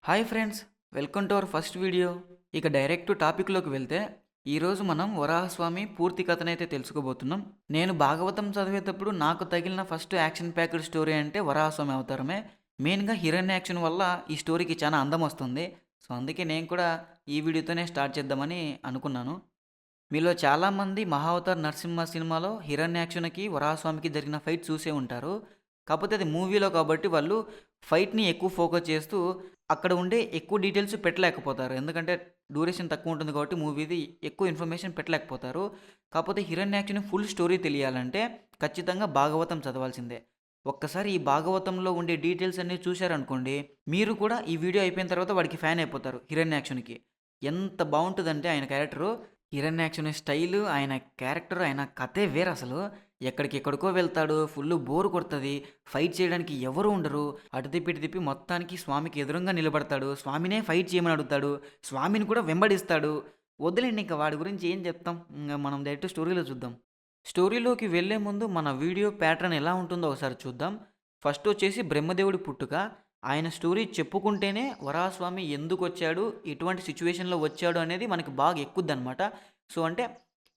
Hi friends, welcome to our first video. ఇక direct టాపిక్లోకి వెళ్తే ఈరోజు మనం వరాహస్వామి పూర్తి కథనైతే తెలుసుకోబోతున్నాం. నేను భాగవతం చదివేటప్పుడు నాకు తగిలిన ఫస్ట్ యాక్షన్ ప్యాక్డ్ స్టోరీ అంటే వరాహస్వామి అవతారమే. మెయిన్గా హిరణ్య యాక్షన్ వల్ల ఈ స్టోరీకి చాలా అందం వస్తుంది. సో అందుకే నేను కూడా ఈ వీడియోతోనే స్టార్ట్ చేద్దామని అనుకున్నాను. మీలో చాలామంది మహావతార్ నరసింహ సినిమాలో హిరణ్యాక్షునికి వరాహస్వామికి జరిగిన ఫైట్ చూసే ఉంటారు. కాకపోతే అది మూవీలో కాబట్టి వాళ్ళు ఫైట్ని ఎక్కువ ఫోకస్ చేస్తూ అక్కడ ఉండే ఎక్కువ డీటెయిల్స్ పెట్టలేకపోతారు. ఎందుకంటే డ్యూరేషన్ తక్కువ ఉంటుంది కాబట్టి మూవీది ఎక్కువ ఇన్ఫర్మేషన్ పెట్టలేకపోతారు. కాకపోతే హిరణ్యాక్షుని ఫుల్ స్టోరీ తెలియాలంటే ఖచ్చితంగా భాగవతం చదవాల్సిందే. ఒక్కసారి ఈ భాగవతంలో ఉండే డీటెయిల్స్ అన్నీ చూశారనుకోండి, మీరు కూడా ఈ వీడియో అయిపోయిన తర్వాత వాడికి ఫ్యాన్ అయిపోతారు హిరణ్యాక్షునికి. ఎంత బాగుంటుందంటే ఆయన క్యారెక్టరు, హిరణ్యాక్షుని స్టైలు, ఆయన క్యారెక్టర్, ఆయన కథే వేరసలు. ఎక్కడికెక్కడికో వెళ్తాడు, ఫుల్లు బోర్ కొడతది, ఫైట్ చేయడానికి ఎవరు ఉండరు. అటు తిప్పి, ఇటు తిప్పి మొత్తానికి స్వామికి ఎదురుంగా నిలబడతాడు. స్వామినే ఫైట్ చేయమని అడుగుతాడు. స్వామిని కూడా వెంబడిస్తాడు. వదిలేండి, ఇంక వాడి గురించి ఏం చెప్తాం. ఇంగ మనం డైరెక్ట్ స్టోరీలో చూద్దాం. స్టోరీలోకి వెళ్ళే ముందు మన వీడియో ప్యాటర్న్ ఎలా ఉంటుందో ఒకసారి చూద్దాం. ఫస్ట్ వచ్చేసి బ్రహ్మదేవుడి పుట్టుక. ఆయన స్టోరీ చెప్పుకుంటేనే వరాహస్వామి ఎందుకొచ్చాడు, ఎటువంటి సిచ్యువేషన్‌లో వచ్చాడు అనేది మనకి బాగా ఎక్కుద్దనమాట. సో, అంటే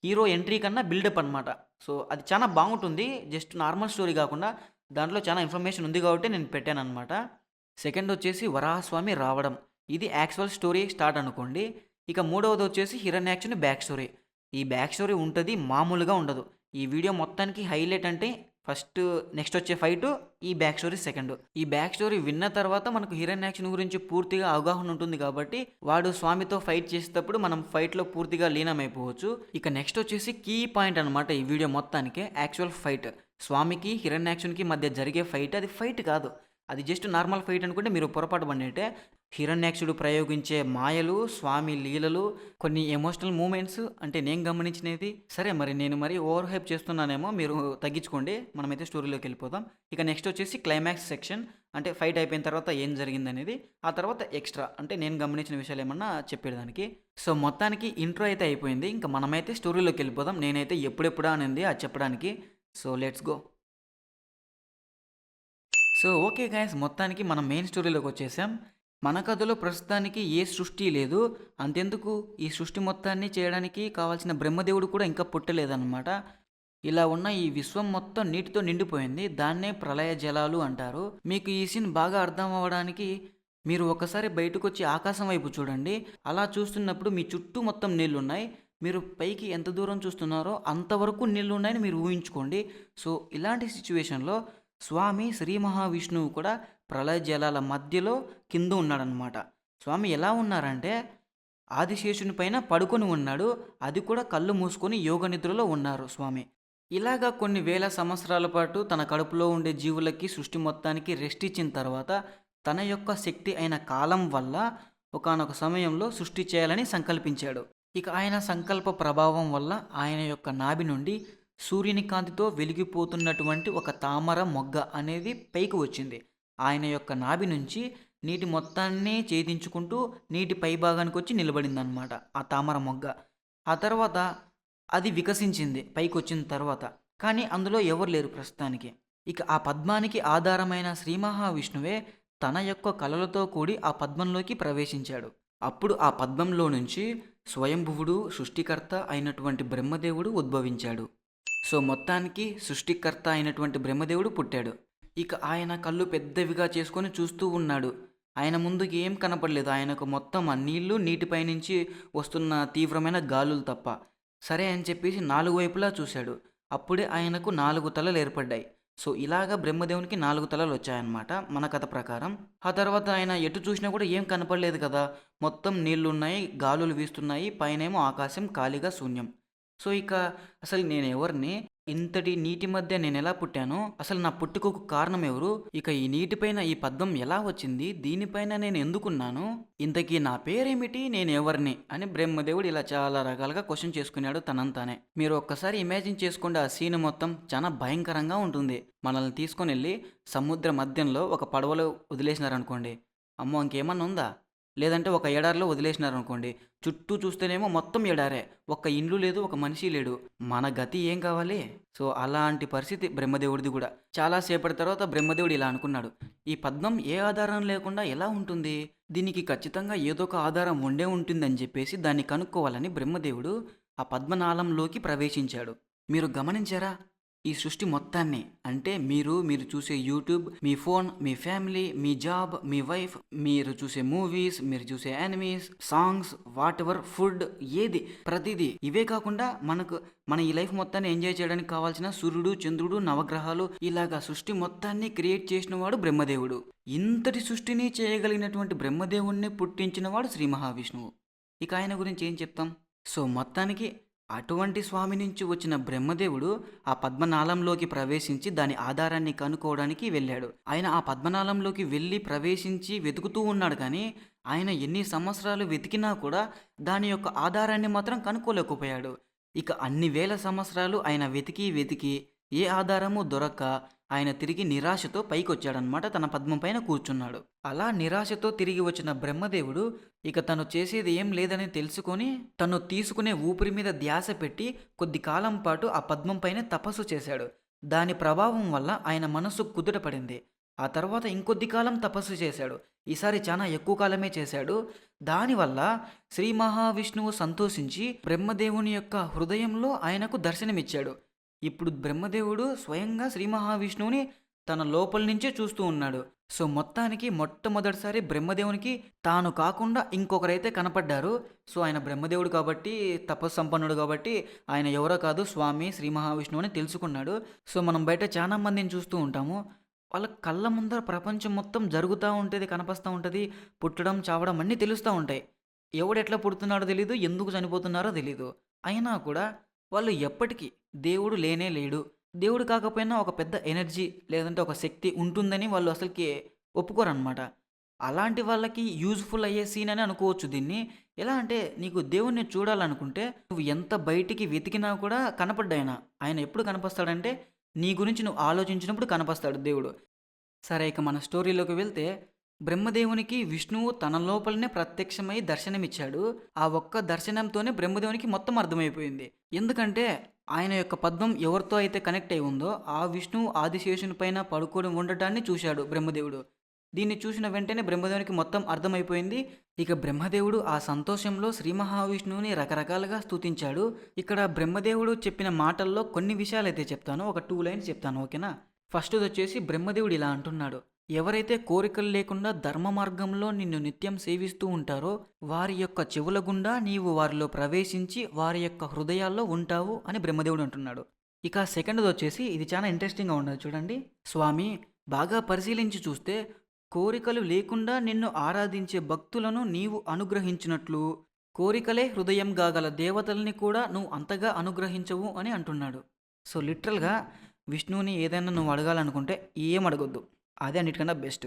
హీరో ఎంట్రీ కన్నా బిల్డప్ అనమాట. సో, అది చానా బాగుంటుంది. జస్ట్ నార్మల్ స్టోరీ గాకుండా దాంట్లో చాలా ఇన్ఫర్మేషన్ ఉంది గాబట్టే నేను పెట్టాననమాట. సెకండ్ వచ్చేసి వరాహస్వామి రావడం. ఇది యాక్చువల్ స్టోరీ స్టార్ట్ అనుకోండి. ఇక మూడవదొచ్చేసి హిరణ్యాక్షుని బ్యాక్ స్టోరీ. ఈ బ్యాక్ స్టోరీ ఉంటది, మామూలుగా ఉండదు. ఈ వీడియో మొత్తానికి హైలైట్ అంటే ఫస్ట్ నెక్స్ట్ వచ్చే ఫైటు, ఈ బ్యాక్ స్టోరీ సెకండు. ఈ బ్యాక్ స్టోరీ విన్న తర్వాత మనకు హిరణ్యాక్షుని గురించి పూర్తిగా అవగాహన ఉంటుంది కాబట్టి వాడు స్వామితో ఫైట్ చేసేటప్పుడు మనం ఫైట్లో పూర్తిగా లీనమైపోవచ్చు. ఇక నెక్స్ట్ వచ్చేసి కీ పాయింట్ అనమాట ఈ వీడియో మొత్తానికే యాక్చువల్ ఫైట్. స్వామికి హిరణ్యాక్షునికి మధ్య జరిగే ఫైట్ అది ఫైట్ కాదు. అది జస్ట్ నార్మల్ ఫైట్ అనుకుంటే మీరు పొరపాటు పడినట్టే. హిరణ్యాక్షుడు ప్రయోగించే మాయలు, స్వామి లీలలు, కొన్ని ఎమోషనల్ మూమెంట్స్ అంటే నేను గమనించినది. సరే మరి నేను ఓవర్ హైప్ చేస్తున్నానేమో, మీరు తగ్గించుకోండి. మనమైతే స్టోరీలోకి వెళ్ళిపోదాం. ఇక నెక్స్ట్ వచ్చేసి క్లైమాక్స్ సెక్షన్. అంటే ఫైట్ అయిపోయిన తర్వాత ఏం జరిగిందనేది. ఆ తర్వాత ఎక్స్ట్రా అంటే నేను గమనించిన విషయాలు ఏమన్నా చెప్పేదానికి. సో మొత్తానికి ఇంట్రో అయితే అయిపోయింది. ఇంకా మనమైతే స్టోరీలోకి వెళ్ళిపోదాం. నేనైతే ఎప్పుడెప్పుడా అనింది అది చెప్పడానికి. So let's go. So okay guys, మొత్తానికి మనం మెయిన్ స్టోరీలోకి వచ్చేసాం. మన కథలో ప్రస్తుతానికి ఏ సృష్టి లేదు. అంతెందుకు, ఈ సృష్టి మొత్తాన్ని చేయడానికి కావాల్సిన బ్రహ్మదేవుడు కూడా ఇంకా పుట్టలేదన్నమాట. ఇలా ఉన్న ఈ విశ్వం మొత్తం నీటితో నిండిపోయింది. దాన్నే ప్రళయ జలాలు అంటారు. మీకు ఈ సీన్ బాగా అర్థం అవ్వడానికి మీరు ఒకసారి బయటకు వచ్చి ఆకాశం వైపు చూడండి. అలా చూస్తున్నప్పుడు మీ చుట్టూ మొత్తం నీళ్లున్నాయి. మీరు పైకి ఎంత దూరం చూస్తున్నారో అంతవరకు నీళ్లున్నాయని మీరు ఊహించుకోండి. సో ఇలాంటి సిచ్యువేషన్లో స్వామి శ్రీ మహావిష్ణువు కూడా ప్రళయ జలాల మధ్యలో కింద ఉన్నాడనమాట. స్వామి ఎలా ఉన్నారంటే ఆదిశేషుని పైన పడుకొని ఉన్నాడు. అది కూడా కళ్ళు మూసుకొని యోగ నిద్రలో ఉన్నారు స్వామి. ఇలాగా కొన్ని వేల సంవత్సరాల పాటు తన కడుపులో ఉండే జీవులకి సృష్టి మొత్తానికి రెస్ట్ ఇచ్చిన తర్వాత తన యొక్క శక్తి అయిన కాలం వల్ల ఒకానొక సమయంలో సృష్టి చేయాలని సంకల్పించాడు. ఇక ఆయన సంకల్ప ప్రభావం వల్ల ఆయన యొక్క నాభి నుండి సూర్యుని కాంతితో వెలిగిపోతున్నటువంటి ఒక తామర మొగ్గ అనేది పైకి వచ్చింది. ఆయన యొక్క నాభి నుంచి నీటి మొత్తాన్ని ఛేదించుకుంటూ నీటి పైభాగానికి వచ్చి నిలబడిందనమాట ఆ తామర మొగ్గ. ఆ తర్వాత అది వికసించింది పైకొచ్చిన తర్వాత. కానీ అందులో ఎవరు లేరు ప్రస్తుతానికి. ఇక ఆ పద్మానికి ఆధారమైన శ్రీ మహావిష్ణువే తన యొక్క కలలతో కూడి ఆ పద్మంలోకి ప్రవేశించాడు. అప్పుడు ఆ పద్మంలో నుంచి స్వయంభువుడు సృష్టికర్త అయినటువంటి బ్రహ్మదేవుడు ఉద్భవించాడు. సో మొత్తానికి సృష్టికర్త అయినటువంటి బ్రహ్మదేవుడు పుట్టాడు. ఇక ఆయన కళ్ళు పెద్దవిగా చేసుకొని చూస్తూ ఉన్నాడు. ఆయన ముందుకి ఏం కనపడలేదు. ఆయనకు మొత్తం ఆ నీళ్లు, నీటిపై నుంచి వస్తున్న తీవ్రమైన గాలులు తప్ప. సరే అని చెప్పేసి నాలుగు వైపులా చూశాడు. అప్పుడే ఆయనకు 4 తలలు ఏర్పడ్డాయి. సో ఇలాగా బ్రహ్మదేవునికి 4 తలలు వచ్చాయన్నమాట మన కథ ప్రకారం. ఆ తర్వాత ఆయన ఎటు చూసినా కూడా ఏం కనపడలేదు కదా. మొత్తం నీళ్లున్నాయి, గాలులు వీస్తున్నాయి, పైనేమో ఆకాశం ఖాళీగా శూన్యం. సో ఇక అసలు నేను ఎవరిని, ఇంతటి నీటి మధ్య నేను ఎలా పుట్టాను, అసలు నా పుట్టుకకు కారణం ఎవరు, ఇక ఈ నీటిపైన ఈ పద్మం ఎలా వచ్చింది, దీనిపైన నేను ఎందుకున్నాను, ఇంతకీ నా పేరేమిటి, నేను ఎవరిని అని బ్రహ్మదేవుడు ఇలా చాలా రకాలుగా క్వశ్చన్ చేసుకున్నాడు తనంతానే. మీరు ఒక్కసారి ఇమాజిన్ చేసుకోండి, ఆ సీన్ మొత్తం చాలా భయంకరంగా ఉంటుంది. మనల్ని తీసుకొని వెళ్ళి సముద్ర మధ్యంలో ఒక పడవలో వదిలేసినారనుకోండి, అమ్మో ఇంకేమన్నా ఉందా, లేదంటే ఒక ఎడారిలో వదిలేసినారనుకోండి. చుట్టూ చూస్తేనేమో మొత్తం ఎడారే. ఒక్క ఇండ్లు లేదు, ఒక మనిషి లేడు. మన గతి ఏం కావాలి? సో, అలాంటి పరిస్థితి బ్రహ్మదేవుడిది గూడా. చాలా సేపటి తర్వాత బ్రహ్మదేవుడు ఇలా అనుకున్నాడు. ఈ పద్మం ఏ ఆధారం లేకుండా ఎలా ఉంటుంది? దీనికి ఖచ్చితంగా ఏదో ఒక ఆధారం ఉండే ఉంటుందని జెప్పేసి దాన్ని కనుక్కోవాలని బ్రహ్మదేవుడు ఆ పద్మనాళంలోకి ప్రవేశించాడు. మీరు గమనించారా? ఈ సృష్టి మొత్తాన్ని అంటే మీరు చూసే యూట్యూబ్, మీ ఫోన్, మీ ఫ్యామిలీ, మీ జాబ్, మీ వైఫ్, మీరు చూసే మూవీస్, మీరు చూసే యానిమీస్, సాంగ్స్, వాటెవర్ ఫుడ్ ఏది ప్రతిదీ ఇవే కాకుండా మన ఈ లైఫ్ మొత్తాన్ని ఎంజాయ్ చేయడానికి కావాల్సిన సూర్యుడు, చంద్రుడు, నవగ్రహాలు ఇలాగా సృష్టి మొత్తాన్ని క్రియేట్ చేసిన వాడు బ్రహ్మదేవుడు. ఇంతటి సృష్టిని చేయగలిగినటువంటి బ్రహ్మదేవుణ్ణి పుట్టించినవాడు శ్రీ మహావిష్ణువు. ఇక ఆయన గురించి ఏం చెప్తాం? సో, మొత్తానికి అటువంటి స్వామి నుంచి వచ్చిన బ్రహ్మదేవుడు ఆ పద్మనాళంలోకి ప్రవేశించి దాని ఆధారాన్ని కనుక్కోవడానికి వెళ్ళాడు. ఆయన ఆ పద్మనాళంలోకి వెళ్ళి ప్రవేశించి వెతుకుతూ ఉన్నాడు కానీ ఆయన ఎన్ని సంవత్సరాలు వెతికినా కూడా దాని యొక్క ఆధారాన్ని మాత్రం కనుక్కోలేకపోయాడు. ఇక అన్ని వేల సంవత్సరాలు ఆయన వెతికి ఏ ఆధారము దొరక్క ఆయన తిరిగి నిరాశతో పైకొచ్చాడనమాట. తన పద్మం పైన కూర్చున్నాడు. అలా నిరాశతో తిరిగి వచ్చిన బ్రహ్మదేవుడు ఇక తను చేసేది ఏం లేదని తెలుసుకొని తను తీసుకునే ఊపిరి మీద ధ్యాస పెట్టి కొద్ది కాలం పాటు ఆ పద్మం పైన తపస్సు చేశాడు. దాని ప్రభావం వల్ల ఆయన మనస్సు కుదుట పడింది. ఆ తర్వాత ఇంకొద్ది కాలం తపస్సు చేశాడు. ఈసారి చాలా ఎక్కువ కాలమే చేశాడు. దానివల్ల శ్రీ మహావిష్ణువు సంతోషించి బ్రహ్మదేవుని యొక్క హృదయంలో ఆయనకు దర్శనమిచ్చాడు. ఇప్పుడు బ్రహ్మదేవుడు స్వయంగా శ్రీ మహావిష్ణువుని తన లోపల నుంచే చూస్తూ ఉన్నాడు. సో, మొత్తానికి మొట్టమొదటిసారి బ్రహ్మదేవునికి తాను కాకుండా ఇంకొకరైతే కనపడ్డారు. సో, ఆయన బ్రహ్మదేవుడు కాబట్టి, తపస్సంపన్నుడు కాబట్టి ఆయన ఎవరో కాదు స్వామి శ్రీ మహావిష్ణువు అని తెలుసుకున్నాడు. సో, మనం బయట చాలా మందిని చూస్తూ ఉంటాము. వాళ్ళ కళ్ళ ముందర ప్రపంచం మొత్తం జరుగుతూ ఉంటుంది, కనిపిస్తూ ఉంటుంది. పుట్టడం, చావడం అన్నీ తెలుస్తూ ఉంటాయి. ఎవడెట్లా పుడుతున్నాడో తెలీదు, ఎందుకు చనిపోతున్నారో తెలీదు. అయినా కూడా వాళ్ళు ఎప్పటికీ దేవుడు లేనే లేడు, దేవుడు కాకపోయినా ఒక పెద్ద ఎనర్జీ లేదంటే ఒక శక్తి ఉంటుందని వాళ్ళు అసలుకి ఒప్పుకోరనమాట. అలాంటి వాళ్ళకి యూజ్ఫుల్ అయ్యే సీన్ అని అనుకోవచ్చు దీన్ని. ఎలా అంటే నీకు దేవుణ్ణి చూడాలనుకుంటే నువ్వు ఎంత బయటికి వెతికినా కూడా కనపడ్డాయన. ఆయన ఎప్పుడు కనిపిస్తాడంటే నీ గురించి నువ్వు ఆలోచించినప్పుడు కనిపిస్తాడు దేవుడు. సరే, ఇక మన స్టోరీలోకి వెళ్తే బ్రహ్మదేవునికి విష్ణువు తన లోపలనే ప్రత్యక్షమై దర్శనమిచ్చాడు. ఆ ఒక్క దర్శనంతోనే బ్రహ్మదేవునికి మొత్తం అర్థమైపోయింది. ఎందుకంటే ఆయన యొక్క పద్మం ఎవరితో అయితే కనెక్ట్ అయి ఉందో ఆ విష్ణువు ఆదిశేషుని పైన పడుకొని ఉండటాన్ని చూశాడు బ్రహ్మదేవుడు. దీన్ని చూసిన వెంటనే బ్రహ్మదేవునికి మొత్తం అర్థమైపోయింది. ఇక బ్రహ్మదేవుడు ఆ సంతోషంలో శ్రీ మహావిష్ణువుని రకరకాలుగా స్తుతించాడు. ఇక్కడ బ్రహ్మదేవుడు చెప్పిన మాటల్లో కొన్ని విషయాలైతే చెప్తాను. ఒక 2 లైన్స్ చెప్తాను, ఓకేనా? ఫస్ట్‌ది వచ్చేసి బ్రహ్మదేవుడు ఇలా అంటున్నాడు. ఎవరైతే కోరికలు లేకుండా ధర్మ మార్గంలో నిన్ను నిత్యం సేవిస్తూ ఉంటారో వారి యొక్క చెవుల గుండా నీవు వారిలో ప్రవేశించి వారి యొక్క హృదయాల్లో ఉంటావు అని బ్రహ్మదేవుడు అంటున్నాడు. ఇక సెకండ్‌ది వచ్చేసి ఇది చాలా ఇంట్రెస్టింగ్‌గా ఉన్నది చూడండి. స్వామి, బాగా పరిశీలించి చూస్తే కోరికలు లేకుండా నిన్ను ఆరాధించే భక్తులను నీవు అనుగ్రహించినట్లు కోరికలే హృదయం గాగల దేవతల్ని కూడా నువ్వు అంతగా అనుగ్రహించవు అని అంటున్నాడు. సో, లిటరల్‌గా విష్ణువుని ఏదైనా నువ్వు అడగాలనుకుంటే ఏం అడగొద్దు. అదే అన్నిటికన్నా బెస్ట్.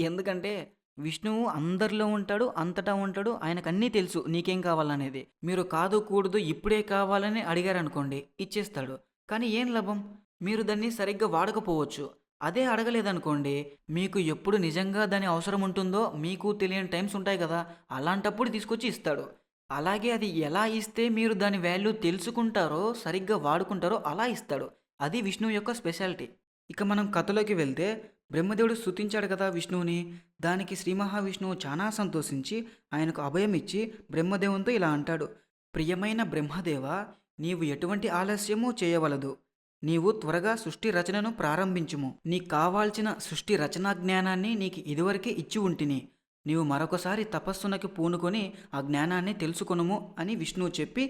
ఎందుకంటే విష్ణువు అందరిలో ఉంటాడు, అంతటా ఉంటాడు. ఆయనకన్నీ తెలుసు నీకేం కావాలనేది. మీరు కాదు కూడదు ఇప్పుడే కావాలని అడిగారనుకోండి ఇచ్చేస్తాడు. కానీ ఏం లాభం? మీరు దాన్ని సరిగ్గా వాడకపోవచ్చు. అదే అడగలేదనుకోండి, మీకు ఎప్పుడు నిజంగా దాని అవసరం ఉంటుందో మీకు తెలియని టైమ్స్ ఉంటాయి కదా, అలాంటప్పుడు తీసుకొచ్చి ఇస్తాడు. అలాగే అది ఎలా ఇస్తే మీరు దాని వాల్యూ తెలుసుకుంటారో, సరిగ్గా వాడుకుంటారో అలా ఇస్తాడు. అది విష్ణువు యొక్క స్పెషాలిటీ. ఇక మనం కథలోకి వెళ్తే బ్రహ్మదేవుడు స్తుతించాడు కదా విష్ణువుని. దానికి శ్రీ మహావిష్ణువు చాలా సంతోషించి ఆయనకు అభయం ఇచ్చి బ్రహ్మదేవునితో ఇలా అంటాడు. ప్రియమైన బ్రహ్మదేవ, నీవు ఎటువంటి ఆలస్యమూ చేయవలదు. నీవు త్వరగా సృష్టి రచనను ప్రారంభించుము. నీకు కావాల్సిన సృష్టి రచనా జ్ఞానాన్ని నీకు ఇదివరకే ఇచ్చి ఉంటిని. నీవు మరొకసారి తపస్సునకి పూనుకొని ఆ జ్ఞానాన్ని తెలుసుకొనుము అని విష్ణువు చెప్పి,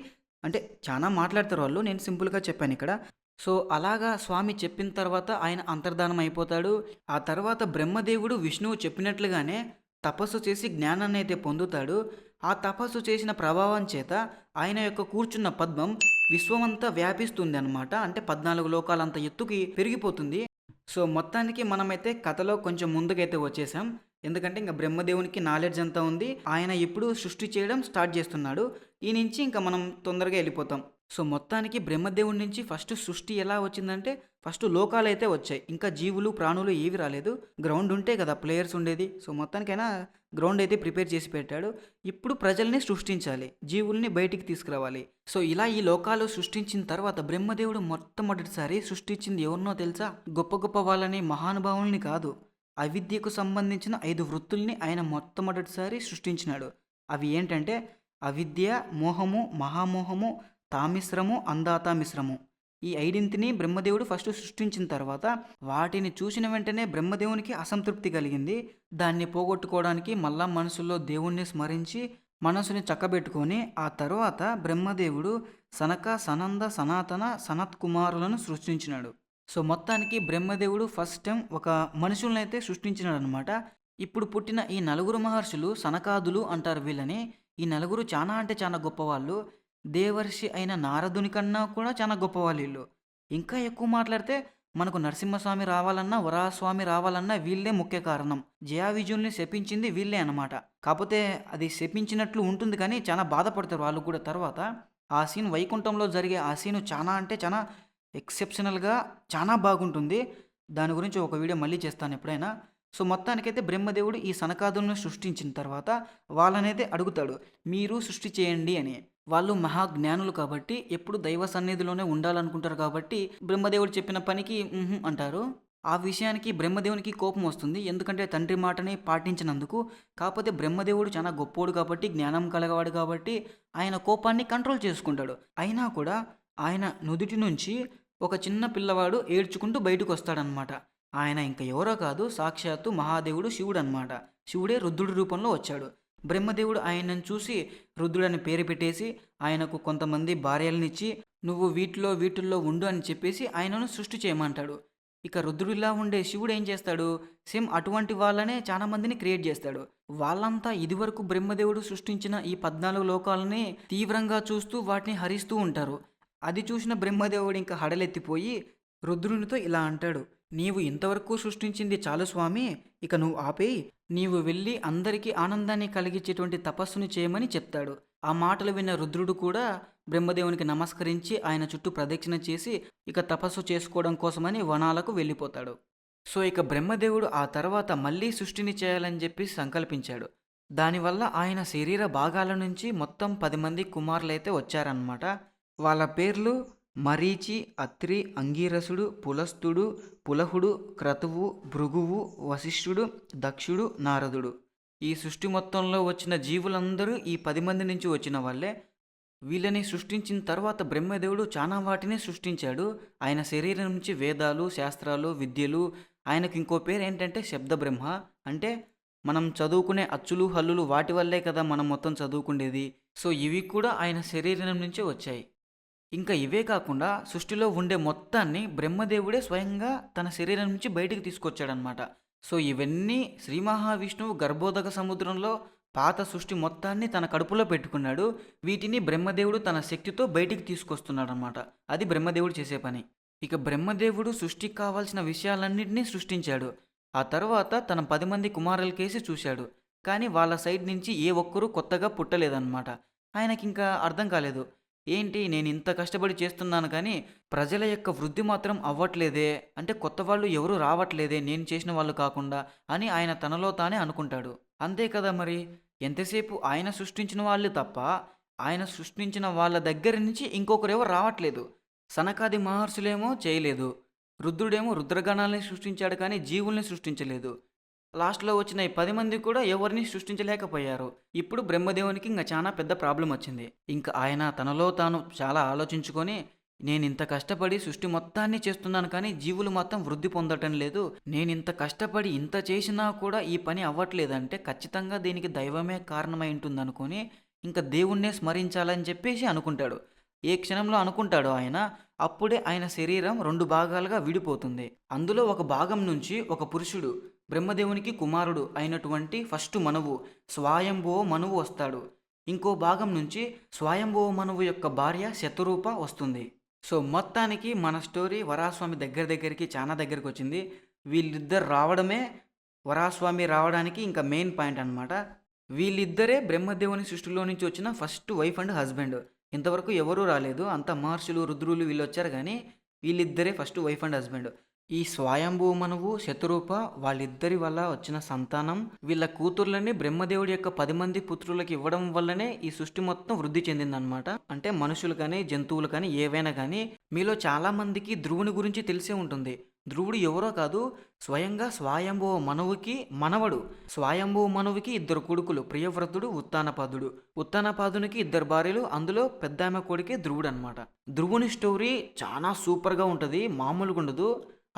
అంటే చాలా మాట్లాడతారు వాళ్ళు, నేను సింపుల్గా చెప్పాను ఇక్కడ. సో, అలాగా స్వామి చెప్పిన తర్వాత ఆయన అంతర్ధానం అయిపోతాడు. ఆ తర్వాత బ్రహ్మదేవుడు విష్ణువు చెప్పినట్లుగానే తపస్సు చేసి జ్ఞానాన్ని అయితే పొందుతాడు. ఆ తపస్సు చేసిన ప్రభావం చేత ఆయన యొక్క కూర్చున్న పద్మం విశ్వమంతా వ్యాపిస్తుంది అనమాట. అంటే 14 లోకాలంత ఎత్తుకి పెరిగిపోతుంది. సో, మొత్తానికి మనమైతే కథలో కొంచెం ముందుకైతే వచ్చేసాం. ఎందుకంటే ఇంకా బ్రహ్మదేవునికి నాలెడ్జ్ అంతా ఉంది. ఆయన ఇప్పుడు సృష్టి చేయడం స్టార్ట్ చేస్తున్నాడు. ఈ నుంచి ఇంకా మనం తొందరగా వెళ్ళిపోతాం. సో, మొత్తానికి బ్రహ్మదేవుడి నుంచి ఫస్ట్ సృష్టి ఎలా వచ్చిందంటే, ఫస్ట్ లోకాలైతే వచ్చాయి. ఇంకా జీవులు, ప్రాణులు ఏవి రాలేదు. గ్రౌండ్ ఉంటే కదా ప్లేయర్స్ ఉండేది. సో, మొత్తానికైనా గ్రౌండ్ అయితే ప్రిపేర్ చేసి పెట్టాడు. ఇప్పుడు ప్రజల్ని సృష్టించాలి. జీవుల్ని బయటికి తీసుకురావాలి. సో, ఇలా ఈ లోకాలు సృష్టించిన తర్వాత బ్రహ్మదేవుడు మొట్టమొదటిసారి సృష్టించింది ఎవరినో తెలుసా? గొప్ప గొప్ప వాళ్ళని, మహానుభావుల్ని కాదు. అవిద్యకు సంబంధించిన 5 వృత్తుల్ని ఆయన మొట్టమొదటిసారి సృష్టించినాడు. అవి ఏంటంటే అవిద్య, మోహము, మహామోహము, తామిశ్రము, అంధాతామిశ్రము. ఈ ఐదింటిని బ్రహ్మదేవుడు ఫస్ట్ సృష్టించిన తర్వాత వాటిని చూసిన వెంటనే బ్రహ్మదేవునికి అసంతృప్తి కలిగింది. దాన్ని పోగొట్టుకోవడానికి మళ్ళా మనసులో దేవుణ్ణి స్మరించి మనసుని చక్కబెట్టుకొని ఆ తర్వాత బ్రహ్మదేవుడు సనక, సనంద, సనాతన, సనత్ కుమారులను సృష్టించినాడు. సో, మొత్తానికి బ్రహ్మదేవుడు ఫస్ట్ టైం ఒక మనుషులనైతే సృష్టించినాడనమాట. ఇప్పుడు పుట్టిన ఈ నలుగురు మహర్షులు సనకాదులు అంటారు వీళ్ళని. ఈ నలుగురు చాలా అంటే చాలా గొప్పవాళ్ళు. దేవర్షి అయిన నారదుని కన్నా కూడా చాలా గొప్పవాళ్ళు వీళ్ళు. ఇంకా ఎక్కువ మాట్లాడితే మనకు నరసింహస్వామి రావాలన్నా, వరాహస్వామి రావాలన్నా వీళ్ళే ముఖ్య కారణం. జయావిజయుల్ని శపించింది వీళ్ళే అనమాట. కాకపోతే అది శపించినట్లు ఉంటుంది కానీ చాలా బాధపడతారు వాళ్ళు కూడా తర్వాత. ఆ సీన్ వైకుంఠంలో జరిగే ఆ సీను చాలా అంటే చాలా ఎక్సెప్షనల్‌గా చాలా బాగుంటుంది. దాని గురించి ఒక వీడియో మళ్ళీ చేస్తాను ఎప్పుడైనా. సో, మొత్తానికైతే బ్రహ్మదేవుడు ఈ సనకాదులను సృష్టించిన తర్వాత వాళ్ళనైతే అడుగుతాడు. మీరు సృష్టి చేయండి అని. వాళ్ళు మహాజ్ఞానులు కాబట్టి ఎప్పుడు దైవ సన్నిధిలోనే ఉండాలనుకుంటారు కాబట్టి బ్రహ్మదేవుడు చెప్పిన పనికి హుహు అంటారు. ఆ విషయానికి బ్రహ్మదేవునికి కోపం వస్తుంది. ఎందుకంటే తండ్రి మాటని పాటించినందుకు. కాకపోతే బ్రహ్మదేవుడు చాలా గొప్పోడు కాబట్టి, జ్ఞానం కలగవాడు కాబట్టి ఆయన కోపాన్ని కంట్రోల్ చేసుకుంటాడు. అయినా కూడా ఆయన నుదుటి నుంచి ఒక చిన్న పిల్లవాడు ఏడ్చుకుంటూ బయటకొస్తాడనమాట. ఆయన ఇంక ఎవరో కాదు సాక్షాత్తు మహాదేవుడు శివుడనమాట. శివుడే రుద్రుడి రూపంలో వచ్చాడు. బ్రహ్మదేవుడు ఆయనను చూసి రుద్రుడని పేరు పెట్టేసి ఆయనకు కొంతమంది భార్యలనిచ్చి నువ్వు వీటిల్లో ఉండు అని చెప్పేసి ఆయనను సృష్టి చేయమంటాడు. ఇక రుద్రుడిలా ఉండే శివుడు ఏం చేస్తాడు? సేమ్ అటువంటి వాళ్ళనే చాలా మందిని క్రియేట్ చేస్తాడు. వాళ్ళంతా ఇదివరకు బ్రహ్మదేవుడు సృష్టించిన ఈ 14 లోకాలని తీవ్రంగా చూస్తూ వాటిని హరిస్తూ ఉంటారు. అది చూసిన బ్రహ్మదేవుడు ఇంకా హడలెత్తిపోయి రుద్రునితో ఇలా అంటాడు. నీవు ఇంతవరకు సృష్టించింది చాలు స్వామి, ఇక నువ్వు ఆపేయి. నీవు వెళ్ళి అందరికీ ఆనందాన్ని కలిగించేటువంటి తపస్సును చేయమని చెప్తాడు. ఆ మాటలు విన్న రుద్రుడు కూడా బ్రహ్మదేవునికి నమస్కరించి ఆయన చుట్టూ ప్రదక్షిణ చేసి ఇక తపస్సు చేసుకోవడం కోసమని వనాలకు వెళ్ళిపోతాడు. సో, ఇక బ్రహ్మదేవుడు ఆ తర్వాత మళ్ళీ సృష్టిని చేయాలని చెప్పి సంకల్పించాడు. దానివల్ల ఆయన శరీర భాగాల నుంచి మొత్తం 10 మంది కుమారులైతే వచ్చారన్నమాట. వాళ్ళ పేర్లు మరీచి, అత్రి, అంగీరసుడు, పులస్తుడు, పులహుడు, క్రతువు, భృగువు, వశిష్ఠుడు, దక్షుడు, నారదుడు. ఈ సృష్టి మొత్తంలో వచ్చిన జీవులందరూ ఈ 10 మంది నుంచి వచ్చిన వాళ్ళే. వీళ్ళని సృష్టించిన తర్వాత బ్రహ్మదేవుడు చాలా వాటిని సృష్టించాడు. ఆయన శరీరం నుంచి వేదాలు, శాస్త్రాలు, విద్యలు. ఆయనకు ఇంకో పేరు ఏంటంటే శబ్ద బ్రహ్మ. అంటే మనం చదువుకునే అచ్చులు, హల్లులు వాటి వల్లే కదా మనం మొత్తం చదువుకుండేది. సో, ఇవి కూడా ఆయన శరీరం నుంచే వచ్చాయి. ఇంకా ఇవే కాకుండా సృష్టిలో ఉండే మొత్తాన్ని బ్రహ్మదేవుడే స్వయంగా తన శరీరం నుంచి బయటికి తీసుకొచ్చాడనమాట. సో, ఇవన్నీ శ్రీ మహావిష్ణువు గర్భోదక సముద్రంలో పాత సృష్టి మొత్తాన్ని తన కడుపులో పెట్టుకున్నాడు. వీటిని బ్రహ్మదేవుడు తన శక్తితో బయటికి తీసుకొస్తున్నాడనమాట. అది బ్రహ్మదేవుడు చేసే పని. ఇక బ్రహ్మదేవుడు సృష్టికి కావాల్సిన విషయాలన్నింటినీ సృష్టించాడు. ఆ తర్వాత తన 10 మంది కుమారులకేసి చూశాడు. కానీ వాళ్ళ సైడ్ నుంచి ఏ ఒక్కరూ కొత్తగా పుట్టలేదన్నమాట. ఆయనకింకా అర్థం కాలేదు. ఏంటి నేను ఇంత కష్టపడి చేస్తున్నాను కానీ ప్రజల యొక్క వృద్ధి మాత్రం అవ్వట్లేదే, అంటే కొత్త వాళ్ళు ఎవరు రావట్లేదే నేను చేసిన వాళ్ళు కాకుండా అని ఆయన తనలో తానే అనుకుంటాడు. అంతే కదా మరి, ఎంతసేపు ఆయన సృష్టించిన వాళ్ళు తప్ప ఆయన సృష్టించిన వాళ్ళ దగ్గర నుంచి ఇంకొకరెవరు రావట్లేదు. సనకాది మహర్షులేమో చేయలేదు, రుద్రుడేమో రుద్రగణాలని సృష్టించాడు కానీ జీవుల్ని సృష్టించలేదు. లాస్ట్‌లో వచ్చిన ఈ 10 మంది కూడా ఎవరిని సృష్టించలేకపోయారు. ఇప్పుడు బ్రహ్మదేవునికి ఇంక చాలా పెద్ద ప్రాబ్లమ్ వచ్చింది. ఇంక ఆయన తనలో తాను చాలా ఆలోచించుకొని, నేనింత కష్టపడి సృష్టి మొత్తాన్ని చేస్తున్నాను కానీ జీవులు మాత్రం వృద్ధి పొందటం లేదు. నేనింత కష్టపడి ఇంత చేసినా కూడా ఈ పని అవ్వట్లేదంటే ఖచ్చితంగా దీనికి దైవమే కారణమై ఉంటుందనుకోని ఇంక దేవుణ్ణే స్మరించాలని చెప్పేసి అనుకుంటాడు. ఏ క్షణంలో అనుకుంటాడో ఆయన, అప్పుడే ఆయన శరీరం 2 భాగాలుగా విడిపోతుంది. అందులో ఒక భాగం నుంచి ఒక పురుషుడు బ్రహ్మదేవునికి కుమారుడు అయినటువంటి ఫస్ట్ మనువు స్వయంభువ మనువు వస్తాడు. ఇంకో భాగం నుంచి స్వయంభువ మనువు యొక్క భార్య శతరూప వస్తుంది. సో, మొత్తానికి మన స్టోరీ వరాహస్వామి దగ్గరికి చాలా దగ్గరికి వచ్చింది. వీళ్ళిద్దరు రావడమే వరాహస్వామి రావడానికి ఇంకా మెయిన్ పాయింట్ అనమాట. వీళ్ళిద్దరే బ్రహ్మదేవుని సృష్టిలో నుంచి వచ్చిన ఫస్ట్ వైఫ్ అండ్ హస్బెండ్. ఇంతవరకు ఎవరూ రాలేదు. అంతా మహర్షులు, రుద్రులు వీళ్ళొచ్చారు గానీ, వీళ్ళిద్దరే ఫస్ట్ వైఫ్ అండ్ హస్బెండ్. ఈ స్వయంభూ మనువు, శతరూప వాళ్ళిద్దరి వల్ల వచ్చిన సంతానం, వీళ్ళ కూతుర్లని బ్రహ్మదేవుడి యొక్క 10 మంది పుత్రులకి ఇవ్వడం వల్లనే ఈ సృష్టి మొత్తం వృద్ధి చెందిందనమాట. అంటే మనుషులు కానీ, జంతువులు కానీ, ఏవైనా కానీ. మీలో చాలా మందికి ధ్రువుని గురించి తెలిసే ఉంటుంది. ధ్రువుడు ఎవరో కాదు, స్వయంగా స్వయంభువ మనువుకి మనవడు. స్వయంభువ మనువుకి 2 కొడుకులు, ప్రియవ్రతుడు, ఉత్తానపాదుడు. ఉత్తానపాదునికి 2 భార్యలు, అందులో పెద్దామె కొడుకే ధ్రువుడు అనమాట. ధ్రువుని స్టోరీ చాలా సూపర్గా ఉంటుంది, మామూలుగా ఉండదు.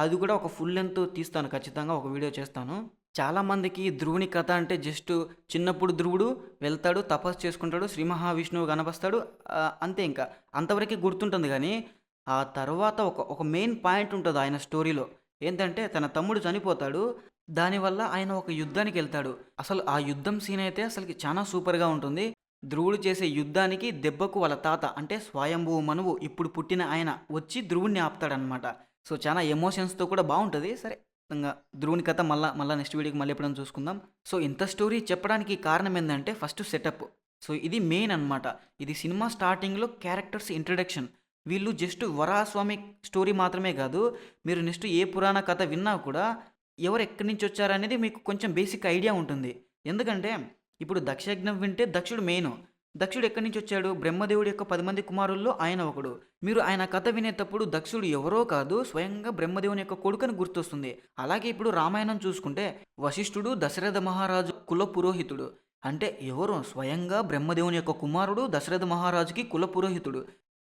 అది కూడా ఒక ఫుల్ లెంత్ తీస్తాను, ఖచ్చితంగా ఒక వీడియో చేస్తాను. చాలామందికి ధ్రువుని కథ అంటే జస్ట్ చిన్నప్పుడు ధ్రువుడు వెళ్తాడు, తపస్సు చేసుకుంటాడు, శ్రీ మహావిష్ణువు కనపస్తాడు, అంతే, ఇంకా అంతవరకే గుర్తుంటుంది. కానీ ఆ తర్వాత ఒక మెయిన్ పాయింట్ ఉంటుంది ఆయన స్టోరీలో. ఏంటంటే తన తమ్ముడు చనిపోతాడు, దానివల్ల ఆయన ఒక యుద్ధానికి వెళ్తాడు. అసలు ఆ యుద్ధం సీన్ అయితే అసలుకి చాలా సూపర్గా ఉంటుంది. ధ్రువుడు చేసే యుద్ధానికి దెబ్బకు వాళ్ళ తాత అంటే స్వయంభువ మనువు ఇప్పుడు పుట్టిన ఆయన వచ్చి ధ్రువుడిని ఆపుతాడనమాట. సో చాలా ఎమోషన్స్తో కూడా బాగుంటుంది. సరే, ఇంకా ధ్రువుని కథ మళ్ళీ నెక్స్ట్ వీడియోకి మళ్ళీ ఎప్పుడైనా చూసుకుందాం. సో ఇంత స్టోరీ చెప్పడానికి కారణం ఏంటంటే ఫస్ట్ సెటప్. సో ఇది మెయిన్ అనమాట. ఇది సినిమా స్టార్టింగ్లో క్యారెక్టర్స్ ఇంట్రడక్షన్. వీళ్ళు జస్ట్ వరాహస్వామి స్టోరీ మాత్రమే కాదు, మీరు నెక్స్ట్ ఏ పురాణ కథ విన్నా కూడా ఎవరు ఎక్కడి నుంచి వచ్చారనేది మీకు కొంచెం బేసిక్ ఐడియా ఉంటుంది. ఎందుకంటే ఇప్పుడు దక్షయజ్ఞం వింటే దక్షుడు మెయిన్. దక్షుడు ఎక్కడి నుంచి వచ్చాడు? బ్రహ్మదేవుడి యొక్క 10 మంది కుమారుల్లో ఆయన ఒకడు. మీరు ఆయన కథ వినేటప్పుడు దక్షుడు ఎవరో కాదు, స్వయంగా బ్రహ్మదేవుని యొక్క కొడుకని గుర్తొస్తుంది. అలాగే ఇప్పుడు రామాయణం చూసుకుంటే వశిష్ఠుడు దశరథ మహారాజు కుల పురోహితుడు. అంటే ఎవరు? స్వయంగా బ్రహ్మదేవుని యొక్క కుమారుడు దశరథ మహారాజుకి కుల పురోహితుడు.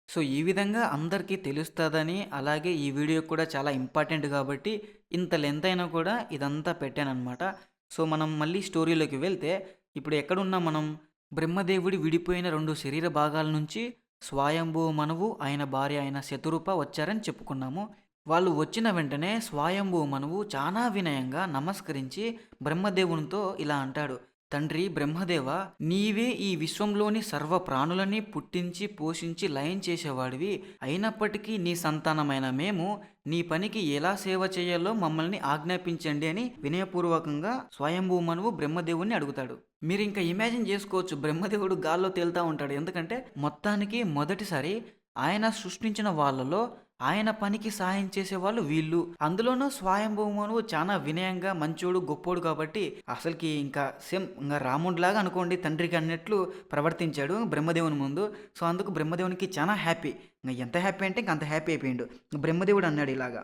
సో ఈ విధంగా అందరికీ తెలుస్తుందని, అలాగే ఈ వీడియో కూడా చాలా ఇంపార్టెంట్ కాబట్టి ఇంత లెంత్ అయినా కూడా ఇదంతా పెట్టానన్నమాట. సో మనం మళ్ళీ స్టోరీలోకి వెళ్తే ఇప్పుడు ఎక్కడున్నాం మనం? బ్రహ్మదేవుడి విడిపోయిన 2 శరీర భాగాల నుంచి స్వయంభువ మనువు, ఆయన భార్య అయిన శతరూప వచ్చారని చెప్పుకున్నాము. వాళ్ళు వచ్చిన వెంటనే స్వయంభువ మనువు చాలా వినయంగా నమస్కరించి బ్రహ్మదేవునితో ఇలా అంటాడు: తండ్రి బ్రహ్మదేవ, నీవే ఈ విశ్వంలోని సర్వ ప్రాణులని పుట్టించి పోషించి లయం చేసేవాడివి. అయినప్పటికీ నీ సంతానమైన మేము నీ పనికి ఎలా సేవ చేయాలో మమ్మల్ని ఆజ్ఞాపించండి అని వినయపూర్వకంగా స్వయంభూ మనువు బ్రహ్మదేవుని అడుగుతాడు. మీరు ఇంకా ఇమాజిన్ చేసుకోవచ్చు, బ్రహ్మదేవుడు గాల్లో తేలుతూ ఉంటాడు. ఎందుకంటే మొత్తానికి మొదటిసారి ఆయన సృష్టించిన వాళ్ళలో ఆయన పనికి సాయం చేసేవాళ్ళు వీళ్ళు. అందులోనూ స్వయంభూ మనువు చాలా వినయంగా మంచోడు, గొప్పోడు కాబట్టి అసలుకి ఇంకా సేమ్ ఇంకా రాముడిలాగా అనుకోండి, తండ్రికి అన్నట్లు ప్రవర్తించాడు బ్రహ్మదేవుని ముందు. సో అందుకు బ్రహ్మదేవునికి చాలా హ్యాపీ. ఇంకా ఎంత హ్యాపీ అంటే ఇంక అంత హ్యాపీ అయిపోయిండు. బ్రహ్మదేవుడు అన్నాడు ఇలాగా: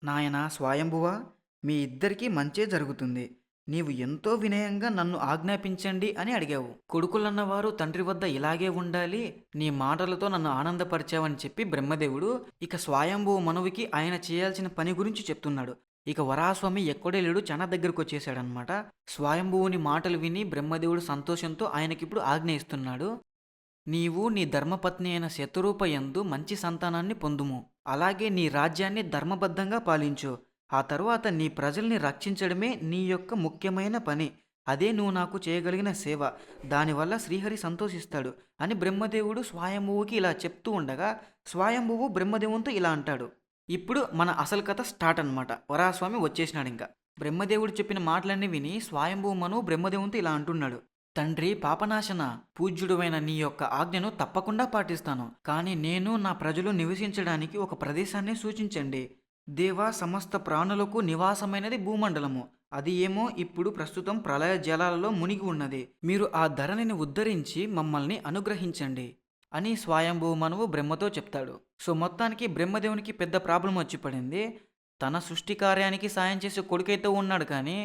నాయన స్వయంభువ, మీ ఇద్దరికీ మంచే జరుగుతుంది. నీవు ఎంతో వినయంగా నన్ను ఆజ్ఞాపించండి అని అడిగావు. కొడుకులన్నవారు తండ్రి వద్ద ఇలాగే ఉండాలి, నీ మాటలతో నన్ను ఆనందపరిచావని చెప్పి బ్రహ్మదేవుడు ఇక స్వయంభువ మనువుకి ఆయన చేయాల్సిన పని గురించి చెప్తున్నాడు. ఇక వరాహస్వామి ఎక్కడే లేడు, చాలా దగ్గరకు వచ్చేసాడనమాట. స్వయంభువుని మాటలు విని బ్రహ్మదేవుడు సంతోషంతో ఆయనకిప్పుడు ఆజ్ఞ ఇస్తున్నాడు: నీవు నీ ధర్మపత్ని అయిన శతరూప యందు మంచి సంతానాన్ని పొందుము. అలాగే నీ రాజ్యాన్ని ధర్మబద్ధంగా పాలించు. ఆ తరువాత నీ ప్రజల్ని రక్షించడమే నీ యొక్క ముఖ్యమైన పని. అదే నువ్వు నాకు చేయగలిగిన సేవ. దానివల్ల శ్రీహరి సంతోషిస్తాడు అని బ్రహ్మదేవుడు స్వయంభువుకి ఇలా చెప్తూ ఉండగా స్వయంభువు బ్రహ్మదేవునితో ఇలా అంటాడు. ఇప్పుడు మన అసలు కథ స్టార్ట్ అనమాట. వరాహస్వామి వచ్చేసినాడు. ఇంకా బ్రహ్మదేవుడు చెప్పిన మాటలన్నీ విని స్వయంభువ మనువు బ్రహ్మదేవునితో ఇలా అంటున్నాడు: తండ్రి పాపనాశన, పూజ్యుడువైన నీ యొక్క ఆజ్ఞను తప్పకుండా పాటిస్తాను. కానీ నేను నా ప్రజలు నివసించడానికి ఒక ప్రదేశాన్ని సూచించండి. దేవా, సమస్త ప్రాణులకు నివాసమైనది భూమండలము. అది ఏమో ఇప్పుడు ప్రస్తుతం ప్రళయ జలాలలో మునిగి ఉన్నది. మీరు ఆ ధరణిని ఉద్ధరించి మమ్మల్ని అనుగ్రహించండి అని స్వయంభువ మనువు బ్రహ్మతో చెప్తాడు. సో మొత్తానికి బ్రహ్మదేవునికి పెద్ద ప్రాబ్లం వచ్చి పడింది. తన సృష్టి కార్యానికి సాయం చేసే కొడుకైతే ఉన్నాడు, కానీ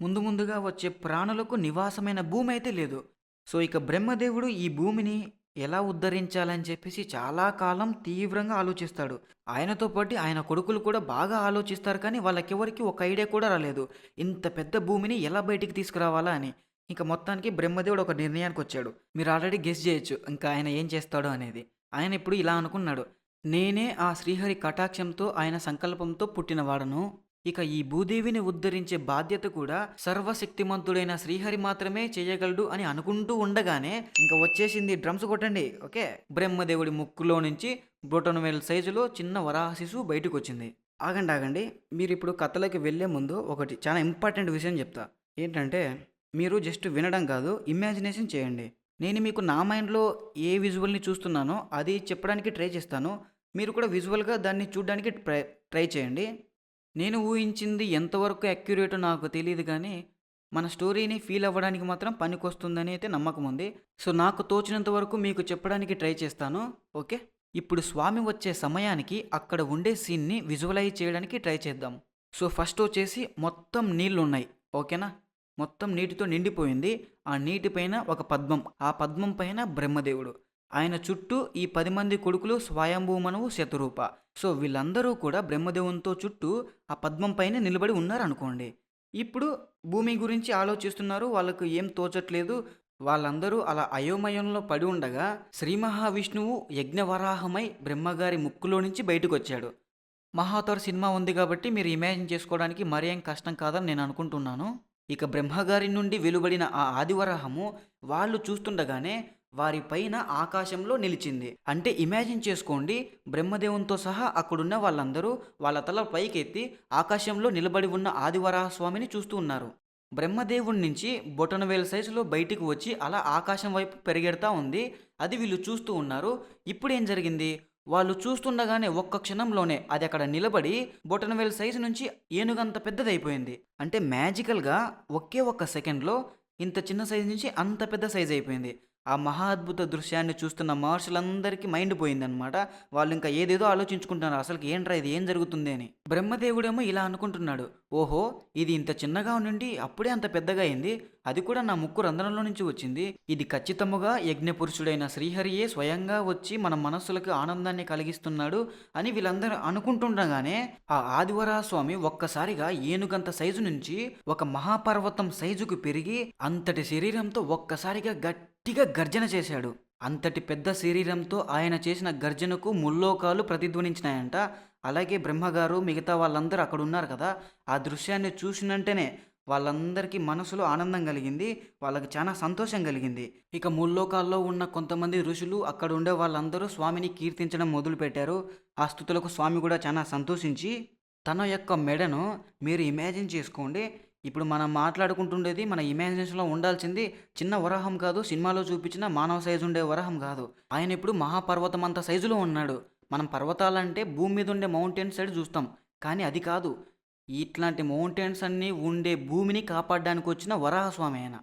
ముందుగా వచ్చే ప్రాణులకు నివాసమైన భూమి అయితే లేదు. సో ఇక బ్రహ్మదేవుడు ఈ భూమిని ఎలా ఉద్ధరించాలని చెప్పేసి చాలా కాలం తీవ్రంగా ఆలోచిస్తాడు. ఆయనతో పాటు ఆయన కొడుకులు కూడా బాగా ఆలోచిస్తారు, కానీ వాళ్ళకెవరికి ఒక ఐడియా కూడా రాలేదు ఇంత పెద్ద భూమిని ఎలా బయటికి తీసుకురావాలా అని. ఇంకా మొత్తానికి బ్రహ్మదేవుడు ఒక నిర్ణయానికి వచ్చాడు. మీరు ఆల్రెడీ గెస్ చేయొచ్చు ఇంకా ఆయన ఏం చేస్తాడో అనేది. ఆయన ఇప్పుడు ఇలా అనుకున్నాడు: నేనే ఆ శ్రీహరి కటాక్షంతో ఆయన సంకల్పంతో పుట్టినవాడను. ఇక ఈ భూదేవిని ఉద్ధరించే బాధ్యత కూడా సర్వశక్తిమంతుడైన శ్రీహరి మాత్రమే చేయగలడు అని అనుకుంటూ ఉండగానే ఇంకా వచ్చేసింది. డ్రమ్స్ కొట్టండి. ఓకే, బ్రహ్మదేవుడి ముక్కులో నుంచి బ్రోటోనవేల్ సైజులో చిన్న వరాహ శిశువు బయటకు వచ్చింది. ఆగండి, మీరు ఇప్పుడు కథలోకి వెళ్ళే ముందు ఒకటి చాలా ఇంపార్టెంట్ విషయం చెప్తా. ఏంటంటే మీరు జస్ట్ వినడం కాదు, ఇమాజినేషన్ చేయండి. నేను మీకు నా మైండ్‌లో ఏ విజువల్‌ని చూస్తున్నానో అది చెప్పడానికి ట్రై చేస్తాను. మీరు కూడా విజువల్‌గా దాన్ని చూడ్డానికి ట్రై చేయండి. నేను ఊహించింది ఎంతవరకు అక్యురేటో నాకు తెలీదు గానీ, మన స్టోరీని ఫీల్ అవ్వడానికి మాత్రం పనికొస్తుందని అయితే నమ్మకం ఉంది. సో, నాకు తోచినంత వరకు మీకు చెప్పడానికి ట్రై చేస్తాను. ఓకే. ఇప్పుడు స్వామి వచ్చే సమయానికి అక్కడ ఉండే సీన్‌ని విజువలైజ్ చేయడానికి ట్రై చేద్దాం. సో, ఫస్ట్ వచ్చేసి మొత్తం నీళ్లున్నాయి. ఓకేనా? మొత్తం నీటితో నిండిపోయింది. ఆ నీటి పైన ఒక పద్మం. ఆ పద్మం పైన బ్రహ్మదేవుడు. ఆయన చుట్టూ ఈ 10 మంది కొడుకులు స్వయంభూమనువు, శతరూప. సో, వీళ్ళందరూ కూడా బ్రహ్మదేవునితో చుట్టూ ఆ పద్మం పైన నిలబడి ఉన్నారనుకోండి. ఇప్పుడు భూమి గురించి ఆలోచిస్తున్నారు. వాళ్ళకు ఏం తోచట్లేదు. వాళ్ళందరూ అలా అయోమయంలో పడి ఉండగా శ్రీ మహావిష్ణువు యజ్ఞవరాహమై బ్రహ్మగారి ముక్కులో నుంచి బయటకొచ్చాడు. 'మహావతార్' సినిమా ఉంది కాబట్టి మీరు ఇమాజిన్ చేసుకోవడానికి మరీ ఏం కష్టం కాదని నేను అనుకుంటున్నాను. ఇక బ్రహ్మగారి నుండి వెలువడిన ఆ ఆదివరాహము వాళ్ళు చూస్తుండగానే వారి పైన ఆకాశంలో నిలిచింది. అంటే ఇమాజిన్ చేసుకోండి, బ్రహ్మదేవునితో సహా అక్కడున్న వాళ్ళందరూ వాళ్ళ తల పైకెత్తి ఆకాశంలో నిలబడి ఉన్న ఆదివరాహ స్వామిని చూస్తూ ఉన్నారు. బ్రహ్మదేవుడి నుంచి బొటనవేలు సైజులో బయటికి వచ్చి అలా ఆకాశం వైపు పెరిగెడతా ఉంది. అది వీళ్ళు చూస్తూ ఉన్నారు. ఇప్పుడేం జరిగింది? వాళ్ళు చూస్తుండగానే ఒక్క క్షణంలోనే అది అక్కడ నిలబడి బొటనవేలు సైజు నుంచి ఏనుగంత పెద్దదయిపోయింది. అంటే మ్యాజికల్‌గా ఒకే ఒక్క సెకండ్‌లో ఇంత చిన్న సైజు నుంచి అంత పెద్ద సైజ్ అయిపోయింది. ఆ మహా అద్భుత దృశ్యాన్ని చూస్తున్న మహర్షులందరికీ మైండ్ పోయిందనమాట. వాళ్ళింకా ఏదేదో ఆలోచించుకుంటున్నారు. అసలుకి ఏంట్రా ఇది? ఏం జరుగుతుంది అని. బ్రహ్మదేవుడేమో ఇలా అనుకుంటున్నాడు. ఓహో! ఇది ఇంత చిన్నగా ఉండి అప్పుడే అంత పెద్దగా అయింది. అది కూడా నా ముక్కు రంధ్రంలో నుంచి వచ్చింది. ఇది ఖచ్చితముగా యజ్ఞపురుషుడైన శ్రీహరియే స్వయంగా వచ్చి మన మనస్సులకు ఆనందాన్ని కలిగిస్తున్నాడు అని వీళ్ళందరూ అనుకుంటుండగానే ఆ ఆదివరాహ స్వామి ఒక్కసారిగా ఏనుగంత సైజు నుంచి ఒక మహాపర్వతం సైజుకు పెరిగి అంతటి శరీరంతో ఒక్కసారిగా గట్టిగా గర్జన చేశాడు. అంతటి పెద్ద శరీరంతో ఆయన చేసిన గర్జనకు ముల్లోకాలు ప్రతిధ్వనించినాయంట. అలాగే బ్రహ్మగారు మిగతా వాళ్ళందరూ అక్కడున్నారు కదా! ఆ దృశ్యాన్ని చూసినంటేనే వాళ్ళందరికీ మనసులో ఆనందం కలిగింది. వాళ్ళకి చాలా సంతోషం కలిగింది. ఇక ముల్లోకాల్లో ఉన్న కొంతమంది ఋషులు అక్కడ ఉండే వాళ్ళందరూ స్వామిని కీర్తించడం మొదలుపెట్టారు. ఆ స్తుతులకు స్వామి కూడా చాలా సంతోషించి తన యొక్క మెడను మీరు ఇమాజిన్ చేసుకోండి. ఇప్పుడు మనం మాట్లాడుకుంటుండేది మన ఇమాజినేషన్‌లో ఉండాల్సింది చిన్న వరాహం కాదు. సినిమాలో చూపించిన మానవ సైజు ఉండే వరాహం కాదు. ఆయన ఇప్పుడు మహాపర్వతం అంత సైజులో ఉన్నాడు. మనం పర్వతాలంటే భూమి మీద ఉండే మౌంటైన్స్ సైడ్ చూస్తాం. కానీ అది కాదు. ఇట్లాంటి మౌంటైన్స్ అన్నీ ఉండే భూమిని కాపాడడానికి వచ్చిన వరాహస్వామి ఆయన.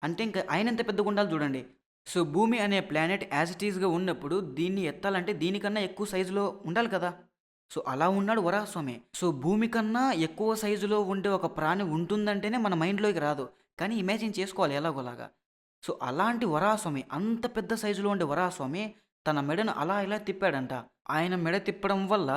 అంటే ఇంక ఆయన ఎంత పెద్దగుండాలో చూడండి. సో, భూమి అనే ప్లానెట్ యాజ్ ఇట్ ఈస్‌గా ఉన్నప్పుడు దీన్ని ఎత్తాలంటే దీనికన్నా ఎక్కువ సైజులో ఉండాలి కదా! సో, అలా ఉన్నాడు వరాహస్వామి. సో, భూమి కన్నా ఎక్కువ సైజులో ఉండే ఒక ప్రాణి ఉంటుందంటేనే మన మైండ్‌లోకి రాదు. కానీ ఇమాజిన్ చేసుకోవాలి ఎలాగోలాగా. సో, అలాంటి వరాహస్వామి అంత పెద్ద సైజులో ఉండే వరాహస్వామి తన మెడను అలా ఇలా తిప్పాడంట. ఆయన మెడ తిప్పడం వల్ల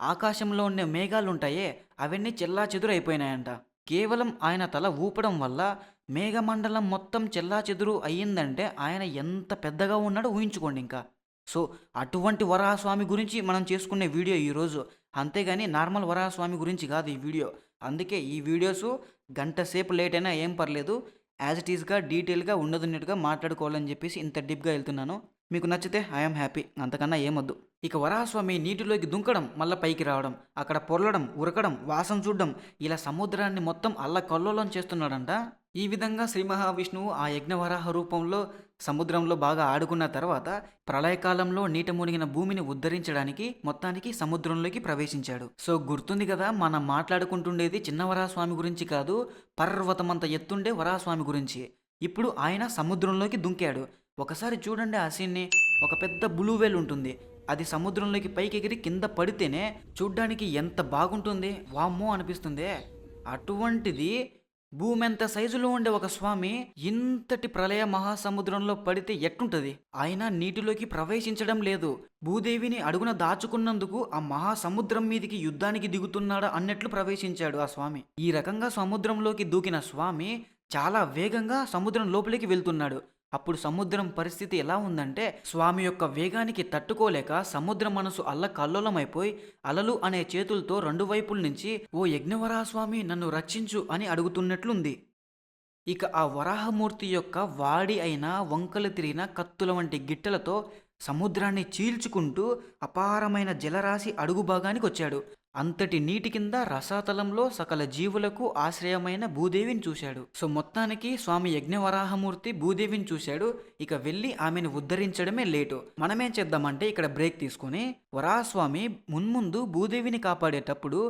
ఆకాశంలో ఉండే మేఘాలుంటాయే అవన్నీ చెల్లాచెదురైపోయినాయంట. కేవలం ఆయన తల ఊపడం వల్ల మేఘమండలం మొత్తం చెల్లాచెదురు అయ్యిందంటే ఆయన ఎంత పెద్దగా ఉన్నాడో ఊహించుకోండి ఇంకా. సో, అటువంటి వరాహస్వామి గురించి మనం చేసుకునే వీడియో ఈరోజు. అంతేగాని నార్మల్ వరాహస్వామి గురించి కాదు ఈ వీడియో. అందుకే ఈ వీడియోసు గంట సేపు లేట్ అయినా ఏం పర్లేదు. యాజ్ ఇట్ ఈస్‌గా డీటెయిల్‌గా ఉన్నదున్నట్టుగా మాట్లాడుకోవాలని చెప్పేసి ఇంత డీప్‌గా ఎళ్తున్నాను. మీకు నచ్చితే ఐ యామ్ హ్యాపీ. అంతకన్నా ఏమొద్దు. ఇక వరాహస్వామి నీటిలోకి దుంకడం, మళ్ళా పైకి రావడం, అక్కడ పొర్లడం, ఉరకడం, వాసన చూడడం, ఇలా సముద్రాన్ని మొత్తం అల్లకల్లోలం చేస్తున్నాడంట. ఈ విధంగా శ్రీ మహావిష్ణువు ఆ యజ్ఞవరాహ రూపంలో సముద్రంలో బాగా ఆడుకున్న తర్వాత ప్రళయకాలంలో నీట మునిగిన భూమిని ఉద్ధరించడానికి మొత్తానికి సముద్రంలోకి ప్రవేశించాడు. సో, గుర్తుంది కదా మనం మాట్లాడుకుంటుండేది చిన్న వరాహస్వామి గురించి కాదు, పర్వతమంత ఎత్తుండే వరాహస్వామి గురించి. ఇప్పుడు ఆయన సముద్రంలోకి దుంకాడు. ఒకసారి చూడండి ఆ సీన్‌ని. ఒక పెద్ద బ్లూ వేల్ ఉంటుంది. అది సముద్రంలోకి పైకెగిరి కింద పడితేనే చూడ్డానికి ఎంత బాగుంటుంది. వామ్మో అనిపిస్తుందే. అటువంటిది భూమెంత సైజులో ఉండే ఒక స్వామి ఇంతటి ప్రళయ మహాసముద్రంలో పడితే ఎట్టుంటది? ఆయన నీటిలోకి ప్రవేశించడం లేదు. భూదేవిని అడుగున దాచుకున్నందుకు ఆ మహాసముద్రం మీదికి యుద్ధానికి దిగుతున్నాడా అన్నట్లు ప్రవేశించాడు ఆ స్వామి. ఈ రకంగా సముద్రంలోకి దూకిన స్వామి చాలా వేగంగా సముద్రం లోపలికి వెళ్తున్నాడు. అప్పుడు సముద్రం పరిస్థితి ఎలా ఉందంటే స్వామి యొక్క వేగానికి తట్టుకోలేక సముద్ర మనసు అల్లకల్లోలమైపోయి అలలు అనే చేతులతో రెండు వైపుల నుంచి ఓ యజ్ఞవరాహ స్వామి నన్ను రక్షించు అని అడుగుతున్నట్లుంది. ఇక ఆ వరాహమూర్తి యొక్క వాడి అయిన వంకలు తిరిగిన కత్తుల వంటి గిట్టెలతో సముద్రాన్ని చీల్చుకుంటూ అపారమైన జలరాశి అడుగు భాగానికి వచ్చాడు. అంతటి నీటి కింద రసాతలంలో సకల జీవులకు ఆశ్రయమైన భూదేవిని చూశాడు. సో మొత్తానికి స్వామి యజ్ఞవరాహమూర్తి భూదేవిని చూశాడు. ఇక వెళ్ళి ఆమెను ఉద్ధరించడమే లేటు. మనమేం చేద్దామంటే ఇక్కడ బ్రేక్ తీసుకొని వరాహస్వామి మున్ముందు భూదేవిని కాపాడేటప్పుడు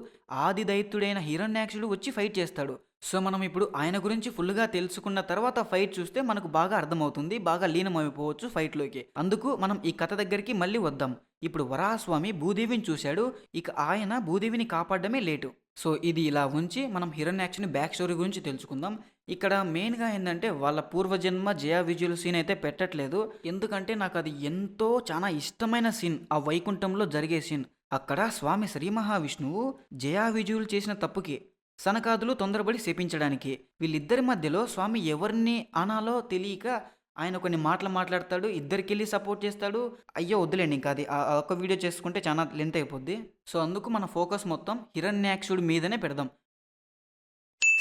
ఆది దైత్యుడైన హిరణ్యాక్షుడు వచ్చి ఫైట్ చేస్తాడు. సో మనం ఇప్పుడు ఆయన గురించి ఫుల్గా తెలుసుకున్న తర్వాత ఫైట్ చూస్తే మనకు బాగా అర్థమవుతుంది, బాగా లీనమైపోవచ్చు ఫైట్లోకి. అందుకు మనం ఈ కథ దగ్గరికి మళ్ళీ వద్దాం. ఇప్పుడు వరాహస్వామి భూదేవిని చూశాడు. ఇక ఆయన భూదేవిని కాపాడడమే లేటు. సో ఇది ఇలా ఉంచి మనం హిరణ్యాక్షుని బ్యాక్ స్టోరీ గురించి తెలుసుకుందాం. ఇక్కడ మెయిన్గా ఏంటంటే వాళ్ళ పూర్వజన్మ జయ విజయుల సీన్ అయితే పెట్టట్లేదు. ఎందుకంటే నాకు అది ఎంతో చాలా ఇష్టమైన సీన్, ఆ వైకుంఠంలో జరిగే సీన్. అక్కడ స్వామి శ్రీ మహావిష్ణువు జయా విజయులు చేసిన తప్పుకి సనకాదులు తొందరపడి శపించడానికి వీళ్ళిద్దరి మధ్యలో స్వామి ఎవరిని అనాలో తెలియక ఆయన కొన్ని మాటలు మాట్లాడతాడు, ఇద్దరికెళ్ళి సపోర్ట్ చేస్తాడు. అయ్యో వద్దులేండి, ఇంకా అది ఆ ఒక్క వీడియో చేసుకుంటే చాలా లెంత్ అయిపోద్ది. సో అందుకు మన ఫోకస్ మొత్తం హిరణ్యాక్షుడి మీదనే పెడదాం.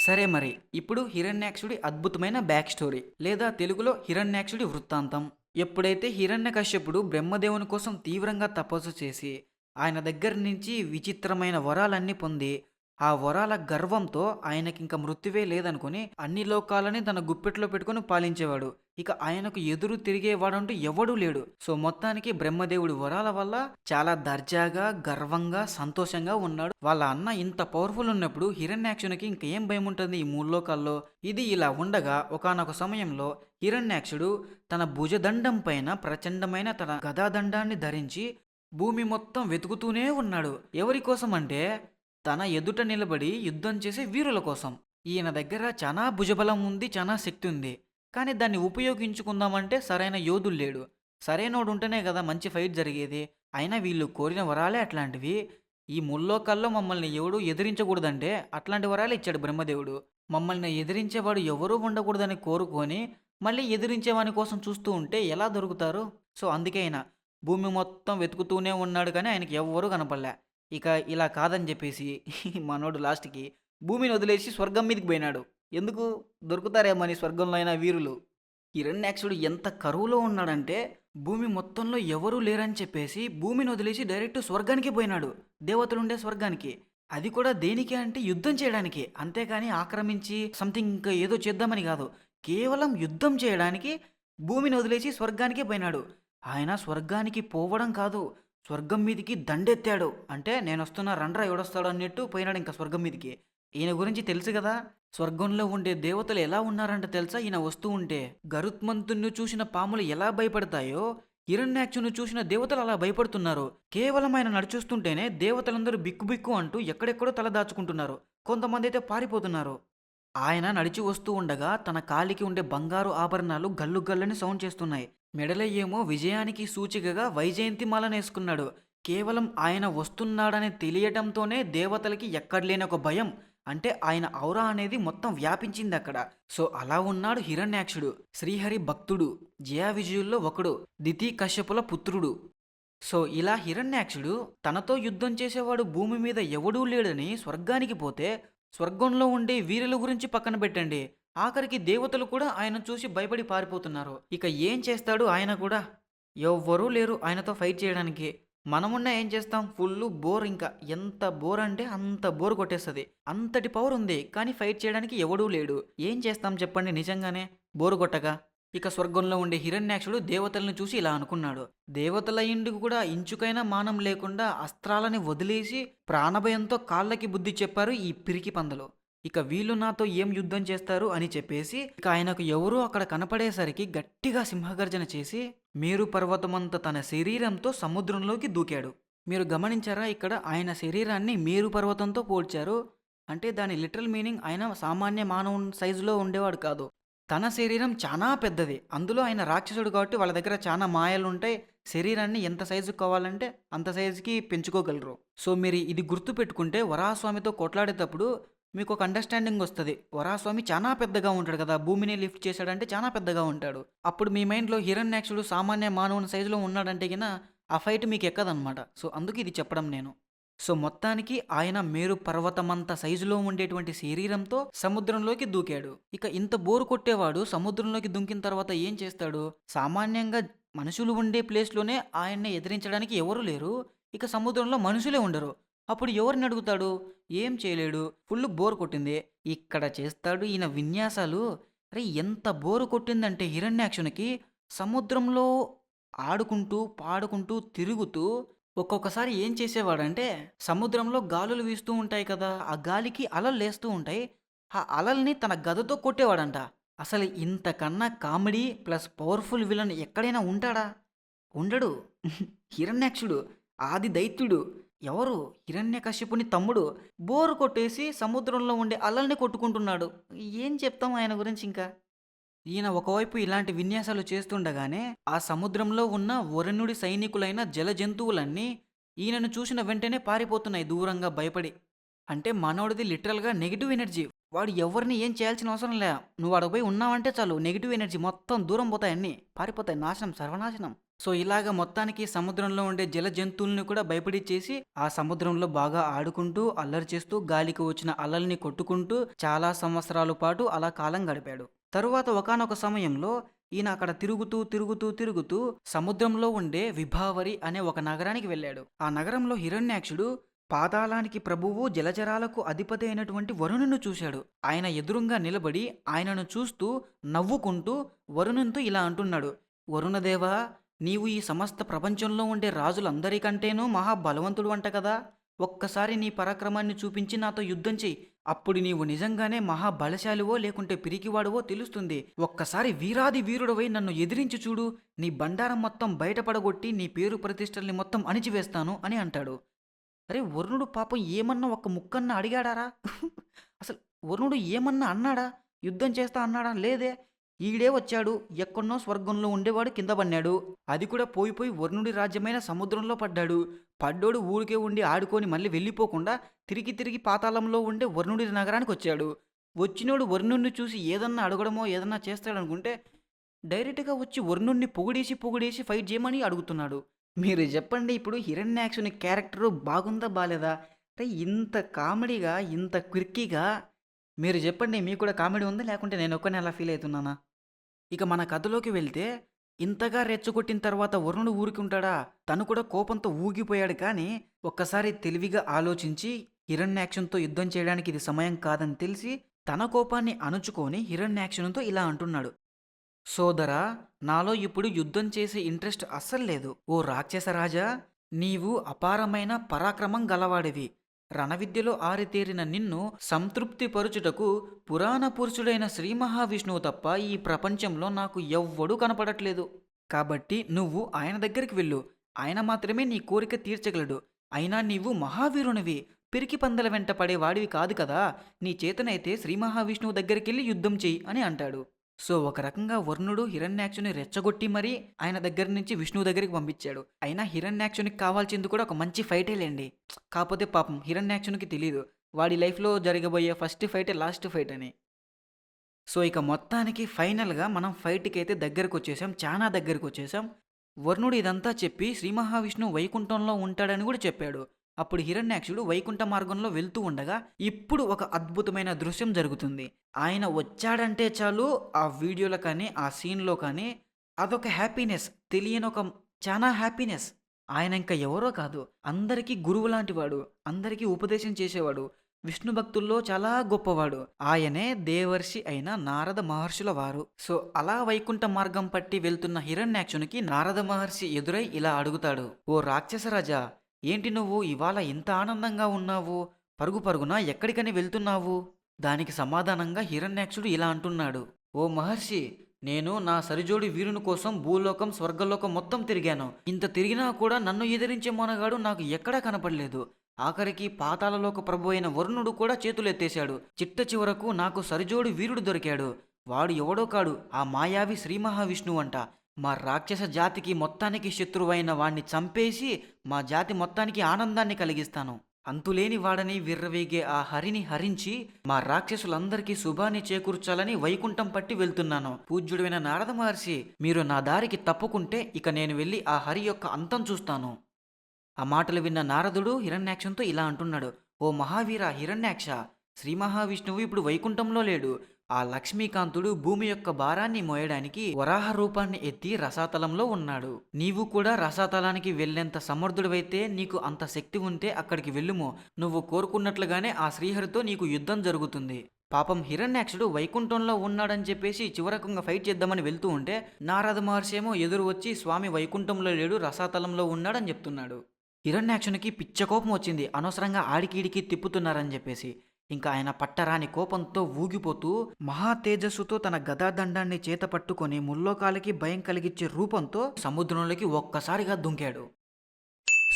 సరే, మరి ఇప్పుడు హిరణ్యాక్షుడి అద్భుతమైన బ్యాక్ స్టోరీ, లేదా తెలుగులో హిరణ్యాక్షుడి వృత్తాంతం. ఎప్పుడైతే హిరణ్యకశ్యపుడు బ్రహ్మదేవుని కోసం తీవ్రంగా తపస్సు చేసి ఆయన దగ్గర నుంచి విచిత్రమైన వరాలన్నీ పొంది ఆ వరాల గర్వంతో ఆయనకింక మృత్యువే లేదనుకుని అన్ని లోకాలని తన గుప్పెట్లో పెట్టుకుని పాలించేవాడు. ఇక ఆయనకు ఎదురు తిరిగేవాడంటూ ఎవడూ లేడు. సో మొత్తానికి బ్రహ్మదేవుడి వరాల వల్ల చాలా దర్జాగా, గర్వంగా, సంతోషంగా ఉన్నాడు. వాళ్ళ అన్న ఇంత పవర్ఫుల్ ఉన్నప్పుడు హిరణ్యాక్షునికి ఇంకేం భయం ఉంటుంది ఈ మూడు లోకాల్లో? ఇది ఇలా ఉండగా ఒకానొక సమయంలో హిరణ్యాక్షుడు తన భుజదండం పైన ప్రచండమైన తన గదాదండాన్ని ధరించి భూమి మొత్తం వెతుకుతూనే ఉన్నాడు. ఎవరి కోసం అంటే తన ఎదుట నిలబడి యుద్ధం చేసే వీరుల కోసం. ఈయన దగ్గర చాలా భుజబలం ఉంది, చాలా శక్తి ఉంది. కానీ దాన్ని ఉపయోగించుకుందామంటే సరైన యోధుడు లేడు. సరైనోడు ఉంటేనే కదా మంచి ఫైట్ జరిగేది. అయినా వీళ్ళు కోరిన వరాలే అట్లాంటివి. ఈ ముల్లోకాల్లో మమ్మల్ని ఎవడు ఎదిరించకూడదంటే అట్లాంటి వరాలే ఇచ్చాడు బ్రహ్మదేవుడు. మమ్మల్ని ఎదిరించేవాడు ఎవరూ ఉండకూడదని కోరుకొని మళ్ళీ ఎదిరించేవాని కోసం చూస్తూ ఉంటే ఎలా దొరుకుతారు? సో అందుకే ఆయన భూమి మొత్తం వెతుకుతూనే ఉన్నాడు, కానీ ఆయనకి ఎవ్వరూ కనపడలే. ఇక ఇలా కాదని చెప్పేసి మనోడు లాస్ట్కి భూమిని వదిలేసి స్వర్గం మీదకి పోయినాడు. ఎందుకు? దొరుకుతారేమని స్వర్గంలో అయినా వీరులు. హిరణ్యాక్షుడు ఎంత కరువులో ఉన్నాడంటే భూమి మొత్తంలో ఎవరూ లేరని చెప్పేసి భూమిని వదిలేసి డైరెక్ట్ స్వర్గానికి పోయినాడు, దేవతలుండే స్వర్గానికి. అది కూడా దేనికి అంటే యుద్ధం చేయడానికి, అంతేకాని ఆక్రమించి సంథింగ్ ఇంకా ఏదో చేద్దామని కాదు. కేవలం యుద్ధం చేయడానికి భూమిని వదిలేసి స్వర్గానికే పోయినాడు. ఆయన స్వర్గానికి పోవడం కాదు, స్వర్గం మీదికి దండెత్తాడు. అంటే నేను వస్తున్నా, రండ్రా ఎవడొస్తాడు అన్నట్టు పోయినాడు ఇంకా స్వర్గం మీదికి. ఈయన గురించి తెలుసు కదా, స్వర్గంలో ఉండే దేవతలు ఎలా ఉన్నారంట తెలుసా? ఈయన వస్తూ ఉంటే గరుత్మంతుని చూసిన పాములు ఎలా భయపడతాయో హిరణ్యాక్షుని చూసిన దేవతలు అలా భయపడుతున్నారు. కేవలం ఆయన నడిచొస్తుంటేనే దేవతలందరూ బిక్కు అంటూ ఎక్కడెక్కడో తల దాచుకుంటున్నారు. కొంతమంది అయితే పారిపోతున్నారు. ఆయన నడిచి వస్తూ ఉండగా తన కాలికి ఉండే బంగారు ఆభరణాలు గల్లు గల్లని సౌండ్ చేస్తున్నాయి. మెడలో ఏమో విజయానికి సూచికగా వైజయంతి మాలనేసుకున్నాడు. కేవలం ఆయన వస్తున్నాడని తెలియటంతోనే దేవతలకి ఎక్కడలేని ఒక భయం, అంటే ఆయన ఔరా అనేది మొత్తం వ్యాపించింది అక్కడ. సో అలా ఉన్నాడు హిరణ్యాక్షుడు, శ్రీహరి భక్తుడు, జయా విజయుల్లో ఒకడు, దితి కశ్యపుల పుత్రుడు. సో ఇలా హిరణ్యాక్షుడు తనతో యుద్ధం చేసేవాడు భూమి మీద ఎవడూ లేడని స్వర్గానికి పోతే స్వర్గంలో ఉండే వీరుల గురించి పక్కన పెట్టండి, ఆఖరికి దేవతలు కూడా ఆయన చూసి భయపడి పారిపోతున్నారు. ఇక ఏం చేస్తాడు ఆయన కూడా? ఎవ్వరూ లేరు ఆయనతో ఫైట్ చేయడానికి. మనమున్నా ఏం చేస్తాం? ఫుల్ బోర్, ఇంకా ఎంత బోర్ అంటే అంత బోర్ కొట్టేస్తుంది. అంతటి పవర్ ఉంది, కానీ ఫైట్ చేయడానికి ఎవడూ లేడు. ఏం చేస్తాం చెప్పండి నిజంగానే బోరు కొట్టగా? ఇక స్వర్గంలో ఉండే హిరణ్యాక్షుడు దేవతలను చూసి ఇలా అనుకున్నాడు. దేవతల ఇంటికి కూడా ఇంచుకైనా మానం లేకుండా అస్త్రాలని వదిలేసి ప్రాణభయంతో కాళ్ళకి బుద్ధి చెప్పారు ఈ పిరికి పందలు. ఇక వీళ్ళు నాతో ఏం యుద్ధం చేస్తారు అని చెప్పేసి ఇక ఆయనకు ఎవరూ అక్కడ కనపడేసరికి గట్టిగా సింహగర్జన చేసి మేరు పర్వతమంత తన శరీరంతో సముద్రంలోకి దూకాడు. మీరు గమనించారా? ఇక్కడ ఆయన శరీరాన్ని మేరు పర్వతంతో పోల్చారు. అంటే దాని లిటరల్ మీనింగ్ ఆయన సామాన్య మానవుని సైజులో ఉండేవాడు కాదు. తన శరీరం చాలా పెద్దది. అందులో ఆయన రాక్షసుడు కాబట్టి వాళ్ళ దగ్గర చాలా మాయలు ఉంటాయి. శరీరాన్ని ఎంత సైజుకి కావాలంటే అంత సైజుకి పెంచుకోగలరు. సో మీరు ఇది గుర్తు పెట్టుకుంటే వరాహస్వామితో కొట్లాడేటప్పుడు మీకు ఒక అండర్స్టాండింగ్ వస్తుంది. వరాహస్వామి చాలా పెద్దగా ఉంటాడు కదా, భూమిని లిఫ్ట్ చేశాడంటే చాలా పెద్దగా ఉంటాడు. అప్పుడు మీ మైండ్లో హిరణ్యాక్షుడు సామాన్య మానవుని సైజులో ఉన్నాడంటే గిన ఆ ఫైట్ మీకు ఎక్కదనమాట. సో అందుకు ఇది చెప్పడం నేను. సో మొత్తానికి ఆయన మేరు పర్వతమంత సైజులో ఉండేటువంటి శరీరంతో సముద్రంలోకి దూకాడు. ఇక ఇంత బోరు కొట్టేవాడు సముద్రంలోకి దుంకిన తర్వాత ఏం చేస్తాడు? సామాన్యంగా మనుషులు ఉండే ప్లేస్లోనే ఆయన్ని ఎదిరించడానికి ఎవరు లేరు. ఇక సముద్రంలో మనుషులే ఉండరు. అప్పుడు ఎవరిని అడుగుతాడు? ఏం చేయలేడు. ఫుల్ బోర్ కొట్టింది. ఇక్కడ చేస్తాడు ఈయన విన్యాసాలు. అరే! ఎంత బోర్ కొట్టిందంటే హిరణ్యాక్షునికి సముద్రంలో ఆడుకుంటూ, పాడుకుంటూ, తిరుగుతూ ఒక్కొక్కసారి ఏం చేసేవాడంటే సముద్రంలో గాలులు వీస్తూ ఉంటాయి కదా! ఆ గాలికి అలలు లేస్తూ ఉంటాయి. ఆ అలల్ని తన గదతో కొట్టేవాడంట. అసలు ఇంతకన్నా కామెడీ ప్లస్ పవర్‌ఫుల్ విలన్ ఎక్కడైనా ఉంటాడా? ఉండడు. హిరణ్యాక్షుడు. ఆది దైత్యుడు. ఎవరు? హిరణ్యకశిపుని తమ్ముడు. బోరు కొట్టేసి సముద్రంలో ఉండే అలల్ని కొట్టుకుంటున్నాడు. ఏం చెప్తాం ఆయన గురించింకా? ఈయన ఒకవైపు ఇలాంటి విన్యాసాలు చేస్తుండగానే, ఆ సముద్రంలో ఉన్న వరుణుడి సైనికులైన జల జంతువులన్నీ ఈయనను చూసిన వెంటనే పారిపోతున్నాయి దూరంగా భయపడి. అంటే మనోడిది లిటరల్‌గా నెగెటివ్ ఎనర్జీ. వాడు ఎవ్వరిని ఏం చేయాల్సిన అవసరం లే. నువ్వు ఆడకు పోయి ఉన్నావంటే చాలు నెగెటివ్ ఎనర్జీ మొత్తం దూరం పోతాయి అన్నీ. పారిపోతాయి. నాశనం, సర్వనాశనం. సో, ఇలాగ మొత్తానికి సముద్రంలో ఉండే జల జంతువుల్ని కూడా భయపడిచ్చేసి, ఆ సముద్రంలో బాగా ఆడుకుంటూ, అల్లరి చేస్తూ, గాలికి వచ్చిన అలల్ని కొట్టుకుంటూ చాలా సంవత్సరాల పాటు అలా కాలం గడిపాడు. తరువాత ఒకానొక సమయంలో ఈయన అక్కడ తిరుగుతూ, తిరుగుతూ, తిరుగుతూ సముద్రంలో ఉండే విభావరి అనే ఒక నగరానికి వెళ్ళాడు. ఆ నగరంలో హిరణ్యాక్షుడు పాతాళానికి ప్రభువు, జలచరాలకు అధిపతి అయినటువంటి వరుణుని చూశాడు. ఆయన ఎదురుంగా నిలబడి ఆయనను చూస్తూ నవ్వుకుంటూ వరుణునితో ఇలా అంటున్నాడు: "వరుణదేవా! నీవు ఈ సమస్త ప్రపంచంలో ఉండే రాజులందరికంటేనూ మహాబలవంతుడు అంట కదా! ఒక్కసారి నీ పరాక్రమాన్ని చూపించి నాతో యుద్ధం చెయ్యి. అప్పుడు నీవు నిజంగానే మహాబలశాలివో లేకుంటే పిరికివాడివో తెలుస్తుంది. ఒక్కసారి వీరాది వీరుడవై నన్ను ఎదిరించి చూడు. నీ బండారం మొత్తం బయటపడగొట్టి నీ పేరు ప్రతిష్టల్ని మొత్తం అణిచివేస్తాను" అని అంటాడు. అరే! వరుణుడు పాపం ఏమన్నా ఒక్క ముక్కన్నా అడిగాడారా? అసలు వరుణుడు ఏమన్నా అన్నాడా? యుద్ధం చేస్తా అన్నాడా? లేదే. ఈడే వచ్చాడు. ఎక్కడనో స్వర్గంలో ఉండేవాడు కింద పడినాడు. అది కూడా పోయి పోయి వరుణుడి రాజ్యమైన సముద్రంలో పడ్డాడు. పడ్డోడు ఊరికే ఉండి ఆడుకొని మళ్ళీ వెళ్ళిపోకుండా తిరిగి తిరిగి పాతాళంలో ఉండే వరుణుడి నగరానికొచ్చాడు. వచ్చినోడు వరుణుడిని చూసి ఏదన్నా అడగడమో ఏదన్నా చేస్తాడనుకుంటే డైరెక్ట్‌గా వచ్చి వరుణుడిని పొగిడేసి పొగిడేసి ఫైట్ చేయమని అడుగుతున్నాడు. మీరు చెప్పండి ఇప్పుడు హిరణ్యాక్షుని క్యారెక్టరు బాగుందా? బాలేదా? అంటే ఇంత కామెడీగా, ఇంత క్విర్కీగా మీరు చెప్పండి, మీకు కూడా కామెడీ ఉందా? లేకుంటే నేనొక్కడినే అలా ఫీల్ అయితున్నానా? ఇక మన కథలోకి వెళ్తే, ఇంతగా రెచ్చగొట్టిన తర్వాత వరుణుడు ఊరుకుంటాడా? తను కూడా కోపంతో ఊగిపోయాడు కానీ, ఒక్కసారి తెలివిగా ఆలోచించి హిరణ్యాక్షునితో యుద్ధం చేయడానికి ఇది సమయం కాదని తెలిసి, తన కోపాన్ని అణుచుకొని హిరణ్యాక్షునితో ఇలా అంటున్నాడు: సోదరా, నాలో ఇప్పుడు యుద్ధం చేసే ఇంట్రెస్ట్ అస్సలు లేదు. ఓ రాక్షస రాజా, నీవు అపారమైన పరాక్రమం గలవాడివి. రణవిద్యలో ఆరితేరిన నిన్ను సంతృప్తిపరుచుటకు పురాణ పురుషుడైన శ్రీ మహావిష్ణువు తప్ప ఈ ప్రపంచంలో నాకు ఎవ్వడూ కనపడట్లేదు. కాబట్టి నువ్వు ఆయన దగ్గరికి వెళ్ళు. ఆయన మాత్రమే నీ కోరిక తీర్చగలడు. అయినా నీవు మహావీరునివి. పిరికి పందల వెంట పడేవాడివి కాదు కదా. నీ చేతనైతే శ్రీ మహావిష్ణువు దగ్గరికెళ్ళి యుద్ధం చెయ్యి అని అంటాడు. సో, ఒక రకంగా వరుణుడు హిరణ్యాక్షుని రెచ్చగొట్టి మరీ ఆయన దగ్గర నుంచి విష్ణువు దగ్గరికి పంపించాడు. అయినా హిరణ్యాక్షునికి కావాల్సింది కూడా ఒక మంచి ఫైటే లేండి. కాకపోతే పాపం హిరణ్యాక్షునికి తెలీదు. వాడి లైఫ్‌లో జరగబోయే ఫస్ట్ ఫైటే లాస్ట్ ఫైట్ అని. సో, ఇక మొత్తానికి ఫైనల్‌గా మనం ఫైట్‌కైతే దగ్గరకొచ్చేసాం. చానా దగ్గరకొచ్చేసాం. వరుణుడు ఇదంతా చెప్పి శ్రీ మహావిష్ణువు వైకుంఠంలో ఉంటాడని గూడా చెప్పాడు. అప్పుడు హిరణ్యాక్షుడు వైకుంఠ మార్గంలో వెళ్తూ ఉండగా ఇప్పుడు ఒక అద్భుతమైన దృశ్యం జరుగుతుంది. ఆయన వచ్చాడంటే చాలు ఆ వీడియోలో కానీ, ఆ సీన్‌లో కానీ అదొక హ్యాపీనెస్. తెలియని ఒక చానా హ్యాపీనెస్. ఆయన ఇంక ఎవరో కాదు. అందరికీ గురువు లాంటివాడు. అందరికీ ఉపదేశం చేసేవాడు. విష్ణు భక్తుల్లో చాలా గొప్పవాడు. ఆయనే దేవర్షి అయిన నారద మహర్షుల వారు. సో, అలా వైకుంఠ మార్గం పట్టి వెళ్తున్న హిరణ్యాక్షునికి నారద మహర్షి ఎదురై ఇలా అడుగుతాడు: ఓ రాక్షసరాజా, ఏంటి నువ్వు ఇవాళ ఇంత ఆనందంగా ఉన్నావు? పరుగు పరుగున ఎక్కడికని వెళ్తున్నావు? దానికి సమాధానంగా హిరణ్యాక్షుడు ఇలా అంటున్నాడు: ఓ మహర్షి, నేను నా సరిజోడి వీరుని కోసం భూలోకం, స్వర్గలోకం మొత్తం తిరిగాను. ఇంత తిరిగినా కూడా నన్ను ఎదిరించే మొనగాడు నాకు ఎక్కడా కనపడలేదు. ఆఖరికి పాతాళలోక ప్రభు అయిన వరుణుడు కూడా చేతులెత్తేశాడు. చిట్ట చివరకు నాకు సరిజోడి వీరుడు దొరికాడు. వాడు ఎవడో కాడు, ఆ మాయావి శ్రీ మహావిష్ణువు అంట. మా రాక్షస జాతికి మొత్తానికి శత్రువైన వాణ్ణి చంపేసి మా జాతి మొత్తానికి ఆనందాన్ని కలిగిస్తాను. అంతులేని వాడని విర్రవీగే ఆ హరిని హరించి మా రాక్షసులందరికీ శుభాన్ని చేకూర్చాలని వైకుంఠం పట్టి వెళ్తున్నాను. పూజ్యుడైన నారద మహర్షి, మీరు నా దారికి తప్పుకుంటే ఇక నేను వెళ్ళి ఆ హరి యొక్క అంతం చూస్తాను. ఆ మాటలు విన్న నారదుడు హిరణ్యాక్షంతో ఇలా అంటున్నాడు: ఓ మహావీర హిరణ్యాక్ష, శ్రీ మహావిష్ణువు ఇప్పుడు వైకుంఠంలో లేడు. ఆ లక్ష్మీకాంతుడు భూమి యొక్క భారాన్ని మోయడానికి వరాహ రూపాన్ని ఎత్తి రసాతలంలో ఉన్నాడు. నీవు కూడా రసాతలానికి వెళ్ళేంత సమర్థుడివైతే, నీకు అంత శక్తి ఉంటే అక్కడికి వెళ్ళుము. నువ్వు కోరుకున్నట్లుగానే ఆ శ్రీహరితో నీకు యుద్ధం జరుగుతుంది. పాపం హిరణ్యాక్షుడు వైకుంఠంలో ఉన్నాడని చెప్పేసి చివరకంగా ఫైట్ చేద్దామని వెళ్తూ ఉంటే, నారద మహర్షి ఏమో ఎదురు వచ్చి స్వామి వైకుంఠంలో లేడు, రసాతలంలో ఉన్నాడని చెప్తున్నాడు. హిరణ్యాక్షునికి పిచ్చ కోపం వచ్చింది, అనవసరంగా ఆడికీడికి తిప్పుతున్నారని చెప్పేసి. ఇంకా ఆయన పట్టరాని కోపంతో ఊగిపోతూ మహా తేజస్సుతో తన గదాదండాన్ని చేత పట్టుకొని ముల్లోకాలకి భయం కలిగించే రూపంతో సముద్రంలోకి ఒక్కసారిగా దుంకాడు.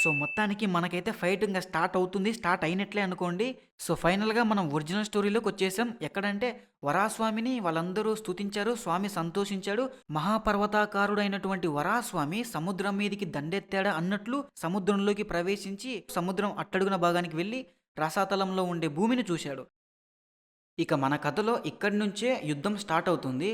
సో మొత్తానికి మనకైతే ఫైట్ ఇంకా స్టార్ట్ అవుతుంది, స్టార్ట్ అయినట్లే అనుకోండి. సో ఫైనల్గా మనం ఒరిజినల్ స్టోరీలోకి వచ్చేసాం. ఎక్కడంటే వరాస్వామిని వాళ్ళందరూ స్తుతించారు, స్వామి సంతోషించాడు. మహాపర్వతాకారుడైనటువంటి వరాస్వామి సముద్రం మీదికి దండెత్తాడా అన్నట్లు సముద్రంలోకి ప్రవేశించి సముద్రం అట్టడుగున భాగానికి వెళ్ళి రసాతలంలో ఉండే భూమిని చూశాడు. ఇక మన కథలో ఇక్కడి నుంచే యుద్ధం స్టార్ట్ అవుతుంది.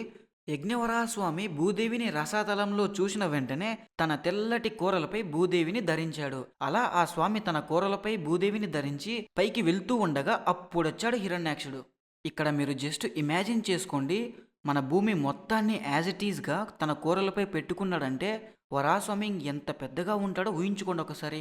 యజ్ఞవరాస్వామి భూదేవిని రసాతలంలో చూసిన వెంటనే తన తెల్లటి కూరలపై భూదేవిని ధరించాడు. అలా ఆ స్వామి తన కూరలపై భూదేవిని ధరించి పైకి వెళ్తూ ఉండగా అప్పుడొచ్చాడు హిరణ్యాక్షుడు. ఇక్కడ మీరు జస్ట్ ఇమాజిన్ చేసుకోండి, మన భూమి మొత్తాన్ని యాజ్ ఇట్ ఈజ్గా తన కూరలపై పెట్టుకున్నాడంటే వరాస్వామి ఎంత పెద్దగా ఉంటాడో ఊహించుకోండి ఒకసారి.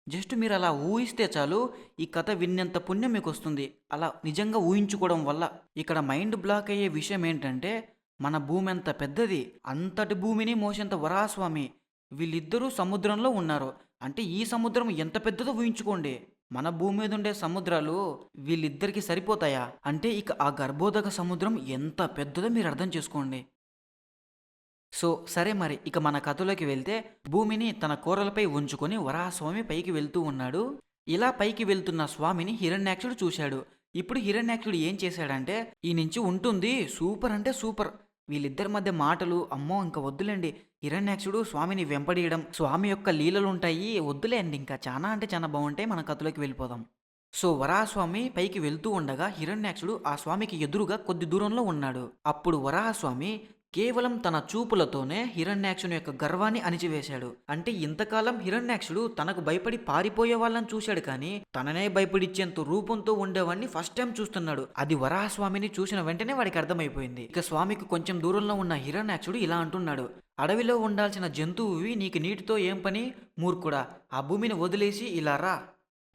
జస్ట్ మీరు అలా ఊహిస్తే చాలు, ఈ కథ విన్నంత పుణ్యం మీకు వస్తుంది. అలా నిజంగా ఊహించుకోవడం వల్ల. ఇక్కడ మైండ్ బ్లాక్ అయ్యే విషయం ఏంటంటే, మన భూమి ఎంత పెద్దది, అంతటి భూమిని మోసేంత వరాస్వామి, వీళ్ళిద్దరూ సముద్రంలో ఉన్నారు. అంటే ఈ సముద్రం ఎంత పెద్దదో ఊహించుకోండి. మన భూమి మీద ఉండే సముద్రాలు వీళ్ళిద్దరికి సరిపోతాయా? అంటే ఇక ఆ గర్భోదక సముద్రం ఎంత పెద్దదో మీరు అర్థం చేసుకోండి. సో సరే మరి ఇక మన కథలోకి వెళ్తే, భూమిని తన కూరలపై ఉంచుకొని వరాహస్వామి పైకి వెళ్తూ ఉన్నాడు. ఇలా పైకి వెళ్తున్న స్వామిని హిరణ్యాక్షుడు చూశాడు. ఇప్పుడు హిరణ్యాక్షుడు ఏం చేశాడంటే, ఈ నుంచి ఉంటుంది సూపర్ అంటే సూపర్, వీళ్ళిద్దరి మధ్య మాటలు అమ్మో ఇంకా వద్దులేండి. హిరణ్యాక్షుడు స్వామిని వెంపడీయడం, స్వామి యొక్క లీలలు ఉంటాయి, వద్దులేండి ఇంకా చాలా అంటే చాలా బాగుంటాయి. మన కథలోకి వెళ్ళిపోదాం. సో వరాహస్వామి పైకి వెళ్తూ ఉండగా హిరణ్యాక్షుడు ఆ స్వామికి ఎదురుగా కొద్ది దూరంలో ఉన్నాడు. అప్పుడు వరాహస్వామి కేవలం తన చూపులతోనే హిరణ్యాక్షుని యొక్క గర్వాన్ని అణిచివేశాడు. అంటే ఇంతకాలం హిరణ్యాక్షుడు తనకు భయపడి పారిపోయే వాళ్ళని చూశాడు, కానీ తననే భయపడిచ్చేంత రూపంతో ఉండేవాడిని ఫస్ట్ టైం చూస్తున్నాడు. అది వరాహస్వామిని చూసిన వెంటనే వాడికి అర్థమైపోయింది. ఇక స్వామికి కొంచెం దూరంలో ఉన్న హిరణ్యాక్షుడు ఇలా అంటున్నాడు, అడవిలో ఉండాల్సిన జంతువువి నీకు నీటితో ఏం పని మూర్ఖుడా, ఆ భూమిని వదిలేసి ఇలా రా.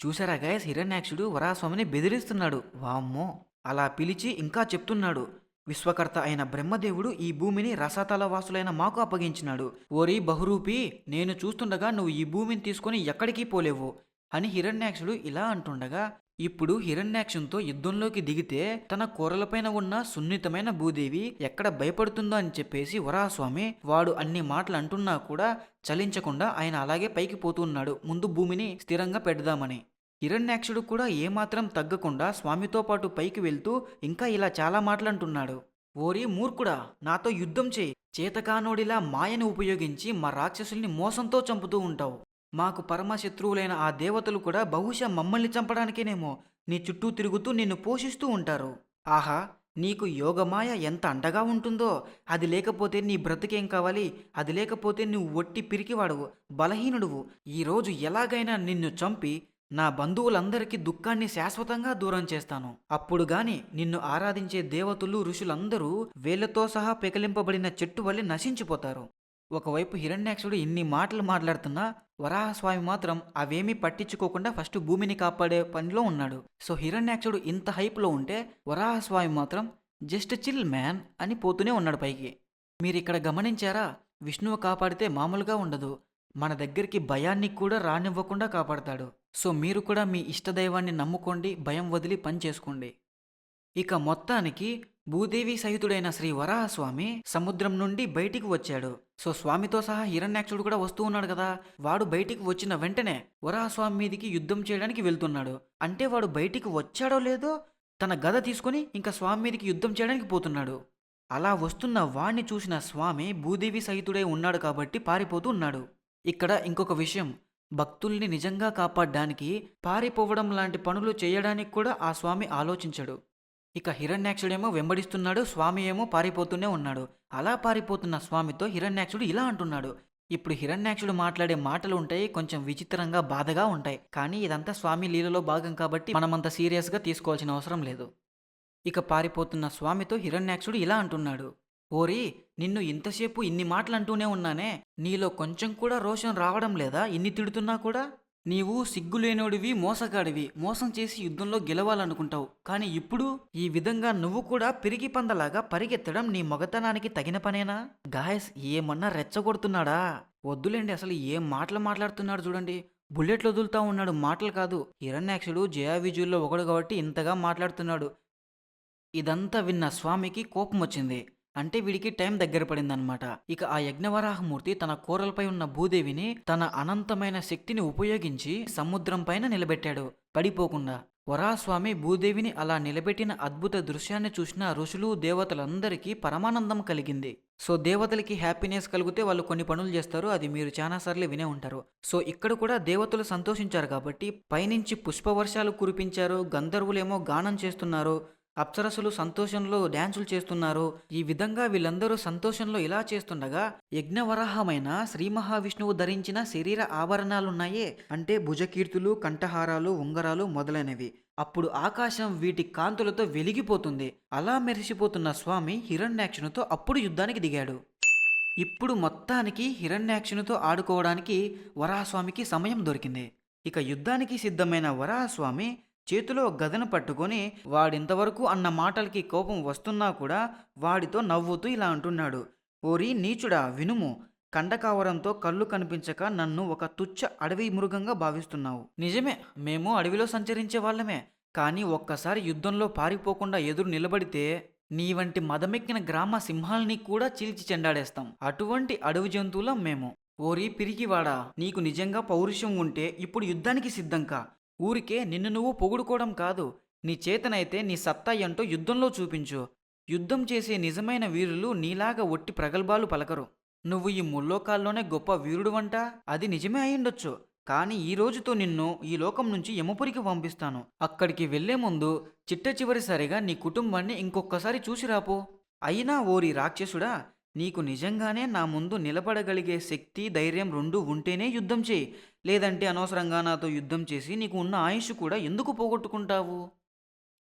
చూసారా గైస్, హిరణ్యాక్షుడు వరాహస్వామిని బెదిరిస్తున్నాడు. వామ్మో, అలా పిలిచి ఇంకా చెప్తున్నాడు, విశ్వకర్త అయిన బ్రహ్మదేవుడు ఈ భూమిని రసాతల వాసులైన మాకు అప్పగించినాడు. ఓరి బహురూపి, నేను చూస్తుండగా నువ్వు ఈ భూమిని తీసుకొని ఎక్కడికి పోలేవు అని హిరణ్యాక్షుడు ఇలా అంటుండగా, ఇప్పుడు హిరణ్యాక్షునితో యుద్ధంలోకి దిగితే తన కూరలపైన ఉన్న సున్నితమైన భూదేవి ఎక్కడ భయపడుతుందో అని చెప్పేసి వరాహస్వామి వాడు అన్ని మాటలు అంటున్నా కూడా చలించకుండా ఆయన అలాగే పైకి పోతున్నాడు, ముందు భూమిని స్థిరంగా పెడదామని. హిరణ్యాక్షుడు కూడా ఏమాత్రం తగ్గకుండా స్వామితో పాటు పైకి వెళ్తూ ఇంకా ఇలా చాలా మాటలంటున్నాడు. ఓరి మూర్ఖుడా, నాతో యుద్ధం చేయి, చేతకానోడిలా మాయను ఉపయోగించి మా రాక్షసుల్ని మోసంతో చంపుతూ ఉంటావు. మాకు పరమశత్రువులైన ఆ దేవతలు కూడా బహుశా మమ్మల్ని చంపడానికేనేమో నీ చుట్టూ తిరుగుతూ నిన్ను పోషిస్తూ ఉంటారు. ఆహా, నీకు యోగమాయ ఎంత అండగా ఉంటుందో, అది లేకపోతే నీ బ్రతికేం కావాలి, అది లేకపోతే నువ్వు ఒట్టి పిరికివాడువు, బలహీనుడువు. ఈరోజు ఎలాగైనా నిన్ను చంపి నా బంధువులందరికీ దుఃఖాన్ని శాశ్వతంగా దూరం చేస్తాను. అప్పుడు గాని నిన్ను ఆరాధించే దేవతలు ఋషులందరూ వేళ్లతో సహా పెకలింపబడిన చెట్టు వల్లే నశించిపోతారు. ఒకవైపు హిరణ్యాక్షుడు ఇన్ని మాటలు మాట్లాడుతున్నా వరాహస్వామి మాత్రం అవేమీ పట్టించుకోకుండా ఫస్ట్ భూమిని కాపాడే పనిలో ఉన్నాడు. సో హిరణ్యాక్షుడు ఇంత హైప్లో ఉంటే వరాహస్వామి మాత్రం జస్ట్ చిల్ మ్యాన్ అని పోతూనే ఉన్నాడు పైకి. మీరిక్కడ గమనించారా, విష్ణువు కాపాడితే మామూలుగా ఉండదు, మన దగ్గరికి భయాన్ని కూడా రానివ్వకుండా కాపాడతాడు. సో మీరు కూడా మీ ఇష్టదైవాన్ని నమ్ముకోండి, భయం వదిలి పని చేసుకోండి. ఇక మొత్తానికి భూదేవి సహితుడైన శ్రీ వరాహస్వామి సముద్రం నుండి బయటికి వచ్చాడు. సో స్వామితో సహా హిరణ్యాక్షుడు కూడా వస్తూ ఉన్నాడు కదా, వాడు బయటికి వచ్చిన వెంటనే వరాహస్వామి మీదికి యుద్ధం చేయడానికి వెళ్తున్నాడు. అంటే వాడు బయటికి వచ్చాడో లేదో తన గద తీసుకుని ఇంకా స్వామి మీదికి యుద్ధం చేయడానికి పోతున్నాడు. అలా వస్తున్న వాణ్ణి చూసిన స్వామి భూదేవి సహితుడై ఉన్నాడు కాబట్టి పారిపోతూ ఉన్నాడు. ఇక్కడ ఇంకొక విషయం, భక్తుల్ని నిజంగా కాపాడడానికి పారిపోవడం లాంటి పనులు చేయడానికి కూడా ఆ స్వామి ఆలోచించడు. ఇక హిరణ్యాక్షుడేమో వెంబడిస్తున్నాడు, స్వామి ఏమో పారిపోతూనే ఉన్నాడు. అలా పారిపోతున్న స్వామితో హిరణ్యాక్షుడు ఇలా అంటున్నాడు. ఇప్పుడు హిరణ్యాక్షుడు మాట్లాడే మాటలు ఉంటాయి, కొంచెం విచిత్రంగా బాధగా ఉంటాయి, కానీ ఇదంతా స్వామి లీలలో భాగం కాబట్టి మనమంత సీరియస్గా తీసుకోవాల్సిన అవసరం లేదు. ఇక పారిపోతున్న స్వామితో హిరణ్యాక్షుడు ఇలా అంటున్నాడు. ఓరి, నిన్ను ఇంతసేపు ఇన్ని మాటలంటూనే ఉన్నానే, నీలో కొంచెం కూడా రోషం రావడం లేదా? ఇన్ని తిడుతున్నా కూడా? నీవు సిగ్గులేనోడివి, మోసగాడివి, మోసం చేసి యుద్ధంలో గెలవాలనుకుంటావు. కానీ ఇప్పుడు ఈ విధంగా నువ్వు కూడా పిరికి పందలాగా పరిగెత్తడం నీ మొగతనానికి తగిన పనేనా? గాయస్, ఏమన్నా రెచ్చగొడుతున్నాడా? వద్దులేండి, అసలు ఏం మాటలు మాట్లాడుతున్నాడు చూడండి. బుల్లెట్లు వదులుతా ఉన్నాడు, మాటలు కాదు. హిరణ్యాక్షుడు జయా విజయుల్లో ఒకడు కాబట్టి ఇంతగా మాట్లాడుతున్నాడు. ఇదంతా విన్న స్వామికి కోపం వచ్చింది. అంటే వీడికి టైం దగ్గర పడిందనమాట. ఇక ఆ యజ్ఞవరాహమూర్తి తన కోరలపై ఉన్న భూదేవిని తన అనంతమైన శక్తిని ఉపయోగించి సముద్రం పైన నిలబెట్టాడు, పడిపోకుండా. వరాహస్వామి భూదేవిని అలా నిలబెట్టిన అద్భుత దృశ్యాన్ని చూసిన ఋషులు దేవతలందరికీ పరమానందం కలిగింది. సో దేవతలకి హ్యాపీనెస్ కలిగితే వాళ్ళు కొన్ని పనులు చేస్తారు, అది మీరు చాలాసార్లు వినే ఉంటారు. సో ఇక్కడ కూడా దేవతలు సంతోషించారు కాబట్టి పైనుంచి పుష్పవర్షాలు కురిపించారు, గంధర్వులేమో గానం చేస్తున్నారు, అప్సరసులు సంతోషంలో డ్యాన్సులు చేస్తున్నారు. ఈ విధంగా వీళ్ళందరూ సంతోషంలో ఇలా చేస్తుండగా యజ్ఞవరాహమైన శ్రీ మహావిష్ణువు ధరించిన శరీర ఆభరణాలున్నాయే, అంటే భుజకీర్తులు, కంఠహారాలు, ఉంగరాలు మొదలైనవి. అప్పుడు ఆకాశం వీటి కాంతులతో వెలిగిపోతుంది. అలా మెరిసిపోతున్న స్వామి హిరణ్యాక్షునితో అప్పుడు యుద్ధానికి దిగాడు. ఇప్పుడు మొత్తానికి హిరణ్యాక్షునితో ఆడుకోవడానికి వరాహస్వామికి సమయం దొరికింది. ఇక యుద్ధానికి సిద్ధమైన వరాహస్వామి చేతిలో గదను పట్టుకొని వాడింతవరకు అన్న మాటలకి కోపం వస్తున్నా కూడా వాడితో నవ్వుతూ ఇలా అంటున్నాడు. ఓరి నీచుడా, వినుము. కండకావరంతో కళ్ళు కనిపించక నన్ను ఒక తుచ్చ అడవి మృగంగా భావిస్తున్నావు. నిజమే, మేము అడవిలో సంచరించే వాళ్ళమే. కానీ ఒక్కసారి యుద్ధంలో పారిపోకుండా ఎదురు నిలబడితే నీ వంటి మదమెక్కిన గ్రామ సింహాల్ని కూడా చీల్చి చెండాడేస్తాం. అటువంటి అడవి జంతువులం మేము. ఓరి పిరికివాడా, నీకు నిజంగా పౌరుషం ఉంటే ఇప్పుడు యుద్ధానికి సిద్ధంకా. ఊరికే నిన్ను నువ్వు పొగుడుకోవడం కాదు, నీ చేతనైతే నీ సత్తా ఏంటో యుద్ధంలో చూపించు. యుద్ధం చేసే నిజమైన వీరులు నీలాగా ఒట్టి ప్రగల్భాలు పలకరు. నువ్వు ఈ ముల్లోకాల్లోనే గొప్ప వీరుడువంట, అది నిజమే అయ్యుండొచ్చు. కానీ ఈ రోజుతో నిన్ను ఈ లోకం నుంచి యమపురికి పంపిస్తాను. అక్కడికి వెళ్లే ముందు చిట్ట చివరిసారిగా నీ కుటుంబాన్ని ఇంకొక్కసారి చూసిరాపో. అయినా ఓరి రాక్షసుడా, నీకు నిజంగానే నా ముందు నిలబడగలిగే శక్తి, ధైర్యం రెండూ ఉంటేనే యుద్ధం చేయి. లేదంటే అనవసరంగా నాతో యుద్ధం చేసి నీకు ఉన్న ఆయుష్ కూడా ఎందుకు పోగొట్టుకుంటావు?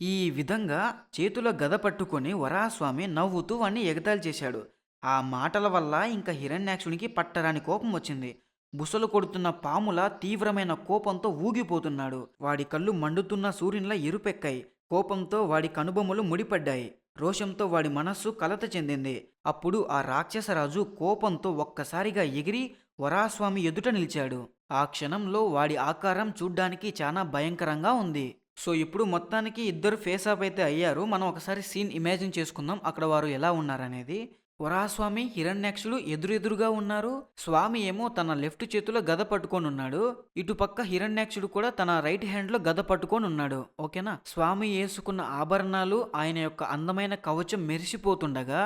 ఈ విధంగా చేతిలో గద పట్టుకొని వరాహస్వామి నవ్వుతూ వాణ్ణి ఎగతాళి చేశాడు. ఆ మాటల వల్ల ఇంకా హిరణ్యాక్షునికి పట్టరాని కోపం వచ్చింది. బుసలు కొడుతున్న పాముల తీవ్రమైన కోపంతో ఊగిపోతున్నాడు. వాడి కళ్ళు మండుతున్న సూర్యునిలా ఎరుపెక్కాయి. కోపంతో వాడి కనుబొమ్మలు ముడిపడ్డాయి. రోషంతో వాడి మనస్సు కలత చెందింది. అప్పుడు ఆ రాక్షసరాజు కోపంతో ఒక్కసారిగా ఎగిరి వరాహస్వామి ఎదుట నిలిచాడు. ఆ క్షణంలో వాడి ఆకారం చూడ్డానికి చాలా భయంకరంగా ఉంది. సో ఇప్పుడు మొత్తానికి ఇద్దరు ఫేస్ ఆఫ్ అయితే అయ్యారు. మనం ఒకసారి సీన్ ఇమాజిన్ చేసుకుందాం, అక్కడ వారు ఎలా ఉన్నారనేది. వరాహస్వామి, హిరణ్యాక్షుడు ఎదురెదురుగా ఉన్నారు. స్వామి ఏమో తన లెఫ్ట్ చేతిలో గద పట్టుకొని ఉన్నాడు. ఇటుపక్క హిరణ్యాక్షుడు కూడా తన రైట్ హ్యాండ్ లో గద పట్టుకొని ఉన్నాడు. ఓకేనా? స్వామి వేసుకున్న ఆభరణాలు, ఆయన యొక్క అందమైన కవచం మెరిసిపోతుండగా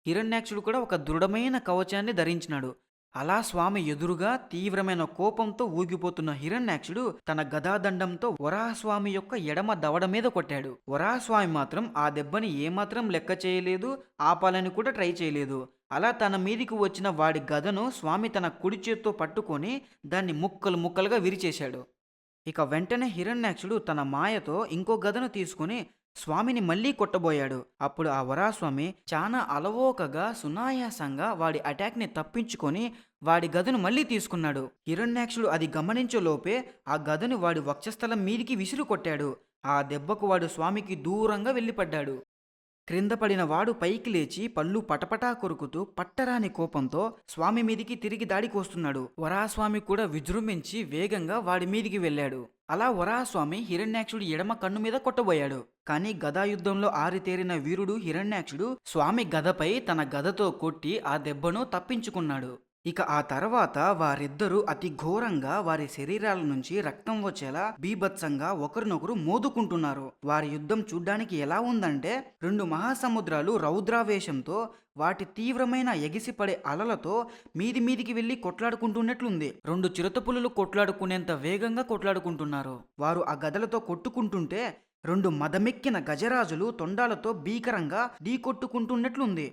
హిరణ్యాక్షుడు కూడా ఒక దృఢమైన కవచాన్ని ధరించినాడు. అలా స్వామి ఎదురుగా తీవ్రమైన కోపంతో ఊగిపోతున్న హిరణ్యాక్షుడు తన గదాదండంతో వరాహస్వామి యొక్క ఎడమ దవడ మీద కొట్టాడు. వరాహస్వామి మాత్రం ఆ దెబ్బని ఏమాత్రం లెక్క చేయలేదు, ఆపాలని కూడా ట్రై చేయలేదు. అలా తన మీదికి వచ్చిన వాడి గదను స్వామి తన కుడి చేత్తో పట్టుకొని దాన్ని ముక్కలు ముక్కలుగా విరిచేశాడు. ఇక వెంటనే హిరణ్యాక్షుడు తన మాయతో ఇంకో గదను తీసుకుని స్వామిని మళ్ళీ కొట్టబోయాడు. అప్పుడు ఆ వరాహస్వామి చాలా అలవోకగా సునాయాసంగా వాడి అటాక్ని తప్పించుకొని వాడి గదను మళ్ళీ తీసుకున్నాడు. హిరణ్యాక్షుడు అది గమనించలోపే ఆ గదను వాడి వక్షస్థలం మీదికి విసిరు కొట్టాడు. ఆ దెబ్బకు వాడు స్వామికి దూరంగా వెళ్ళిపడ్డాడు. క్రింద పడిన వాడు పైకి లేచి పళ్ళు పటపటా కొరుకుతూ పట్టరాని కోపంతో స్వామి మీదికి తిరిగి దాడికి వస్తున్నాడు. వరాహస్వామి కూడా విజృంభించి వేగంగా వాడి మీదికి వెళ్ళాడు. అలా వరాహస్వామి హిరణ్యాక్షుడు ఎడమ కన్ను మీద కొట్టబోయాడు. కానీ గదాయుద్ధంలో ఆరితేరిన వీరుడు హిరణ్యాక్షుడు స్వామి గదపై తన గదతో కొట్టి ఆ దెబ్బను తప్పించుకున్నాడు. ఇక ఆ తర్వాత వారిద్దరూ అతి ఘోరంగా వారి శరీరాల నుంచి రక్తం వచ్చేలా బీభత్సంగా ఒకరినొకరు మోదుకుంటున్నారు. వారి యుద్ధం చూడ్డానికి ఎలా ఉందంటే, రెండు మహాసముద్రాలు రౌద్రావేశంతో వాటి తీవ్రమైన ఎగిసిపడే అలలతో మీది మీదికి వెళ్లి కొట్లాడుకుంటున్నట్లుంది. రెండు చిరుతపులులు కొట్లాడుకునేంత వేగంగా కొట్లాడుకుంటున్నారు. వారు ఆ గదలతో కొట్టుకుంటుంటే రెండు మదమెక్కిన గజరాజులు తొండాలతో భీకరంగా ఢీకొట్టుకుంటున్నట్లుంది.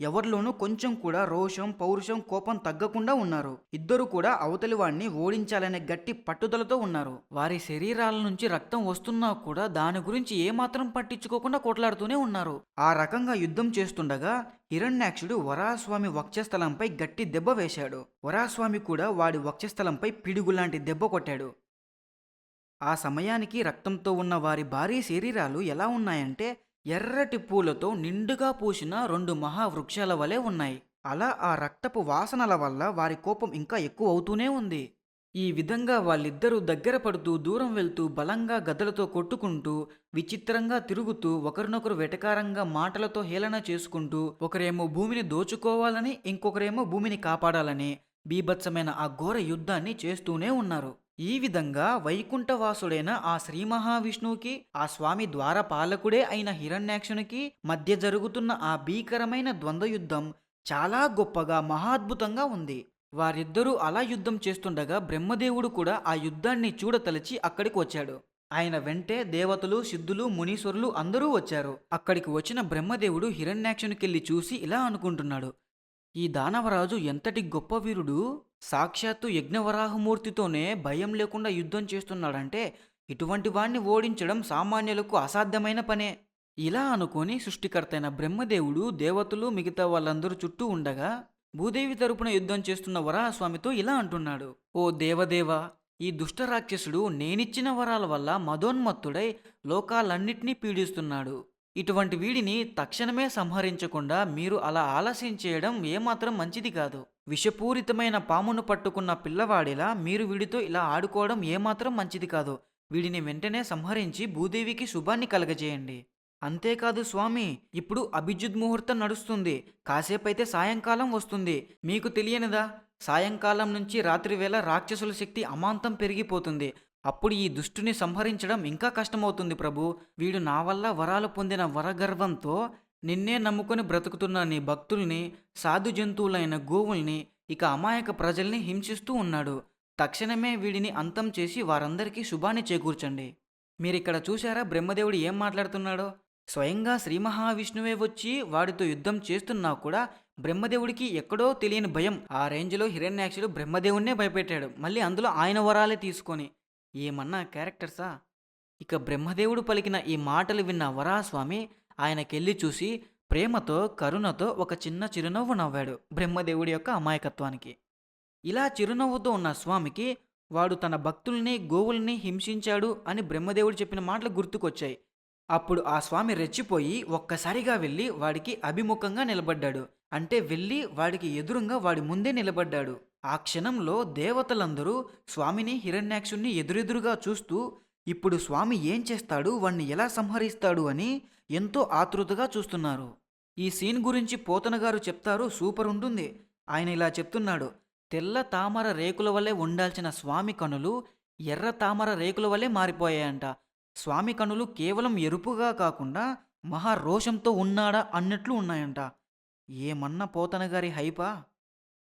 ఎవరిలోనూ కొంచెం కూడా రోషం, పౌరుషం, కోపం తగ్గకుండా ఉన్నారు. ఇద్దరు కూడా అవతలి వాణ్ణి ఓడించాలనే గట్టి పట్టుదలతో ఉన్నారు. వారి శరీరాల నుంచి రక్తం వస్తున్నా కూడా దాని గురించి ఏమాత్రం పట్టించుకోకుండా కొట్లాడుతూనే ఉన్నారు. ఆ రకంగా యుద్ధం చేస్తుండగా హిరణ్యాక్షుడు వరాహస్వామి వక్షస్థలంపై గట్టి దెబ్బ వేశాడు. వరాహస్వామి కూడా వాడి వక్షస్థలంపై పిడుగులాంటి దెబ్బ కొట్టాడు. ఆ సమయానికి రక్తంతో ఉన్న వారి భారీ శరీరాలు ఎలా ఉన్నాయంటే ఎర్రటి పూలతో నిండుగా పూసిన 2 మహావృక్షాల వలె ఉన్నాయి. అలా ఆ రక్తపు వాసనల వల్ల వారి కోపం ఇంకా ఎక్కువ అవుతూనే ఉంది. ఈ విధంగా వాళ్ళిద్దరూ దగ్గర పడుతూ దూరం వెళ్తూ బలంగా గదలతో కొట్టుకుంటూ విచిత్రంగా తిరుగుతూ ఒకరినొకరు వెటకారంగా మాటలతో హేళన చేసుకుంటూ ఒకరేమో భూమిని దోచుకోవాలని ఇంకొకరేమో భూమిని కాపాడాలని బీభత్సమైన ఆ ఘోర యుద్ధాన్ని చేస్తూనే ఉన్నారు. ఈ విధంగా వైకుంఠవాసుడైన ఆ శ్రీ మహావిష్ణువుకి ఆ స్వామి ద్వారపాలకుడే అయిన హిరణ్యాక్షునికి మధ్య జరుగుతున్న ఆ భీకరమైన ద్వంద్వ యుద్ధం చాలా గొప్పగా మహాద్భుతంగా ఉంది. వారిద్దరూ అలా యుద్ధం చేస్తుండగా బ్రహ్మదేవుడు కూడా ఆ యుద్ధాన్ని చూడతలచి అక్కడికి వచ్చాడు. ఆయన వెంటే దేవతలు, సిద్ధులు, మునీశ్వరులు అందరూ వచ్చారు. అక్కడికి వచ్చిన బ్రహ్మదేవుడు హిరణ్యాక్షునికెళ్ళి చూసి ఇలా అనుకుంటున్నాడు, ఈ దానవరాజు ఎంతటి గొప్ప వీరుడు! సాక్షాత్తు యజ్ఞవరాహమూర్తితోనే భయం లేకుండా యుద్ధం చేస్తున్నాడంటే ఇటువంటి వాణ్ణి ఓడించడం సామాన్యులకు అసాధ్యమైన పనే. ఇలా అనుకొని సృష్టికర్తైన బ్రహ్మదేవుడు దేవతలు మిగతా వాళ్ళందరూ చుట్టూ ఉండగా భూదేవి తరపున యుద్ధం చేస్తున్న వరాహస్వామితో ఇలా అంటున్నాడు, ఓ దేవదేవ, ఈ దుష్ట రాక్షసుడు నేనిచ్చిన వరాల వల్ల మదోన్మత్తుడై లోకాలన్నిటినీ పీడిస్తున్నాడు. ఇటువంటి వీడిని తక్షణమే సంహరించకుండా మీరు అలా ఆలస్యం చేయడం ఏమాత్రం మంచిది కాదు. విషపూరితమైన పామును పట్టుకున్న పిల్లవాడిలా మీరు వీడితో ఇలా ఆడుకోవడం ఏమాత్రం మంచిది కాదు. వీడిని వెంటనే సంహరించి భూదేవికి శుభాన్ని కలగజేయండి. అంతేకాదు స్వామి, ఇప్పుడు అభిజిత్ ముహూర్తం నడుస్తుంది. కాసేపైతే సాయంకాలం వస్తుంది. మీకు తెలియనిదా, సాయంకాలం నుంచి రాత్రివేళ రాక్షసుల శక్తి అమాంతం పెరిగిపోతుంది. అప్పుడు ఈ దుష్టుని సంహరించడం ఇంకా కష్టమవుతుంది ప్రభు. వీడు నా వల్ల వరాలు పొందిన వరగర్వంతో నిన్నే నమ్ముకొని బ్రతుకుతున్న నీ భక్తుల్ని, సాధు జంతువులైన గోవుల్ని, ఇక అమాయక ప్రజల్ని హింసిస్తూ ఉన్నాడు. తక్షణమే వీడిని అంతం చేసి వారందరికీ శుభాన్ని చేకూర్చండి. మీరిక్కడ చూశారా బ్రహ్మదేవుడు ఏం మాట్లాడుతున్నాడో? స్వయంగా శ్రీ మహావిష్ణువే వచ్చి వాడితో యుద్ధం చేస్తున్నా కూడా బ్రహ్మదేవుడికి ఎక్కడో తెలియని భయం. ఆ రేంజ్లో హిరణ్యాక్షుడు బ్రహ్మదేవుడినే భయపెట్టాడు, మళ్ళీ అందులో ఆయన వరాలే తీసుకొని. ఏమన్నా క్యారెక్టర్సా! ఇక బ్రహ్మదేవుడు పలికిన ఈ మాటలు విన్న వరాహస్వామి ఆయనకెళ్ళి చూసి ప్రేమతో, కరుణతో ఒక చిన్న చిరునవ్వు నవ్వాడు బ్రహ్మదేవుడి యొక్క అమాయకత్వానికి. ఇలా చిరునవ్వుతో ఉన్న స్వామికి వాడు తన భక్తుల్ని, గోవుల్ని హింసించాడు అని బ్రహ్మదేవుడు చెప్పిన మాటలు గుర్తుకొచ్చాయి. అప్పుడు ఆ స్వామి రెచ్చిపోయి ఒక్కసారిగా వెళ్ళి వాడికి అభిముఖంగా నిలబడ్డాడు. అంటే వెళ్ళి వాడికి ఎదురుంగా వాడి ముందే నిలబడ్డాడు. ఆ క్షణంలో దేవతలందరూ స్వామిని, హిరణ్యాక్షుణ్ణి ఎదురెదురుగా చూస్తూ ఇప్పుడు స్వామి ఏం చేస్తాడు, వాణ్ణి ఎలా సంహరిస్తాడు అని ఎంతో ఆతృతగా చూస్తున్నారు. ఈ సీన్ గురించి పోతన గారు చెప్తారు, సూపర్ ఉంటుంది. ఆయన ఇలా చెప్తున్నాడు, తెల్ల తామర రేకుల వల్లే ఉండాల్సిన స్వామి కనులు ఎర్ర తామర రేకుల వల్లే మారిపోయాయంట. స్వామి కనులు కేవలం ఎరుపుగా కాకుండా మహా రోషంతో ఉన్నాడా అన్నట్లు ఉన్నాయంట. ఏమన్నా పోతన గారి హైపా!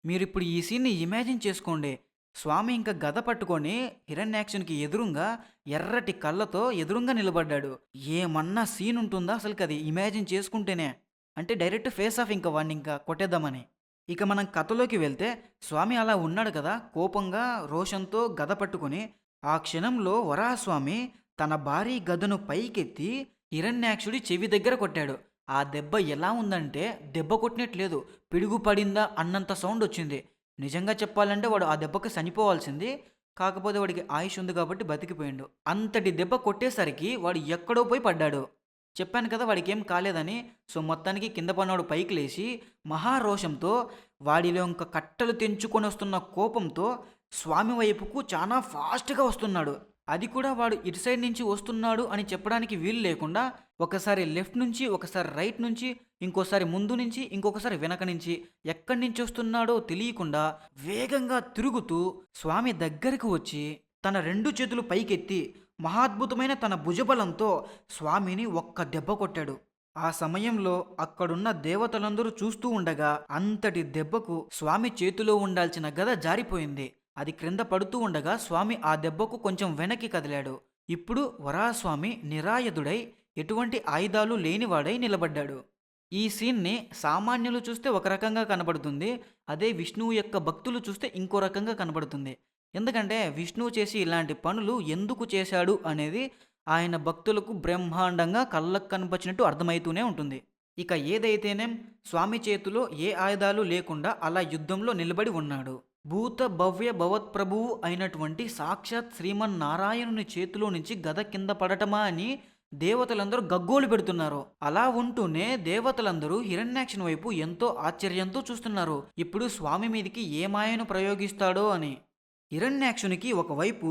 మీరిప్పుడు ఈ సీన్ని ఇమాజిన్ చేసుకోండి. స్వామి ఇంకా గద పట్టుకొని హిరణ్యాక్షునికి ఎదురుంగా ఎర్రటి కళ్ళతో ఎదురుంగా నిలబడ్డాడు. ఏమన్నా సీన్ ఉంటుందా అసలుకి, అది ఇమాజిన్ చేసుకుంటేనే. అంటే డైరెక్ట్ ఫేస్ ఆఫ్ ఇంకా వాడిని ఇంకా కొట్టేద్దామని. ఇక మనం కథలోకి వెళ్తే స్వామి అలా ఉన్నాడు కదా, కోపంగా రోషంతో గద పట్టుకొని. ఆ క్షణంలో వరాహస్వామి తన భారీ గదను పైకెత్తి హిరణ్యాక్షుడి చెవి దగ్గర కొట్టాడు. ఆ దెబ్బ ఎలా ఉందంటే దెబ్బ కొట్టినట్లేదు, పిడుగు పడిందా అన్నంత సౌండ్ వచ్చింది. నిజంగా చెప్పాలంటే వాడు ఆ దెబ్బకి చనిపోవాల్సింది. కాకపోతే వాడికి ఆయుష్ ఉంది కాబట్టి బతికిపోయిండు. అంతటి దెబ్బ కొట్టేసరికి వాడు ఎక్కడో పోయి పడ్డాడు. చెప్పాను కదా వాడికి ఏం కాలేదని. సో మొత్తానికి కింద పడినవాడు పైకి లేచి మహారోషంతో వాడిలో ఇంకా కట్టలు తెంచుకొని వస్తున్న కోపంతో స్వామి వైపుకు చాలా ఫాస్ట్గా వస్తున్నాడు. అది కూడా వాడు ఇటు సైడ్ నుంచి వస్తున్నాడు అని చెప్పడానికి వీలు లేకుండా ఒకసారి లెఫ్ట్ నుంచి, ఒకసారి రైట్ నుంచి, ఇంకోసారి ముందు నుంచి, ఇంకొకసారి వెనక నుంచి, ఎక్కడి నుంచి వస్తున్నాడో తెలియకుండా వేగంగా తిరుగుతూ స్వామి దగ్గరికి వచ్చి తన 2 చేతులు పైకెత్తి మహాద్భుతమైన తన భుజబలంతో స్వామిని ఒక్క దెబ్బ కొట్టాడు. ఆ సమయంలో అక్కడున్న దేవతలందరూ చూస్తూ ఉండగా అంతటి దెబ్బకు స్వామి చేతిలో ఉండాల్సిన గద జారిపోయింది. అది క్రింద పడుతూ ఉండగా స్వామి ఆ దెబ్బకు కొంచెం వెనక్కి కదిలాడు. ఇప్పుడు వరాహస్వామి నిరాయుధుడై ఎటువంటి ఆయుధాలు లేనివాడై నిలబడ్డాడు. ఈ సీన్‌ని సామాన్యులు చూస్తే ఒక రకంగా కనబడుతుంది. అదే విష్ణువు యొక్క భక్తులు చూస్తే ఇంకో రకంగా కనబడుతుంది. ఎందుకంటే విష్ణువు చేసి ఇలాంటి పనులు ఎందుకు చేశాడు అనేది ఆయన భక్తులకు బ్రహ్మాండంగా కళ్ళకు కనిపించినట్టు అర్థమైతూనే ఉంటుంది. ఇక ఏదైతేనేం స్వామి చేతిలో ఏ ఆయుధాలు లేకుండా అలా యుద్ధంలో నిలబడి ఉన్నాడు. భూత భవ్య భవత్ప్రభువు అయినటువంటి సాక్షాత్ శ్రీమన్నారాయణుని చేతిలో నుంచి గద కింద పడటమా అని దేవతలందరూ గగ్గోలు పెడుతున్నారు. అలా ఉంటూనే దేవతలందరూ హిరణ్యాక్షుని వైపు ఎంతో ఆశ్చర్యంతో చూస్తున్నారు. ఇప్పుడు స్వామి మీదికి ఏ మాయను ప్రయోగిస్తాడో అని. హిరణ్యాక్షునికి ఒకవైపు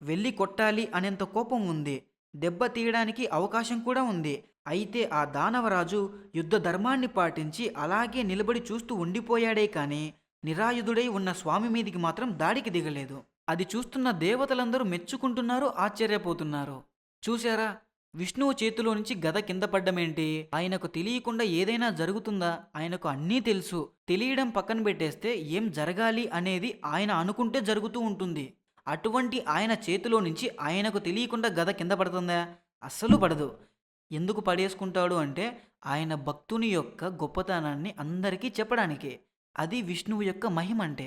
వెళ్ళి కొట్టాలి అనేంత కోపం ఉంది. దెబ్బ తీయడానికి అవకాశం కూడా ఉంది. అయితే ఆ దానవరాజు యుద్ధ ధర్మాన్ని పాటించి అలాగే నిలబడి చూస్తూ ఉండిపోయాడే కానీ నిరాయుధుడై ఉన్న స్వామి మీదికి మాత్రం దాడికి దిగలేదు. అది చూస్తున్న దేవతలందరూ మెచ్చుకుంటున్నారు, ఆశ్చర్యపోతున్నారు. చూశారా, విష్ణువు చేతిలో నుంచి గద కింద పడ్డమేంటి? ఆయనకు తెలియకుండా ఏదైనా జరుగుతుందా? ఆయనకు అన్నీ తెలుసు. తెలియడం పక్కన పెట్టేస్తే ఏం జరగాలి అనేది ఆయన అనుకుంటే జరుగుతూ ఉంటుంది. అటువంటి ఆయన చేతిలో నుంచి ఆయనకు తెలియకుండా గద కింద పడుతుందా? అస్సలు పడదు. ఎందుకు పడేసుకుంటాడు అంటే ఆయన భక్తుని యొక్క గొప్పతనాన్ని అందరికీ చెప్పడానికి. అది విష్ణువు యొక్క మహిమంటే.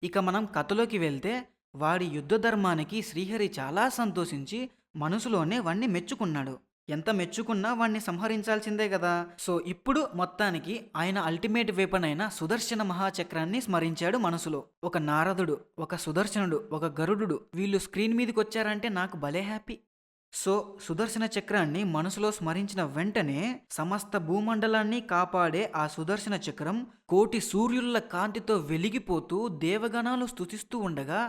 ఇక మనం కథలోకి వెళ్తే వాడి యుద్ధ ధర్మానికి శ్రీహరి చాలా సంతోషించి మనసులోనే వాణ్ణి మెచ్చుకున్నాడు. ఎంత మెచ్చుకున్నా వాణ్ణి సంహరించాల్సిందే కదా. సో ఇప్పుడు మొత్తానికి ఆయన అల్టిమేట్ వెపన్ అయిన సుదర్శన మహాచక్రాన్ని స్మరించాడు మనసులో. ఒక నారదుడు, ఒక సుదర్శనుడు, ఒక గరుడు వీళ్ళు స్క్రీన్ మీదకి వచ్చారంటే నాకు భలే హ్యాపీ. సో సుదర్శన చక్రాన్ని మనసులో స్మరించిన వెంటనే సమస్త భూమండలాన్ని కాపాడే ఆ సుదర్శన చక్రం కోటి సూర్యుల కాంతితో వెలిగిపోతూ దేవగణాలు స్తుతిస్తూ ఉండగా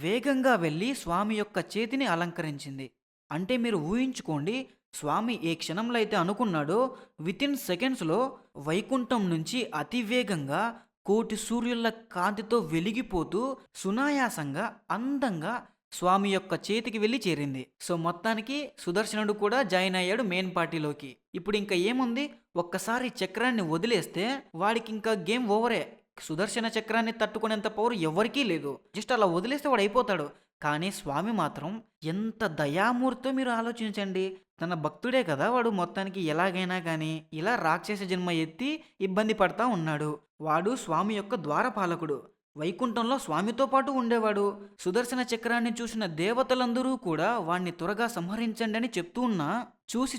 వేగంగా వెళ్ళి స్వామి యొక్క చేతిని అలంకరించింది. అంటే మీరు ఊహించుకోండి, స్వామి ఏ క్షణంలో అయితే అనుకున్నాడో వితిన్ సెకండ్స్లో వైకుంఠం నుంచి అతివేగంగా కోటి సూర్యుల కాంతితో వెలిగిపోతూ సునాయాసంగా అందంగా స్వామి యొక్క చేతికి వెళ్ళి చేరింది. సో మొత్తానికి సుదర్శనుడు కూడా జాయిన్ అయ్యాడు మెయిన్ పార్టీలోకి. ఇప్పుడు ఇంకా ఏముంది, ఒక్కసారి చక్రాన్ని వదిలేస్తే వాడికి ఇంకా గేమ్ ఓవరే. సుదర్శన చక్రాన్ని తట్టుకునేంత పవర్ ఎవరికీ లేదు. జస్ట్ అలా వదిలేస్తే వాడు అయిపోతాడు. కానీ స్వామి మాత్రం ఎంత దయామూర్తో మీరు ఆలోచించండి. తన భక్తుడే కదా వాడు, మొత్తానికి ఎలాగైనా కానీ ఇలా రాక్షస జన్మ ఎత్తి ఇబ్బంది పడతా ఉన్నాడు. వాడు స్వామి యొక్క ద్వారపాలకుడు. వైకుంఠంలో స్వామితో పాటు ఉండేవాడు. సుదర్శన చక్రాన్ని చూసిన దేవతలందరూ కూడా వాణ్ణి త్వరగా సంహరించండి అని చెప్తూ ఉన్నా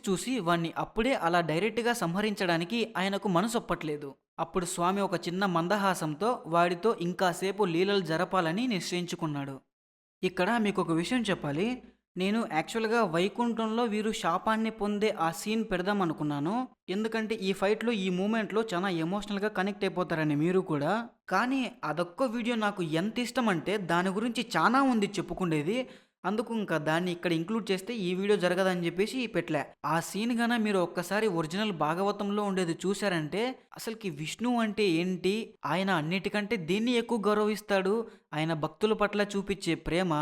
చూసి వాణ్ణి అప్పుడే అలా డైరెక్ట్గా సంహరించడానికి ఆయనకు మనసొప్పట్లేదు. అప్పుడు స్వామి ఒక చిన్న మందహాసంతో వాడితో ఇంకాసేపు లీలలు జరపాలని నిశ్చయించుకున్నాడు. ఇక్కడ మీకు ఒక విషయం చెప్పాలి. నేను యాక్చువల్గా వైకుంఠంలో వీరు శాపాన్ని పొందే ఆ సీన్ పెడదాం అనుకున్నాను. ఎందుకంటే ఈ ఫైట్లో ఈ మూమెంట్లో చాలా ఎమోషనల్గా కనెక్ట్ అయిపోతారని మీరు కూడా. కానీ అదొక్క వీడియో నాకు ఎంత ఇష్టం అంటే దాని గురించి చాలా ఉంది చెప్పుకునేది. అందుకు ఇంకా దాన్ని ఇక్కడ ఇంక్లూడ్ చేస్తే ఈ వీడియో జరగదని చెప్పేసి పెట్టలే. ఆ సీన్ గాన మీరు ఒక్కసారి ఒరిజినల్ భాగవతంలో ఉండేది చూశారంటే అసలుకి విష్ణు అంటే ఏంటి, ఆయన అన్నిటికంటే దేన్ని ఎక్కువ గౌరవిస్తాడు, ఆయన భక్తుల పట్ల చూపించే ప్రేమ,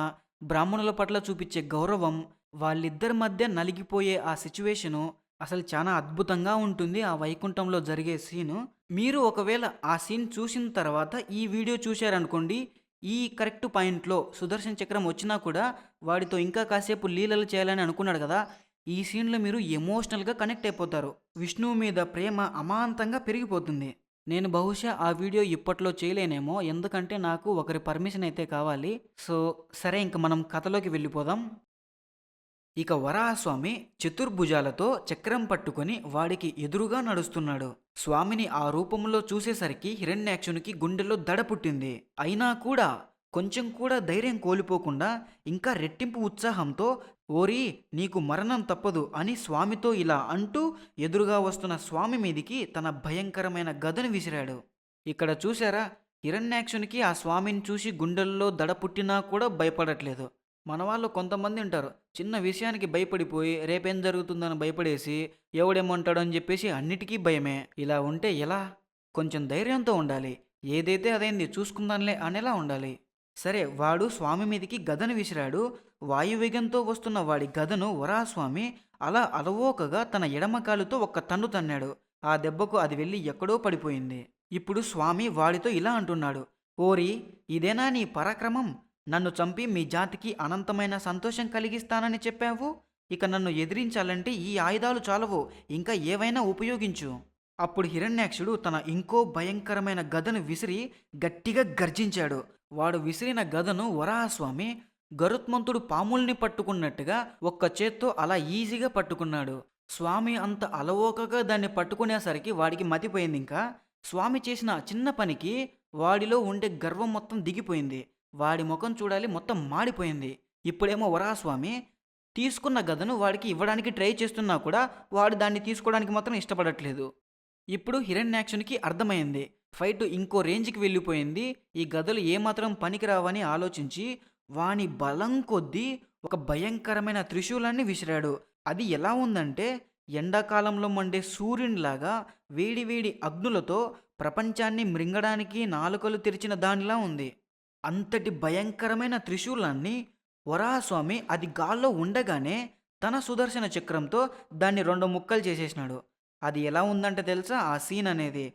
బ్రాహ్మణుల పట్ల చూపించే గౌరవం, వాళ్ళిద్దరి మధ్య నలిగిపోయే ఆ సిచ్యువేషను అసలు చాలా అద్భుతంగా ఉంటుంది. ఆ వైకుంఠంలో జరిగే సీను మీరు ఒకవేళ ఆ సీన్ చూసిన తర్వాత ఈ వీడియో చూశారనుకోండి, ఈ కరెక్ట్ పాయింట్లో సుదర్శన చక్రం వచ్చినా కూడా వాడితో ఇంకా కాసేపు లీలలు చేయాలని అనుకున్నాడు కదా, ఈ సీన్లో మీరు ఎమోషనల్గా కనెక్ట్ అయిపోతారు. విష్ణువు మీద ప్రేమ అమాంతంగా పెరిగిపోతుంది. నేను బహుశా ఆ వీడియో ఇప్పట్లో చేయలేనేమో, ఎందుకంటే నాకు ఒకరి పర్మిషన్ అయితే కావాలి. సో సరే, ఇంక మనం కథలోకి వెళ్ళిపోదాం. ఇక వరాహస్వామి చతుర్భుజాలతో చక్రం పట్టుకొని వాడికి ఎదురుగా నడుస్తున్నాడు. స్వామిని ఆ రూపంలో చూసేసరికి హిరణ్యాక్షునికి గుండెల్లో దడ పుట్టింది. అయినా కూడా కొంచెం కూడా ధైర్యం కోల్పోకుండా ఇంకా రెట్టింపు ఉత్సాహంతో ఓరి నీకు మరణం తప్పదు అని స్వామితో ఇలా అంటూ ఎదురుగా వస్తున్న స్వామి మీదికి తన భయంకరమైన గదను విసిరాడు. ఇక్కడ చూసారా, హిరణ్యాక్షునికి ఆ స్వామిని చూసి గుండెల్లో దడ పుట్టినా కూడా భయపడట్లేదు. మన వాళ్ళు కొంతమంది ఉంటారు, చిన్న విషయానికి భయపడిపోయి రేపేం జరుగుతుందని భయపడేసి ఎవడేమంటాడో అని చెప్పేసి అన్నిటికీ భయమే. ఇలా ఉంటే ఎలా? కొంచెం ధైర్యంతో ఉండాలి. ఏదైతే అదైంది చూసుకుందాంలే అనేలా ఉండాలి. సరే, వాడు స్వామి మీదికి గదను విసిరాడు. వాయువేగంతో వస్తున్న వాడి గదను వరాహస్వామి అలా అలవోకగా తన ఎడమకాలుతో ఒక్క తన్ను తన్నాడు. ఆ దెబ్బకు అది వెళ్ళి ఎక్కడో పడిపోయింది. ఇప్పుడు స్వామి వాడితో ఇలా అంటున్నాడు, ఓరి ఇదేనా నీ పరాక్రమం? నన్ను చంపి మీ జాతికి అనంతమైన సంతోషం కలిగిస్తానని చెప్పావు. ఇక నన్ను ఎదిరించాలంటే ఈ ఆయుధాలు చాలవు, ఇంకా ఏవైనా ఉపయోగించు. అప్పుడు హిరణ్యాక్షుడు తన ఇంకో భయంకరమైన గదను విసిరి గట్టిగా గర్జించాడు. వాడు విసిరిన గదను వరాహస్వామి గరుత్మంతుడు పాముల్ని పట్టుకున్నట్టుగా ఒక్క చేత్తో అలా ఈజీగా పట్టుకున్నాడు. స్వామి అంత అలవోకగా దాన్ని పట్టుకునేసరికి వాడికి మతిపోయింది. ఇంకా స్వామి చేసిన ఆ చిన్న పనికి వాడిలో ఉండే గర్వం మొత్తం దిగిపోయింది. వాడి ముఖం చూడాలి, మొత్తం మాడిపోయింది. ఇప్పుడేమో వరాహస్వామి తీసుకున్న గదను వాడికి ఇవ్వడానికి ట్రై చేస్తున్నా కూడా వాడు దాన్ని తీసుకోవడానికి మాత్రం ఇష్టపడట్లేదు. ఇప్పుడు హిరణ్యాక్షునికి అర్థమైంది, ఫైట్ ఇంకో రేంజ్కి వెళ్ళిపోయింది. ఈ గదలు ఏమాత్రం పనికిరావని ఆలోచించి వాని బలం కొద్దీ ఒక భయంకరమైన త్రిశూలాన్ని విసిరాడు. అది ఎలా ఉందంటే ఎండాకాలంలో మండే సూర్యునిలాగా వేడివేడి అగ్నులతో ప్రపంచాన్ని మృంగడానికి నాలుకలు తెరిచిన దానిలా ఉంది. అంతటి భయంకరమైన త్రిశూలాన్ని వరాహస్వామి అది గాల్లో ఉండగానే తన సుదర్శన చక్రంతో దాన్ని రెండు ముక్కలు చేసేసినాడు. అది ఎలా ఉందంటే తెలుసా ఆ సీన్ అనేది?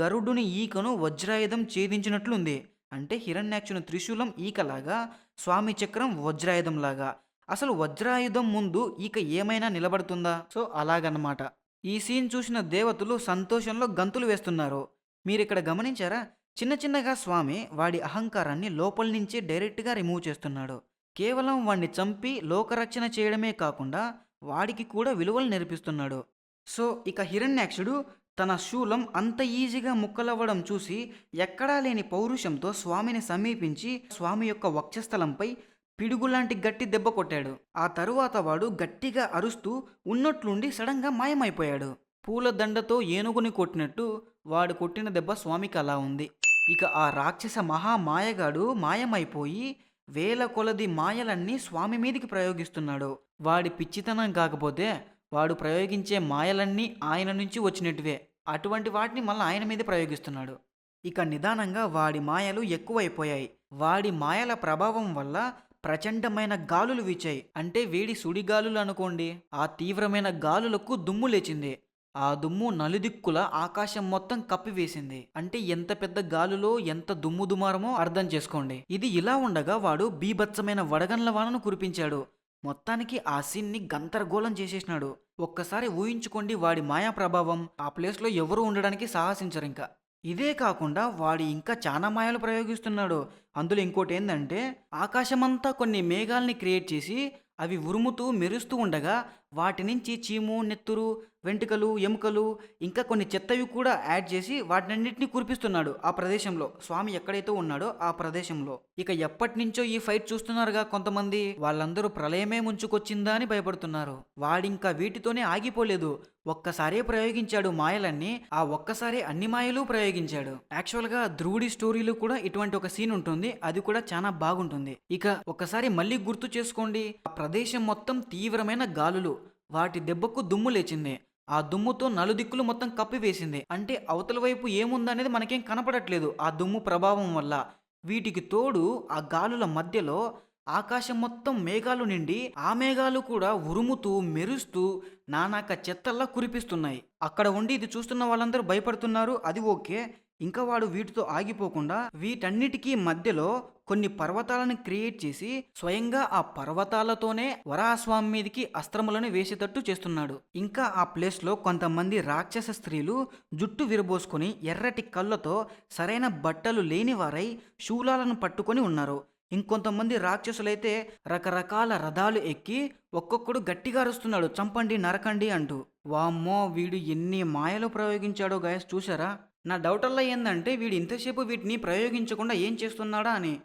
గరుడుని ఈకను వజ్రాయుధం ఛేదించినట్లుంది. అంటే హిరణ్యాక్షుని త్రిశూలం ఈకలాగా, స్వామి చక్రం వజ్రాయుధంలాగా. అసలు వజ్రాయుధం ముందు ఈక ఏమైనా నిలబడుతుందా? సో అలాగన్నమాట. ఈ సీన్ చూసిన దేవతలు సంతోషంలో గంతులు వేస్తున్నారు. మీరిక్కడ గమనించారా? చిన్న చిన్నగా స్వామి వాడి అహంకారాన్ని లోపల నుంచే డైరెక్ట్గా రిమూవ్ చేస్తున్నాడు. కేవలం వాణ్ణి చంపి లోకరక్షణ చేయడమే కాకుండా వాడికి కూడా విలువలు నేర్పిస్తున్నాడు. సో ఇక హిరణ్యాక్షుడు తన శూలం అంత ఈజీగా ముక్కలవ్వడం చూసి ఎక్కడా లేని పౌరుషంతో స్వామిని సమీపించి స్వామి యొక్క వక్షస్థలంపై పిడుగులాంటి గట్టి దెబ్బ కొట్టాడు. ఆ తరువాత వాడు గట్టిగా అరుస్తూ ఉన్నట్లుండి సడన్గా మాయమైపోయాడు. పూల దండతో ఏనుగుని కొట్టినట్టు వాడు కొట్టిన దెబ్బ స్వామికి అలా ఉంది. ఇక ఆ రాక్షస మహామాయగాడు మాయమైపోయి వేల కొలది మాయలన్నీ స్వామి మీదికి ప్రయోగిస్తున్నాడు. వాడి పిచ్చితనం కాకపోతే వాడు ప్రయోగించే మాయలన్నీ ఆయన నుంచి వచ్చినట్టువే. అటువంటి వాటిని మళ్ళీ ఆయన మీదే ప్రయోగిస్తున్నాడు. ఇక నిదానంగా వాడి మాయలు ఎక్కువైపోయాయి. వాడి మాయల ప్రభావం వల్ల ప్రచండమైన గాలులు వీచాయి. అంటే వేడి సుడిగాలులు అనుకోండి. ఆ తీవ్రమైన గాలులకు దుమ్ము లేచింది. ఆ దుమ్ము నలుదిక్కుల ఆకాశం మొత్తం కప్పివేసింది. అంటే ఎంత పెద్ద గాలులో ఎంత దుమ్ము దుమారమో అర్థం చేసుకోండి. ఇది ఇలా ఉండగా వాడు బీభత్సమైన వడగండ్ల వానను కురిపించాడు. మొత్తానికి ఆ సీన్ని గందరగోళం చేసేసినాడు. ఒక్కసారి ఊహించుకోండి వాడి మాయా ప్రభావం. ఆ ప్లేస్లో ఎవరు ఉండడానికి సాహసించరు ఇంకా. ఇదే కాకుండా వాడు ఇంకా చాలా మాయలు ప్రయోగిస్తున్నాడు. అందులో ఇంకోటి ఏంటంటే ఆకాశమంతా కొన్ని మేఘాల్ని క్రియేట్ చేసి అవి ఉరుముతూ మెరుస్తూ ఉండగా వాటి నుంచి చీము, నెత్తురు, వెంట్రుకలు, ఎముకలు ఇంకా కొన్ని చెత్తవి కూడా యాడ్ చేసి వాటినన్నింటినీ కురిపిస్తున్నాడు ఆ ప్రదేశంలో. స్వామి ఎక్కడైతే ఉన్నాడో ఆ ప్రదేశంలో. ఇక ఎప్పటి నుంచో ఈ ఫైట్ చూస్తున్నారుగా కొంతమంది, వాళ్ళందరూ ప్రళయమే ముంచుకొచ్చిందా అని భయపడుతున్నారు. వాడింకా వీటితోనే ఆగిపోలేదు. ఒక్కసారే ప్రయోగించాడు మాయలన్నీ. ఆ ఒక్కసారే అన్ని మాయలు ప్రయోగించాడు. యాక్చువల్గా ధ్రువుడి స్టోరీలో కూడా ఇటువంటి ఒక సీన్ ఉంటుంది. అది కూడా చాలా బాగుంటుంది. ఇక ఒక్కసారి మళ్ళీ గుర్తు చేసుకోండి. ఆ ప్రదేశం మొత్తం తీవ్రమైన గాలులు. వాటి దెబ్బకు దుమ్ము లేచింది. ఆ దుమ్ముతో నలుదిక్కులు మొత్తం కప్పివేసింది. అంటే అవతల వైపు ఏముందనేది మనకేం కనపడట్లేదు ఆ దుమ్ము ప్రభావం వల్ల. వీటికి తోడు ఆ గాలుల మధ్యలో ఆకాశం మొత్తం మేఘాలు నిండి ఆ మేఘాలు కూడా ఉరుముతూ మెరుస్తూ నానాక చెత్తల్లా కురిపిస్తున్నాయి. అక్కడ ఉండి ఇది చూస్తున్న వాళ్ళందరూ భయపడుతున్నారు. అది ఓకే. ఇంకా వాడు వీటితో ఆగిపోకుండా వీటన్నిటికీ మధ్యలో కొన్ని పర్వతాలను క్రియేట్ చేసి స్వయంగా ఆ పర్వతాలతోనే వరాహస్వామి మీదకి అస్త్రములను వేసేటట్టు చేస్తున్నాడు. ఇంకా ఆ ప్లేస్లో కొంతమంది రాక్షస స్త్రీలు జుట్టు విరబోసుకొని ఎర్రటి కళ్ళతో సరైన బట్టలు లేని వారై శూలాలను పట్టుకొని ఉన్నారు. ఇంకొంతమంది రాక్షసులైతే రకరకాల రథాలు ఎక్కి ఒక్కొక్కడు గట్టిగా అరుస్తున్నాడు, చంపండి నరకండి అంటూ. వామ్మో, వీడు ఎన్ని మాయలు ప్రయోగించాడో గైస్, చూసారా? నా డౌటల్లా ఏందంటే వీడు ఇంతసేపు వీటిని ప్రయోగించకుండా ఏం చేస్తున్నాడా అని.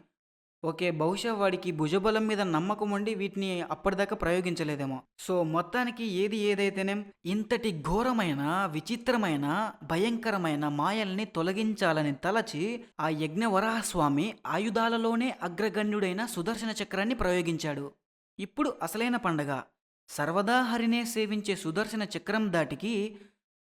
ఓకే, బహుశా వాడికి భుజబలం మీద నమ్మకం ఉండి వీటిని అప్పటిదాకా ప్రయోగించలేదేమో. సో మొత్తానికి ఏది ఏదైతేనేం ఇంతటి ఘోరమైన, విచిత్రమైన, భయంకరమైన మాయల్ని తొలగించాలని తలచి ఆ యజ్ఞవరాహస్వామి ఆయుధాలలోనే అగ్రగణ్యుడైన సుదర్శన చక్రాన్ని ప్రయోగించాడు. ఇప్పుడు అసలైన పండగ. సర్వదా హరినే సేవించే సుదర్శన చక్రం దాటికి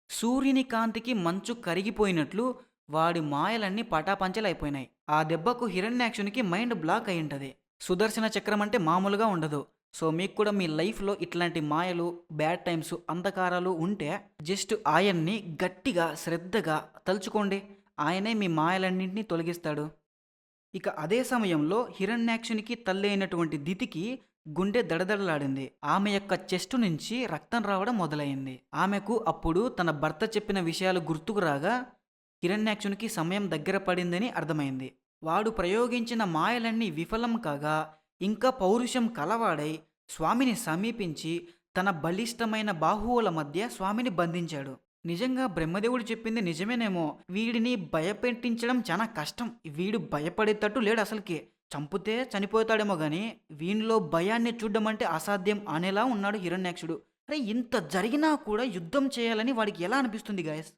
సూర్యుని కాంతికి మంచు కరిగిపోయినట్లు వాడి మాయలన్నీ పటాపంచలైపోయినాయి. ఆ దెబ్బకు హిరణ్యాక్షునికి మైండ్ బ్లాక్ అయి ఉంటది. సుదర్శన చక్రం అంటే మామూలుగా ఉండదు. సో మీకు కూడా మీ లైఫ్లో ఇట్లాంటి మాయలు, బ్యాడ్ టైమ్స్, అంధకారాలు ఉంటే జస్ట్ ఆయన్ని గట్టిగా శ్రద్ధగా తలుచుకోండి. ఆయనే మీ మాయలన్నింటినీ తొలగిస్తాడు. ఇక అదే సమయంలో హిరణ్యాక్షునికి తల్లి అయినటువంటి దితికి గుండె దడదడలాడింది. ఆమె యొక్క చెస్ట్ నుంచి రక్తం రావడం మొదలైంది. ఆమెకు అప్పుడు తన భర్త చెప్పిన విషయాలు గుర్తుకు రాగా హిరణ్యాక్షునికి సమయం దగ్గర పడిందని అర్థమైంది. వాడు ప్రయోగించిన మాయలన్నీ విఫలం కాగా ఇంకా పౌరుషం కలవాడై స్వామిని సమీపించి తన బలిష్టమైన బాహువుల మధ్య స్వామిని బంధించాడు. నిజంగా బ్రహ్మదేవుడు చెప్పింది నిజమేనేమో. వీడిని భయపెట్టించడం చాలా కష్టం. వీడు భయపడేటట్టు లేడు అసలుకి. చంపితే చనిపోతాడేమో గాని వీనిలో భయాన్ని చూడ్డం అంటే అసాధ్యం అనేలా ఉన్నాడు హిరణ్యాక్షుడు. అరే ఇంత జరిగినా కూడా యుద్ధం చేయాలని వాడికి ఎలా అనిపిస్తుంది గాయస్?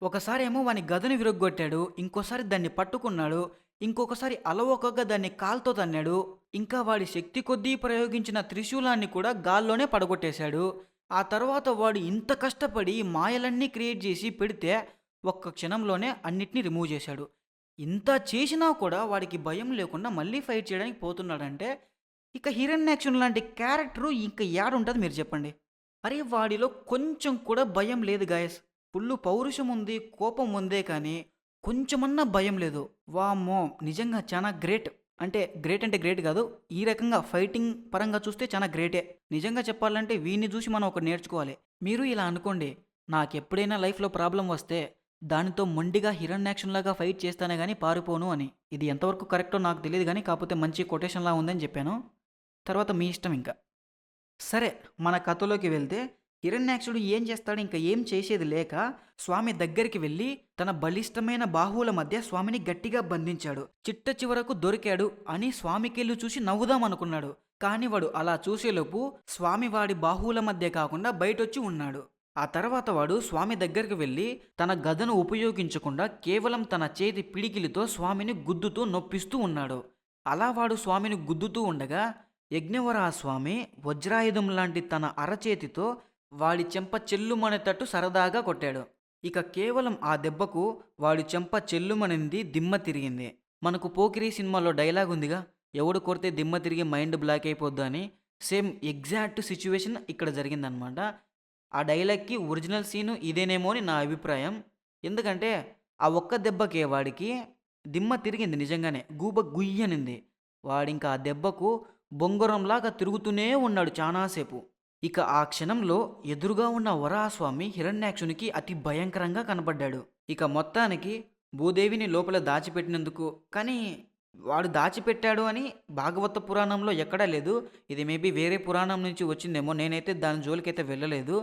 ఒకసారేమో వాని గదను విరగ్గొట్టాడు, ఇంకోసారి దాన్ని పట్టుకున్నాడు, ఇంకొకసారి అలవోకగా దాన్ని కాల్తో తన్నాడు, ఇంకా వాడి శక్తి కొద్దీ ప్రయోగించిన త్రిశూలాన్ని కూడా గాల్లోనే పడగొట్టేశాడు. ఆ తర్వాత వాడు ఇంత కష్టపడి మాయలన్నీ క్రియేట్ చేసి పెడితే ఒక్క క్షణంలోనే అన్నిటినీ రిమూవ్ చేశాడు. ఇంత చేసినా కూడా వాడికి భయం లేకుండా మళ్ళీ ఫైట్ చేయడానికి పోతున్నాడంటే ఇక హిరణ్యాక్షుని లాంటి క్యారెక్టరు ఇంకా యాడుంటుంది మీరు చెప్పండి. అరే వాడిలో కొంచెం కూడా భయం లేదు గాయస్. ఫుల్లు పౌరుషం ఉంది, కోపం ఉందే కానీ కొంచెమన్నా భయం లేదు. వామ్మో నిజంగా చాలా గ్రేట్. అంటే గ్రేట్ అంటే గ్రేట్ కాదు, ఈ రకంగా ఫైటింగ్ పరంగా చూస్తే చాలా గ్రేటే. నిజంగా చెప్పాలంటే వీడిని చూసి మనం ఒకటి నేర్చుకోవాలి. మీరు ఇలా అనుకోండి, నాకెప్పుడైనా లైఫ్లో ప్రాబ్లం వస్తే దానితో మొండిగా హిరణ్యాక్షన్లాగా ఫైట్ చేస్తానే కానీ పారిపోను అని. ఇది ఎంతవరకు కరెక్టో నాకు తెలియదు కానీ కాకపోతే మంచి కొటేషన్లా ఉందని చెప్పాను. తర్వాత మీ ఇష్టం ఇంకా. సరే మన కథలోకి వెళ్తే హిరణ్యాక్షుడు ఏం చేస్తాడు, ఇంకా ఏం చేసేది లేక స్వామి దగ్గరికి వెళ్ళి తన బలిష్టమైన బాహువుల మధ్య స్వామిని గట్టిగా బంధించాడు. చిట్ట చివరకు దొరికాడు అని స్వామికెళ్ళి చూసి నవ్వుదాం అనుకున్నాడు. కానీ వాడు అలా చూసేలోపు స్వామి వాడి బాహువుల మధ్య కాకుండా బయటొచ్చి ఉన్నాడు. ఆ తర్వాత వాడు స్వామి దగ్గరికి వెళ్ళి తన గదను ఉపయోగించకుండా కేవలం తన చేతి పిడికిలితో స్వామిని గుద్దుతూ నొప్పిస్తూ ఉన్నాడు. అలా వాడు స్వామిని గుద్దుతూ ఉండగా యజ్ఞవరాహ స్వామి వజ్రాయుధం లాంటి తన అరచేతితో వాడి చెంప చెల్లుమనేటట్టు సరదాగా కొట్టాడు. ఇక కేవలం ఆ దెబ్బకు వాడి చెంప చెల్లుమనింది, దిమ్మ తిరిగింది. మనకు పోకిరి సినిమాలో డైలాగ్ ఉందిగా, ఎవడు కొడితే దిమ్మ తిరిగి మైండ్ బ్లాక్ అయిపోద్దు అని. సేమ్ ఎగ్జాక్ట్ సిచ్యువేషన్ ఇక్కడ జరిగిందనమాట. ఆ డైలాగ్కి ఒరిజినల్ సీను ఇదేనేమో అని నా అభిప్రాయం. ఎందుకంటే ఆ ఒక్క దెబ్బకే వాడికి దిమ్మ తిరిగింది, నిజంగానే గూబ గుయ్యనింది. వాడింకా ఆ దెబ్బకు బొంగరంలాగా తిరుగుతూనే ఉన్నాడు చాలాసేపు. ఇక ఆ క్షణంలో ఎదురుగా ఉన్న వరాహస్వామి హిరణ్యాక్షునికి అతి భయంకరంగా కనబడ్డాడు. ఇక మొత్తానికి భూదేవిని లోపల దాచిపెట్టినందుకు, కానీ వాడు దాచిపెట్టాడు అని భాగవత పురాణంలో ఎక్కడా లేదు. ఇది మేబీ వేరే పురాణం నుంచి వచ్చిందేమో, నేనైతే దాని జోలికైతే వెళ్ళలేదు.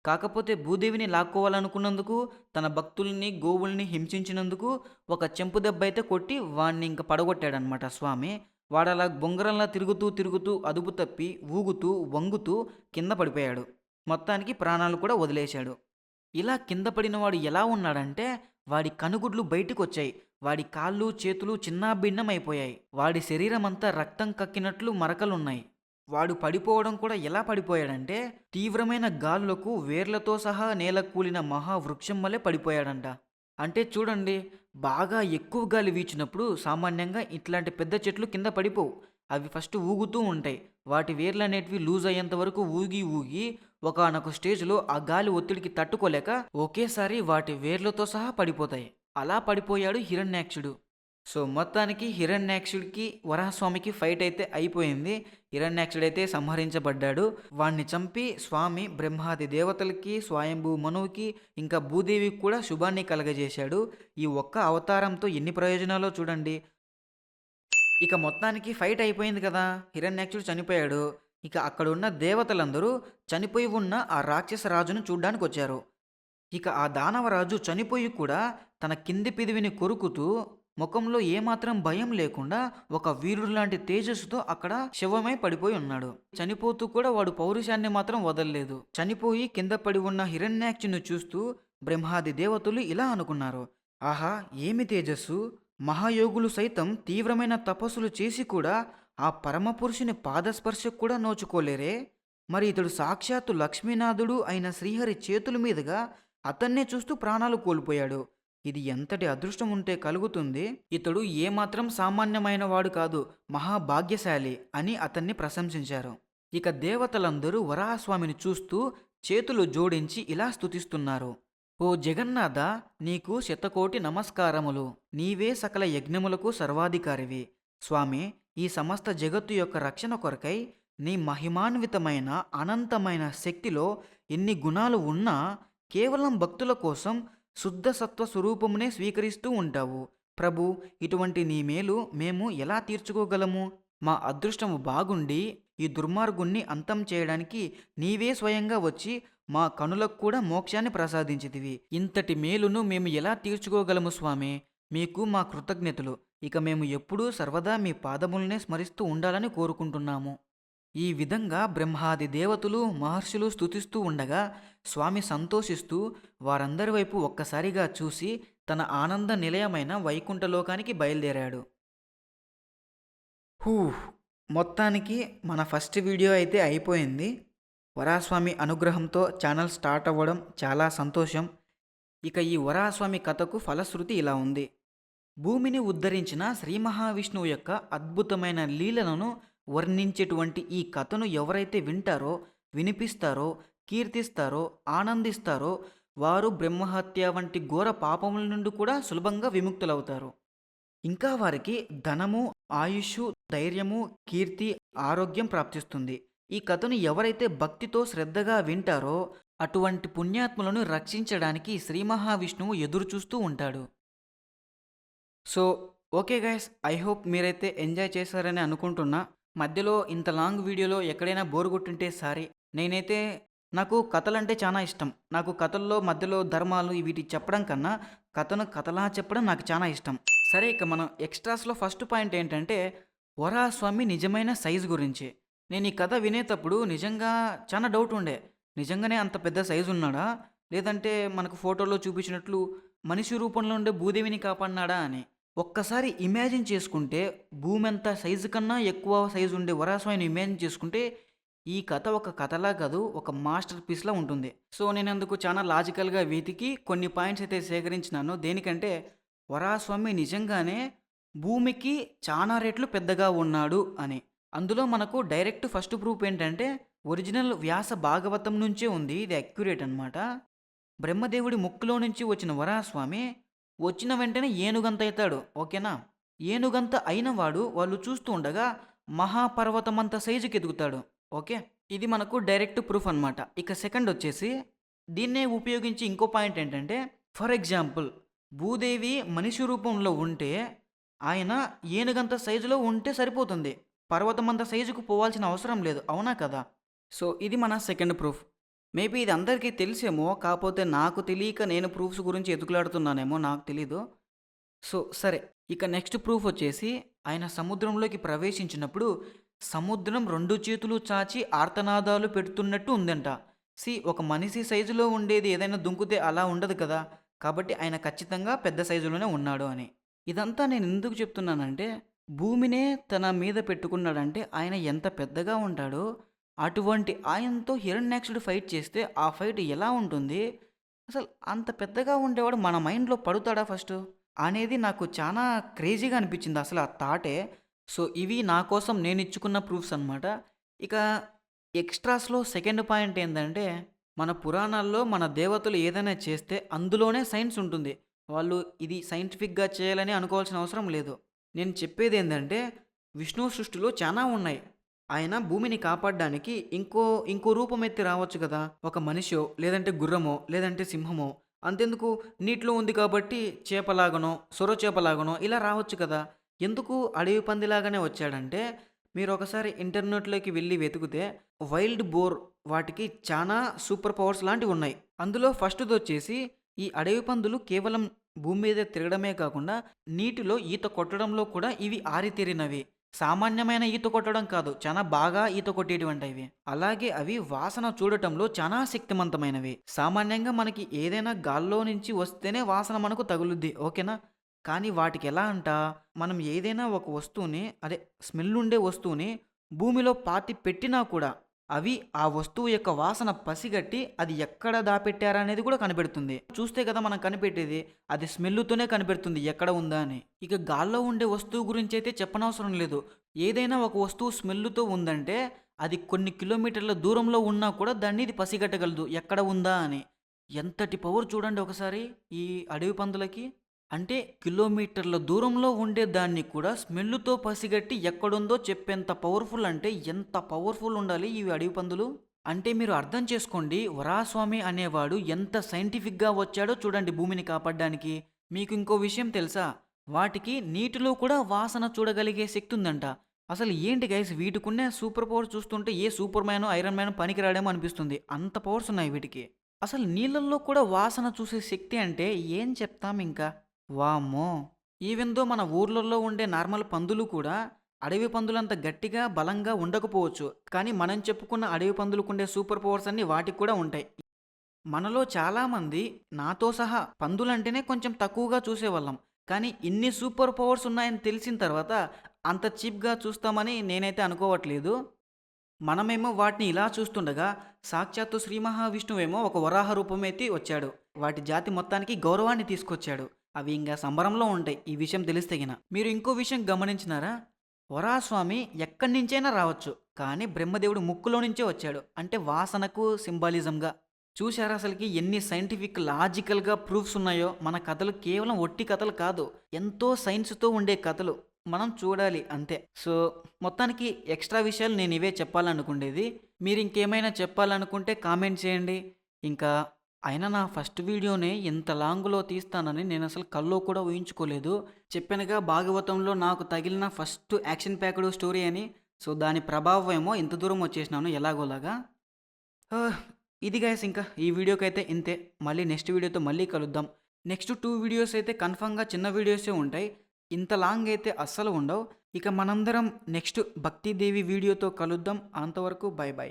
కాకపోతే భూదేవిని లాక్కోవాలనుకున్నందుకు, తన భక్తుల్ని గోవుల్ని హింసించినందుకు ఒక చెంపు దెబ్బ అయితే కొట్టి వాణ్ణి ఇంక పడగొట్టాడనమాట స్వామి. వాడలా బొంగరంలా తిరుగుతూ తిరుగుతూ అదుపు తప్పి ఊగుతూ వంగుతూ కింద పడిపోయాడు. మొత్తానికి ప్రాణాలు కూడా వదిలేశాడు. ఇలా కింద పడినవాడు ఎలా ఉన్నాడంటే వాడి కనుగుడ్లు బయటికొచ్చాయి. వాడి కాళ్ళు చేతులు చిన్నాభిన్నమైపోయాయి. వాడి శరీరమంతా రక్తం కక్కినట్లు మరకలున్నాయి. వాడు పడిపోవడం కూడా ఎలా పడిపోయాడంటే తీవ్రమైన గాలులకు వేర్లతో సహా నేల కూలిన మహావృక్షం వలె పడిపోయాడంట. అంటే చూడండి, బాగా ఎక్కువ గాలి వీచినప్పుడు సామాన్యంగా ఇట్లాంటి పెద్ద చెట్లు కింద పడిపోవు. అవి ఫస్ట్ ఊగుతూ ఉంటాయి. వాటి వేర్లు అనేటివి లూజ్ అయ్యేంత వరకు ఊగి ఊగి ఒకానొక స్టేజ్లో ఆ గాలి ఒత్తిడికి తట్టుకోలేక ఒకేసారి వాటి వేర్లతో సహా పడిపోతాయి. అలా పడిపోయాడు హిరణ్యాక్షుడు. సో మొత్తానికి హిరణ్యాక్షుడికి వరాహస్వామికి ఫైట్ అయితే అయిపోయింది. హిరణ్యాక్షుడైతే సంహరించబడ్డాడు. వాణ్ణి చంపి స్వామి బ్రహ్మాది దేవతలకి, స్వయంభూ మనువుకి, ఇంకా భూదేవికి కూడా శుభాన్ని కలగజేశాడు. ఈ ఒక్క అవతారంతో ఎన్ని ప్రయోజనాలో చూడండి. ఇక మొత్తానికి ఫైట్ అయిపోయింది కదా, హిరణ్యాక్షుడు చనిపోయాడు. ఇక అక్కడున్న దేవతలందరూ చనిపోయి ఉన్న ఆ రాక్షస రాజును చూడ్డానికి వచ్చారు. ఇక ఆ దానవరాజు చనిపోయి కూడా తన కింది పిదివిని కొరుకుతూ ముఖంలో ఏమాత్రం భయం లేకుండా ఒక వీరుడిలాంటి తేజస్సుతో అక్కడ శవమై పడిపోయి ఉన్నాడు. చనిపోతూ కూడా వాడు పౌరుషాన్ని మాత్రం వదలలేదు. చనిపోయి కింద పడి ఉన్న హిరణ్యాక్షుని చూస్తూ బ్రహ్మాది దేవతలు ఇలా అనుకున్నారు, ఆహా ఏమి తేజస్సు! మహాయోగులు సైతం తీవ్రమైన తపస్సులు చేసి కూడా ఆ పరమపురుషుని పాదస్పర్శకు కూడా నోచుకోలేరే. మరి ఇతడు సాక్షాత్తు లక్ష్మీనాథుడు అయిన శ్రీహరి చేతుల మీదుగా అతన్నే చూస్తూ ప్రాణాలు కోల్పోయాడు. ఇది ఎంతటి అదృష్టం ఉంటే కలుగుతుంది. ఇతడు ఏమాత్రం సామాన్యమైన వాడు కాదు, మహాభాగ్యశాలి అని అతన్ని ప్రశంసించారు. ఇక దేవతలందరూ వరాహస్వామిని చూస్తూ చేతులు జోడించి ఇలా స్తుతిస్తున్నారు, ఓ జగన్నాథ, నీకు శతకోటి నమస్కారములు. నీవే సకల యజ్ఞములకు సర్వాధికారివి. స్వామి, ఈ సమస్త జగత్తు యొక్క రక్షణ కొరకై నీ మహిమాన్వితమైన అనంతమైన శక్తిలో ఎన్ని గుణాలు ఉన్నా కేవలం భక్తుల కోసం శుద్ధ సత్వ స్వరూపమునే స్వీకరిస్తూ ఉంటావు. ప్రభు, ఇటువంటి నీ మేలు మేము ఎలా తీర్చుకోగలము? మా అదృష్టము బాగుండి ఈ దుర్మార్గుణ్ణి అంతం చేయడానికి నీవే స్వయంగా వచ్చి మా కనులకు కూడా మోక్షాన్ని ప్రసాదించితివి. ఇంతటి మేలును మేము ఎలా తీర్చుకోగలము స్వామి? మీకు మా కృతజ్ఞతలు. ఇక మేము ఎప్పుడూ సర్వదా మీ పాదములనే స్మరిస్తూ ఉండాలని కోరుకుంటున్నాము. ఈ విధంగా బ్రహ్మాది దేవతలు మహర్షులు స్తుతిస్తూ ఉండగా స్వామి సంతోషిస్తూ వారందరి వైపు ఒక్కసారిగా చూసి తన ఆనంద నిలయమైన వైకుంఠలోకానికి బయలుదేరాడు. హూ! మొత్తానికి మన ఫస్ట్ వీడియో అయితే అయిపోయింది. వరాహస్వామి అనుగ్రహంతో ఛానల్ స్టార్ట్ అవ్వడం చాలా సంతోషం. ఇక ఈ వరాహస్వామి కథకు ఫలశ్రుతి ఇలా ఉంది. భూమిని ఉద్ధరించిన శ్రీ మహావిష్ణువు యొక్క అద్భుతమైన లీలలను వర్ణించేటువంటి ఈ కథను ఎవరైతే వింటారో, వినిపిస్తారో, కీర్తిస్తారో, ఆనందిస్తారో వారు బ్రహ్మహత్య వంటి ఘోర పాపముల నుండి కూడా సులభంగా విముక్తులవుతారు. ఇంకా వారికి ధనము, ఆయుష్, ధైర్యము, కీర్తి, ఆరోగ్యం ప్రాప్తిస్తుంది. ఈ కథను ఎవరైతే భక్తితో శ్రద్ధగా వింటారో అటువంటి పుణ్యాత్ములను రక్షించడానికి శ్రీ మహావిష్ణువు ఎదురు చూస్తూ ఉంటాడు. So okay guys, I hope మీరైతే ఎంజాయ్ చేశారని అనుకుంటున్నా. మధ్యలో ఇంత లాంగ్ వీడియోలో ఎక్కడైనా బోర్ కొట్టుంటే సారీ. నేనైతే నాకు కథలంటే చాలా ఇష్టం. నాకు కథల్లో మధ్యలో ధర్మాలు వీటి చెప్పడం కన్నా కథను కథలా చెప్పడం నాకు చాలా ఇష్టం. సరే, ఇక మనం ఎక్స్ట్రాస్లో ఫస్ట్ పాయింట్ ఏంటంటే వరాహస్వామి నిజమైన సైజు గురించి. నేను ఈ కథ వినేటప్పుడు నిజంగా చాలా డౌట్ ఉండే. నిజంగానే అంత పెద్ద సైజు ఉన్నాడా, లేదంటే మనకు ఫోటోలో చూపించినట్లు మనిషి రూపంలో ఉండే భూదేవిని కాపాడినాడా అని. ఒక్కసారి ఇమాజిన్ చేసుకుంటే భూమి అంత సైజు కన్నా ఎక్కువ సైజు ఉండే వరాహస్వామిని ఇమాజిన్ చేసుకుంటే ఈ కథ ఒక కథలా కాదు, ఒక మాస్టర్ పీస్లా ఉంటుంది. సో నేను అందుకు చాలా లాజికల్గా వెతికి కొన్ని పాయింట్స్ అయితే సేకరించినాను. దేనికంటే వరాహస్వామి నిజంగానే భూమికి చాలా రెట్లు పెద్దగా ఉన్నాడు అని. అందులో మనకు డైరెక్ట్ ఫస్ట్ ప్రూఫ్ ఏంటంటే ఒరిజినల్ వ్యాస భాగవతం నుంచే ఉంది. ఇది అక్యురేట్ అనమాట. బ్రహ్మదేవుడి ముక్కులో నుంచి వచ్చిన వరాహస్వామి వచ్చిన వెంటనే ఏనుగంత అవుతాడు. ఓకేనా? ఏనుగంత అయినవాడు వాళ్ళు చూస్తూ ఉండగా మహాపర్వతమంత సైజుకి ఎదుగుతాడు. ఓకే, ఇది మనకు డైరెక్ట్ ప్రూఫ్ అనమాట. ఇక సెకండ్ వచ్చేసి దీన్నే ఉపయోగించి ఇంకో పాయింట్ ఏంటంటే, ఫర్ ఎగ్జాంపుల్ భూదేవి మనిషి రూపంలో ఉంటే ఆయన ఏనుగంత సైజులో ఉంటే సరిపోతుంది. పర్వతమంత సైజుకు పోవాల్సిన అవసరం లేదు. అవునా కదా? సో ఇది మన సెకండ్ ప్రూఫ్. మేబీ ఇది అందరికీ తెలిసేమో, కాకపోతే నాకు తెలియక నేను ప్రూఫ్స్ గురించి ఎతుకులాడుతున్నానేమో, నాకు తెలీదు. సో సరే, ఇక నెక్స్ట్ ప్రూఫ్ వచ్చేసి ఆయన సముద్రంలోకి ప్రవేశించినప్పుడు సముద్రం 2 చేతులు చాచి ఆర్తనాదాలు పెడుతున్నట్టు ఉందంట. ఒక మనిషి సైజులో ఉండేది ఏదైనా దుంకుతే అలా ఉండదు కదా. కాబట్టి ఆయన ఖచ్చితంగా పెద్ద సైజులోనే ఉన్నాడు అని. ఇదంతా నేను ఎందుకు చెప్తున్నానంటే, భూమినే తన మీద పెట్టుకున్నాడంటే ఆయన ఎంత పెద్దగా ఉంటాడో, అటువంటి ఆయనతో హిరణ్యాక్షుడు ఫైట్ చేస్తే ఆ ఫైట్ ఎలా ఉంటుంది, అసలు అంత పెద్దగా ఉండేవాడు మన మైండ్లో పడుతాడా ఫస్ట్ అనేది నాకు చాలా క్రేజీగా అనిపించింది అసలు ఆ థాటే. సో ఇవి నా కోసం నేను ఇచ్చుకున్న ప్రూఫ్స్ అనమాట. ఇక ఎక్స్ట్రాస్లో సెకండ్ పాయింట్ ఏంటంటే, మన పురాణాల్లో మన దేవతలు ఏదైనా చేస్తే అందులోనే సైన్స్ ఉంటుంది. వాళ్ళు ఇది సైంటిఫిక్గా చేయాలని అనుకోవాల్సిన అవసరం లేదు. నేను చెప్పేది ఏంటంటే, విష్ణు సృష్టిలో చాలా ఉన్నాయి. ఆయన భూమిని కాపాడడానికి ఇంకో రూపం ఎత్తి రావచ్చు కదా. ఒక మనిషో, లేదంటే గుర్రమో, లేదంటే సింహమో. అంతెందుకు, నీటిలో ఉంది కాబట్టి చేపలాగనో, సొర చేపలాగనో ఇలా రావచ్చు కదా. ఎందుకు అడవి పందిలాగానే వచ్చాడంటే, మీరు ఒకసారి ఇంటర్నెట్లోకి వెళ్ళి వెతికితే వైల్డ్ బోర్ వాటికి చాలా సూపర్ పవర్స్ లాంటివి ఉన్నాయి. అందులో ఫస్ట్ది వచ్చేసి ఈ అడవి పందులు కేవలం భూమి మీద తిరగడమే కాకుండా నీటిలో ఈత కొట్టడంలో కూడా ఇవి ఆరితేరినవి. సామాన్యమైన ఈత కొట్టడం కాదు, చాలా బాగా ఈత కొట్టేటువంటివి. అలాగే అవి వాసన చూడటంలో చాలా శక్తివంతమైనవి. సామాన్యంగా మనకి ఏదైనా గాల్లో నుంచి వస్తేనే వాసన మనకు తగులుద్ది. ఓకేనా? కానీ వాటికి ఎలా అంట, మనం ఏదైనా ఒక వస్తువుని, అదే స్మెల్ ఉండే వస్తువుని భూమిలో పాతి పెట్టినా కూడా అవి ఆ వస్తువు యొక్క వాసన పసిగట్టి అది ఎక్కడ దాపెట్టారా అనేది కూడా కనిపెడుతుంది. చూస్తే కదా మనం కనిపెట్టేది, అది స్మెల్తోనే కనిపెడుతుంది ఎక్కడ ఉందా అని. ఇక గాల్లో ఉండే వస్తువు గురించి అయితే చెప్పనవసరం లేదు. ఏదైనా ఒక వస్తువు స్మెల్తో ఉందంటే అది కొన్ని కిలోమీటర్ల దూరంలో ఉన్నా కూడా దాన్ని ఇది పసిగట్టగలదు ఎక్కడ ఉందా అని. ఎంతటి పవర్ చూడండి ఒకసారి ఈ అడవి పందులకి. అంటే కిలోమీటర్ల దూరంలో ఉండే దాన్ని కూడా స్మెల్లుతో పసిగట్టి ఎక్కడుందో చెప్పేంత పవర్ఫుల్. అంటే ఎంత పవర్ఫుల్ ఉండాలి ఈ అడవి పందులు. అంటే మీరు అర్థం చేసుకోండి, వరాహస్వామి అనేవాడు ఎంత సైంటిఫిక్‌గా వచ్చాడో చూడండి భూమిని కాపాడ్డానికి. మీకు ఇంకో విషయం తెలుసా? వాటికి నీటిలో కూడా వాసన చూడగలిగే శక్తి ఉందంట. అసలు ఏంటి గైస్ వీటికున్న సూపర్ పవర్స్ చూస్తుంటే ఏ సూపర్ మ్యానో, ఐరన్ మ్యానో పనికిరాడేమో అనిపిస్తుంది. అంత పవర్స్ ఉన్నాయి వీటికి. అసలు నీళ్ళల్లో కూడా వాసన చూసే శక్తి అంటే ఏం చెప్తాం ఇంకా. వామ్మో! ఈవెన్ దో మన ఊర్లలో ఉండే నార్మల్ పందులు కూడా అడవి పందులంత గట్టిగా, బలంగా ఉండకపోవచ్చు. కానీ మనం చెప్పుకున్న అడవి పందులకుండే సూపర్ పవర్స్ అన్నీ వాటికి కూడా ఉంటాయి. మనలో చాలామంది, నాతో సహా, పందులంటేనే కొంచెం తక్కువగా చూసేవాళ్ళం. కానీ ఇన్ని సూపర్ పవర్స్ ఉన్నాయని తెలిసిన తర్వాత అంత చీప్‌గా చూస్తామని నేనైతే అనుకోవట్లేదు. మనమేమో వాటిని ఇలా చూస్తుండగా సాక్షాత్తు శ్రీ మహావిష్ణువేమో ఒక వరాహ రూపమెత్తి వచ్చాడు. వాటి జాతి మొత్తానికి గౌరవాన్ని తీసుకొచ్చాడు. అవి ఇంగా సంబరంలో ఉంటాయి ఈ విషయం తెలిస్తే గిన. మీరు ఇంకో విషయం గమనించినారా? వరాహస్వామి ఎక్కడి నుంచైనా రావచ్చు. కానీ బ్రహ్మదేవుడు ముక్కులో నుంచే వచ్చాడు. అంటే వాసనకు సింబాలిజంగా. చూశారా అసలకి ఎన్ని సైంటిఫిక్ లాజికల్‌గా ప్రూఫ్స్ ఉన్నాయో? మన కథలు కేవలం ఒట్టి కథలు కాదు. ఎంతో సైన్స్‌తో ఉండే కథలు. మనం చూడాలి అంతే. సో, మొత్తానికి ఎక్స్‌ట్రా విషయాలు నేను ఇవే చెప్పాలనుకుండేది. మీరు ఇంకేమైనా చెప్పాలనుకుంటే కామెంట్ చేయండి. ఇంకా అయినా నా ఫస్ట్ వీడియోనే ఇంత లాంగ్‌లో తీస్తానని నేనసలు కల్లో కూడా ఊహించుకోలేదు. చెప్పానుగా భాగవతంలో నాకు తగిలిన ఫస్ట్ యాక్షన్ ప్యాక్డ్ స్టోరీ అని. సో, దాని ప్రభావం ఏమో ఇంత దూరం వచ్చేసినాను ఎలాగోలాగా. ఇది గైస్ ఇంకా ఈ వీడియోకైతే ఇంతే. మళ్ళీ నెక్స్ట్ వీడియోతో మళ్ళీ కలుద్దాం. నెక్స్ట్ 2 వీడియోస్ అయితే కన్ఫర్మ్‌గా చిన్న వీడియోసే ఉంటాయి. ఇంత లాంగ్ అయితే అస్సలు ఉండవు. ఇక మనందరం నెక్స్ట్ భక్తిదేవి వీడియోతో కలుద్దాం. అంతవరకు బై బై.